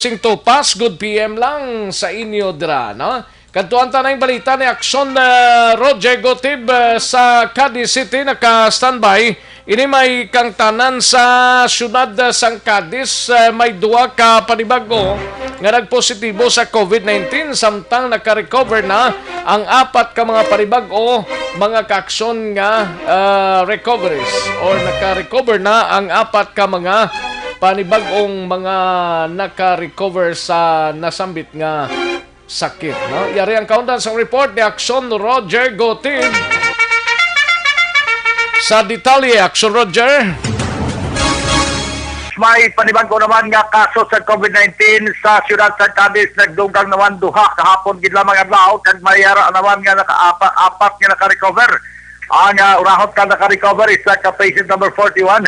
Speaker 4: to pass, good PM lang sa inyo dra, no? Kantuan ta na yung balita ni Aksyon Roger Gotib sa Cadiz City, naka-standby. Ini may kang tanan sa syudad sang Cadiz, may duwa ka panibago nga nagpositibo sa COVID-19, samtang naka-recover na ang 4 ka mga panibago, mga kaaksyon nga recoveries, or naka-recover na ang 4 ka mga panibagong mga naka-recover sa nasambit nga sakit, no? Yari ang countdown sa report ni Aksyon Roger Gotib. Sa detalye, Aksyon Roger.
Speaker 19: May panibago naman nga kaso sa COVID-19 sa siyudad sa Cadiz, nagdugang naman duha kahapon gid lamang adlaw, kag mayara naman nga naka-apat nga naka-recover. Ang urahot ka naka-recover isa ka patient number 41.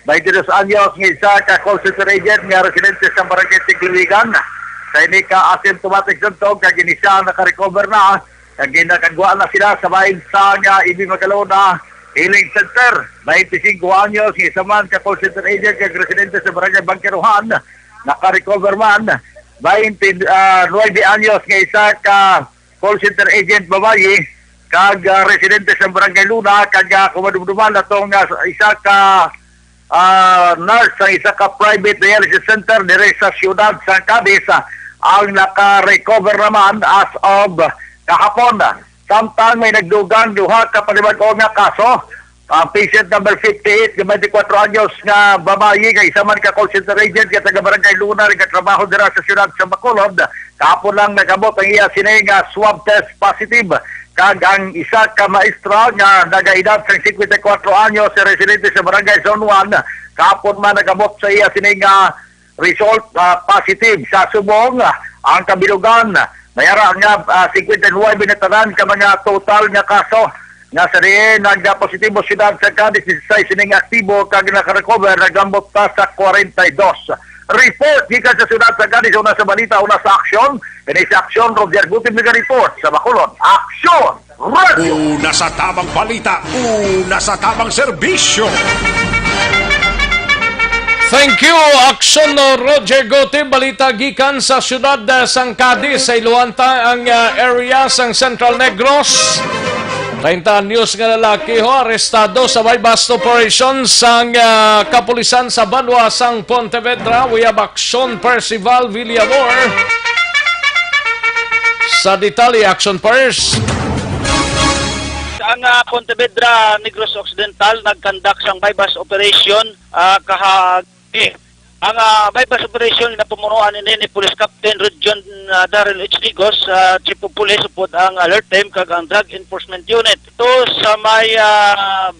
Speaker 19: 22 anyos ng isa ka call center agent nga residente sa Barangay Tigliwigan. Sa ini ka asymptomatic symptom kag inisa naka-recover na, kag ginakagwa na sila sa bahin sa nga Ibi Magalona Healing Center. 25 anyos ng isa man ka call center agent kag residente sa Barangay Bangkeruhan, naka-recover man. 29 anyos ng isa ka call center agent babayi kag residente sa Barangay Luna, kag kumadumduman na tong isa ka nurse sa isa ka private dialysis center dire sa siyudad sa Cadiz, ang naka-recover naman as of kahapon. Samtang may nagdugang duha ka panibago nga kaso, patient number 58, 24 anyos nga babayi nga isa man ka call center agent nga taga Barangay Luna nga trabaho dira sa siyudad sa Bacolod. Kahapon lang nagabot ang iya sini nga swab test positive, kag ang isa ka maestra nga nagaedad sa 54 anyos sa residente sa Barangay Zone 1, kahapon man nagabot sa iya sini nga result positive. Sa subong ang kabilugan mayara nga 59 binatanan ka mga total nga kaso nga sa diin nagpositibo siyudad sa Cadiz, 16 sining aktibo kag naka-recover, nagambot pa sa 42. Report gikan sa siyudad sa Cadiz, una sa balita, una sa aksyon. Ini sa aksyon, Roger Gutib nag-report sa Bacolod. Aksyon! Radio!
Speaker 6: Una sa tamang balita, una sa tamang serbisyo.
Speaker 4: Thank you, Aksyon Roger Gotib, balita gikan sa siyudad sang Cadiz, sa Iluanta ang area sang Central Negros. 30 news nga lalaki arestado sa may bust operation sang kapulisan sa Banwa sang Pontevedra. We have Aksyon Percival Villamor. Sa detalye, Aksyon Pers.
Speaker 20: ang Pontevedra Negros Occidental nagkandak sang bypass operation kahagi. Ang bypass operation na pumunuan ni Police Captain Region Daryl H. Ligos, Chief of Police upod ang alert team kag ang Drug Enforcement Unit. Ito sa may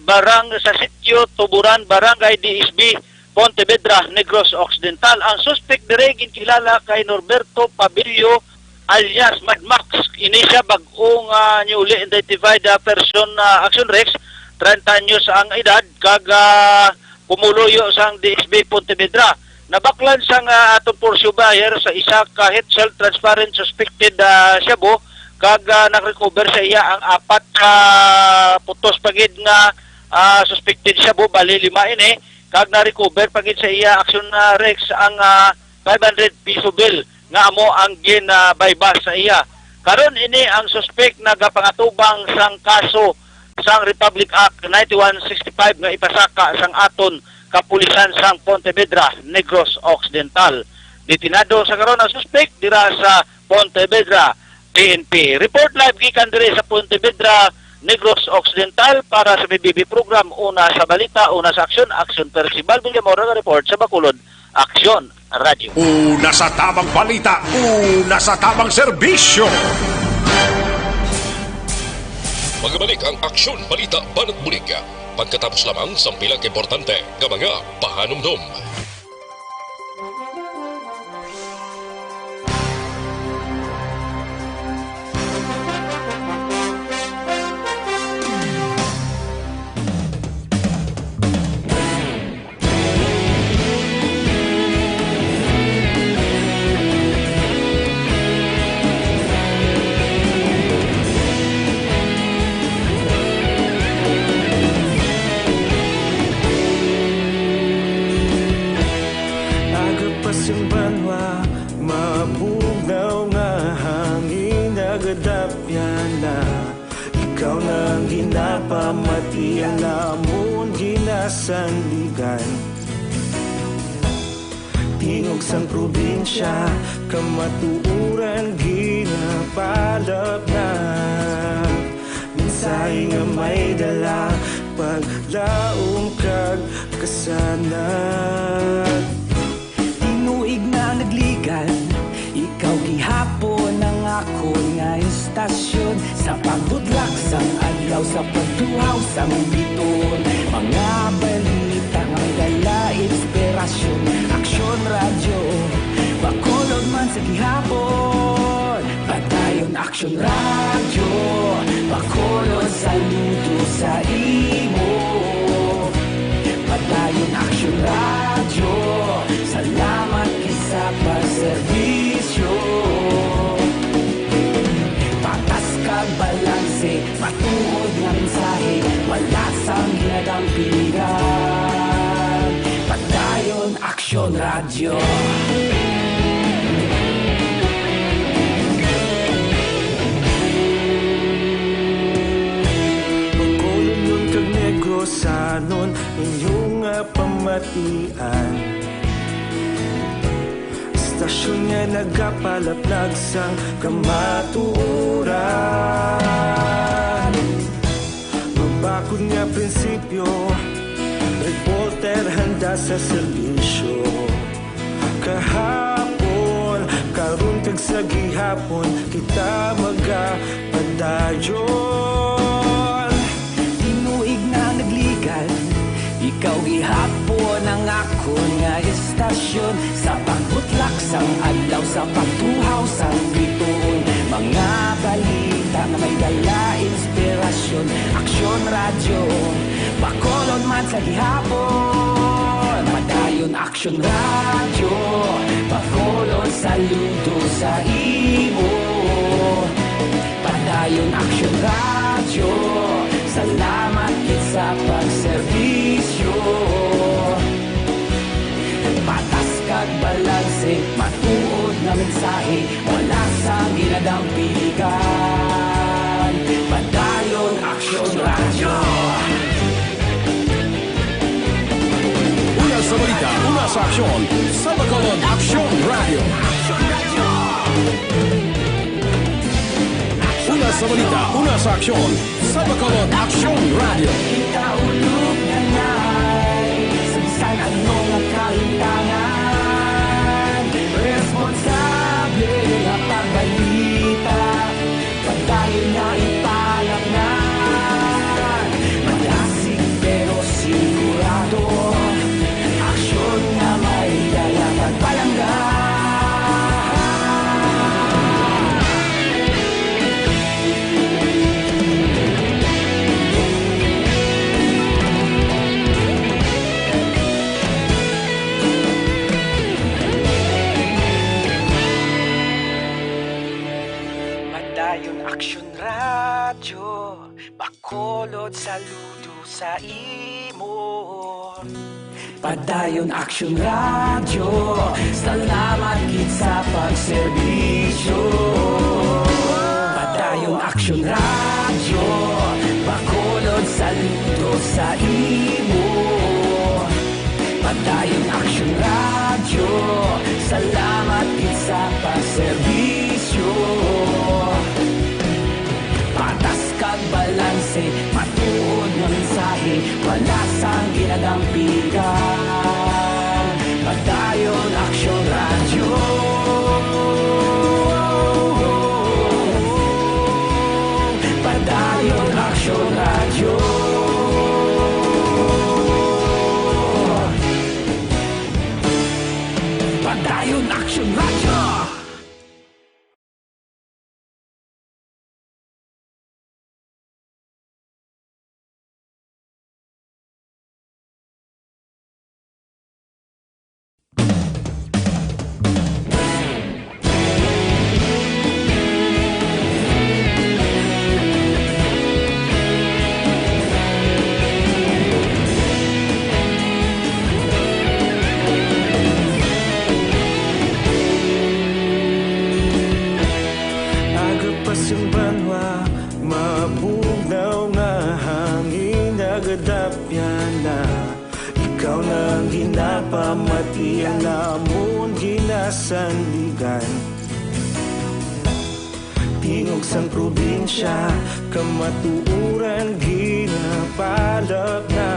Speaker 20: barang sa sitio Tuburan, Barangay DSB, Pontevedra Negros Occidental. Ang suspect dire kilala kay Norberto Pabilio alias Mad Max. Ini siya bagong newly identified person Action Rex, 30 anyos ang edad kag pumuluyo sang DSB Pontevedra. Nabaklan sang atong Porsche buyer sa isa ka head shell transparent suspected shabu kag nag-recover sa iya ang 4 putos pagid nga suspected shabu bali 5 ini kag na-recover pagid sa iya Action Rex ang 500 piso bill nga amo ang gin-bypass sa iya. Karon ini ang suspect nagapangatubang sang kaso sang Republic Act 9165 nga ipasaka sang aton kapulisan sang Pontevedra Negros Occidental. Detinado sa karon ang suspect dira sa Pontevedra PNP. Report live gikan diri sa Pontevedra Negros Occidental para sa BBB program, una sa balita, una sa aksyon, Aksyon Percival Villamora nga report sa Bacolod, Aksyon Radio.
Speaker 6: Una sa tamang balita, una sa tamang serbisyo.
Speaker 3: Magbalik ang Aksyon Balita Banat Bulig. Pagkatapos lamang sa pilang importante ng mga pahanumdum.
Speaker 21: Pamatian namon ginasandigan tingog sang probinsya kamatuuran ginapalap na minsay nga may dala paglaong kag kasanag tinuig na nagligan ikaw gihapon ang ako nga istasyon sa pagbutlak sang adlaw sa pagtuhaw sang biton mga balita nga may dala inspirasyon Aksyon Radio Bacolod man sa gihapon padayon Aksyon Radio Bacolod saludo sa imo padayon Aksyon Radio salamat kisa pagserbisyo patas kag balanse matuod nga mensahe wala sang ginadampigan padayon Aksyon Radio. Bacolod nun kag Negros sanon inyong pamatian istasyon nga nagapalaplag sang kamatuuran mabakod nga prinsipyo reporter handa sa serbisyo kahapon karon kag sa gihapon kita magapadayon tinuig na nagligan ikaw gihapon ang ako nga istasyon sa pagbutlak sang adlaw sa pagtuhaw sang biton mga balita nga may dala inspirasyon Aksyon Radio Bacolod man sa gihapon padayon Aksyon Radio Bacolod saludo sa imo padayon Aksyon Radio salamat kit sa pagserbisyo patas kag balanse matuod na mensahe wala sang ginadampigan padayon Aksyon Radio.
Speaker 6: Una sa balita, una sa aksyon, sa Bacolod, Aksyon Radio. Una sa balita, una sa aksyon, sa Bacolod Action Radio.
Speaker 21: Ikaulog na na'y Saan anong nakalintangan Responsable na pagbalita Pagdahil na ipalaknan Malasig pero sigurado Aksyon na may dala pagpalanggan Padayon Aksyon Radyo Bacolod saludo sa imo Padayon Aksyon Radyo Salamat gid sa pagserbisyo Padayon Aksyon Radyo Bacolod saludo sa imo Padayon Aksyon Radyo Salamat gid sa pagserbisyo Patas kag balanse, matuod nga mensahe, wala sang ginagampigan. Padayon Aksyon Radyo. Padayon Aksyon Radyo. Padayon Aksyon Radyo. Ikaw nang ginapamatian namon ginasandigan Tingog sang probinsya kamatuuran ginapalak na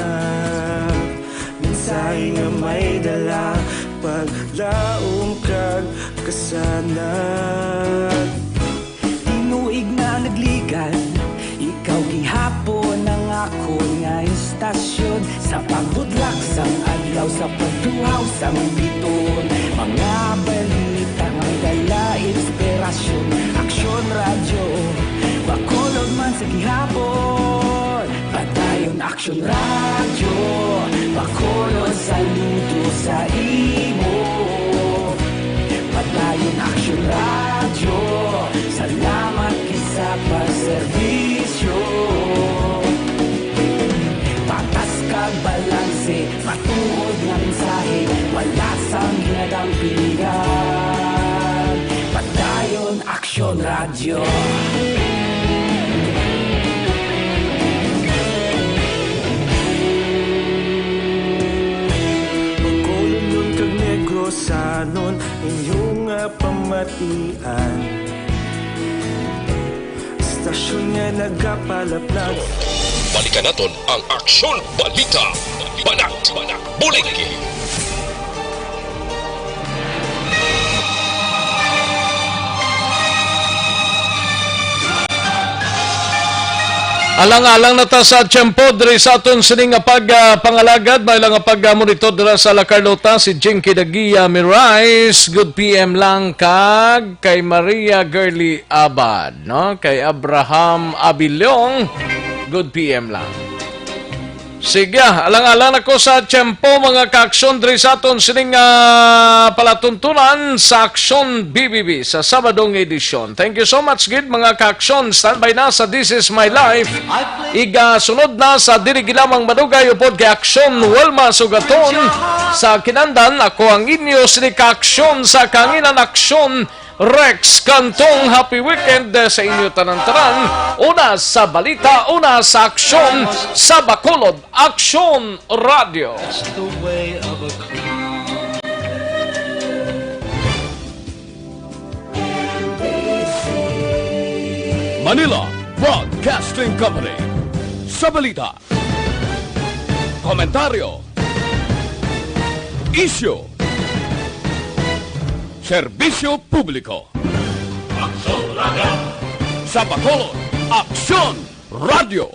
Speaker 21: Mensahe nga may dala paglaom kag kasanag Tinuig na nagligan ikaw gihapon ang ako nga istasyon Sa pagbudlak sang adlaw sa pagtuhaw sang biton Mga balita ang dala inspirasyon Aksyon Radyo Bacolod man sa gihapon Padayon Aksyon Radyo Bacolod saludo sa imo Padayon Aksyon Radyo Salamat sa pagserbisyo Patas kag balanse Matuod nga mensahe Wala sang ginagampiligan Padayon Aksyon Radyo Bacolod nun kag Negros Sanon Inyong pamatian Stasyon nga nagkapalaplag
Speaker 3: Balikan naton ang Aksyon Balita. Banat, Buliki.
Speaker 4: Alang-alang na ta sa tiyempo diri sa aton sining nga pangalagad may lang nga pag-monitor dira sa La Carlota si Jinky Dagia Mirais good PM lang kag kay Maria Girly Abad no kay Abraham Abiliong good PM lang. Sige, alang-alang ako sa tiyempo mga ka-aksyon diri sa aton sining palatuntunan sa Aksyon BBB sa Sabadong edisyon. Thank you so much gid mga ka-aksyon. Standby na sa This Is My Life. Sunod na sa diri gilamang madugay upod kay Aksyon Wilma Sugaton sa Kinandan. Ako ang inyo sini ka-aksyon sa Kanginan Aksyon Rex Cantong. Happy weekend sa inyo tanan-tanan. Una sa balita, una sa aksyon sa Bacolod Aksyon Radio.
Speaker 1: Manila Broadcasting Company. Sa balita, komentaryo, isyu, serbisyo publiko. Sa Bacolod, Aksyon Radio.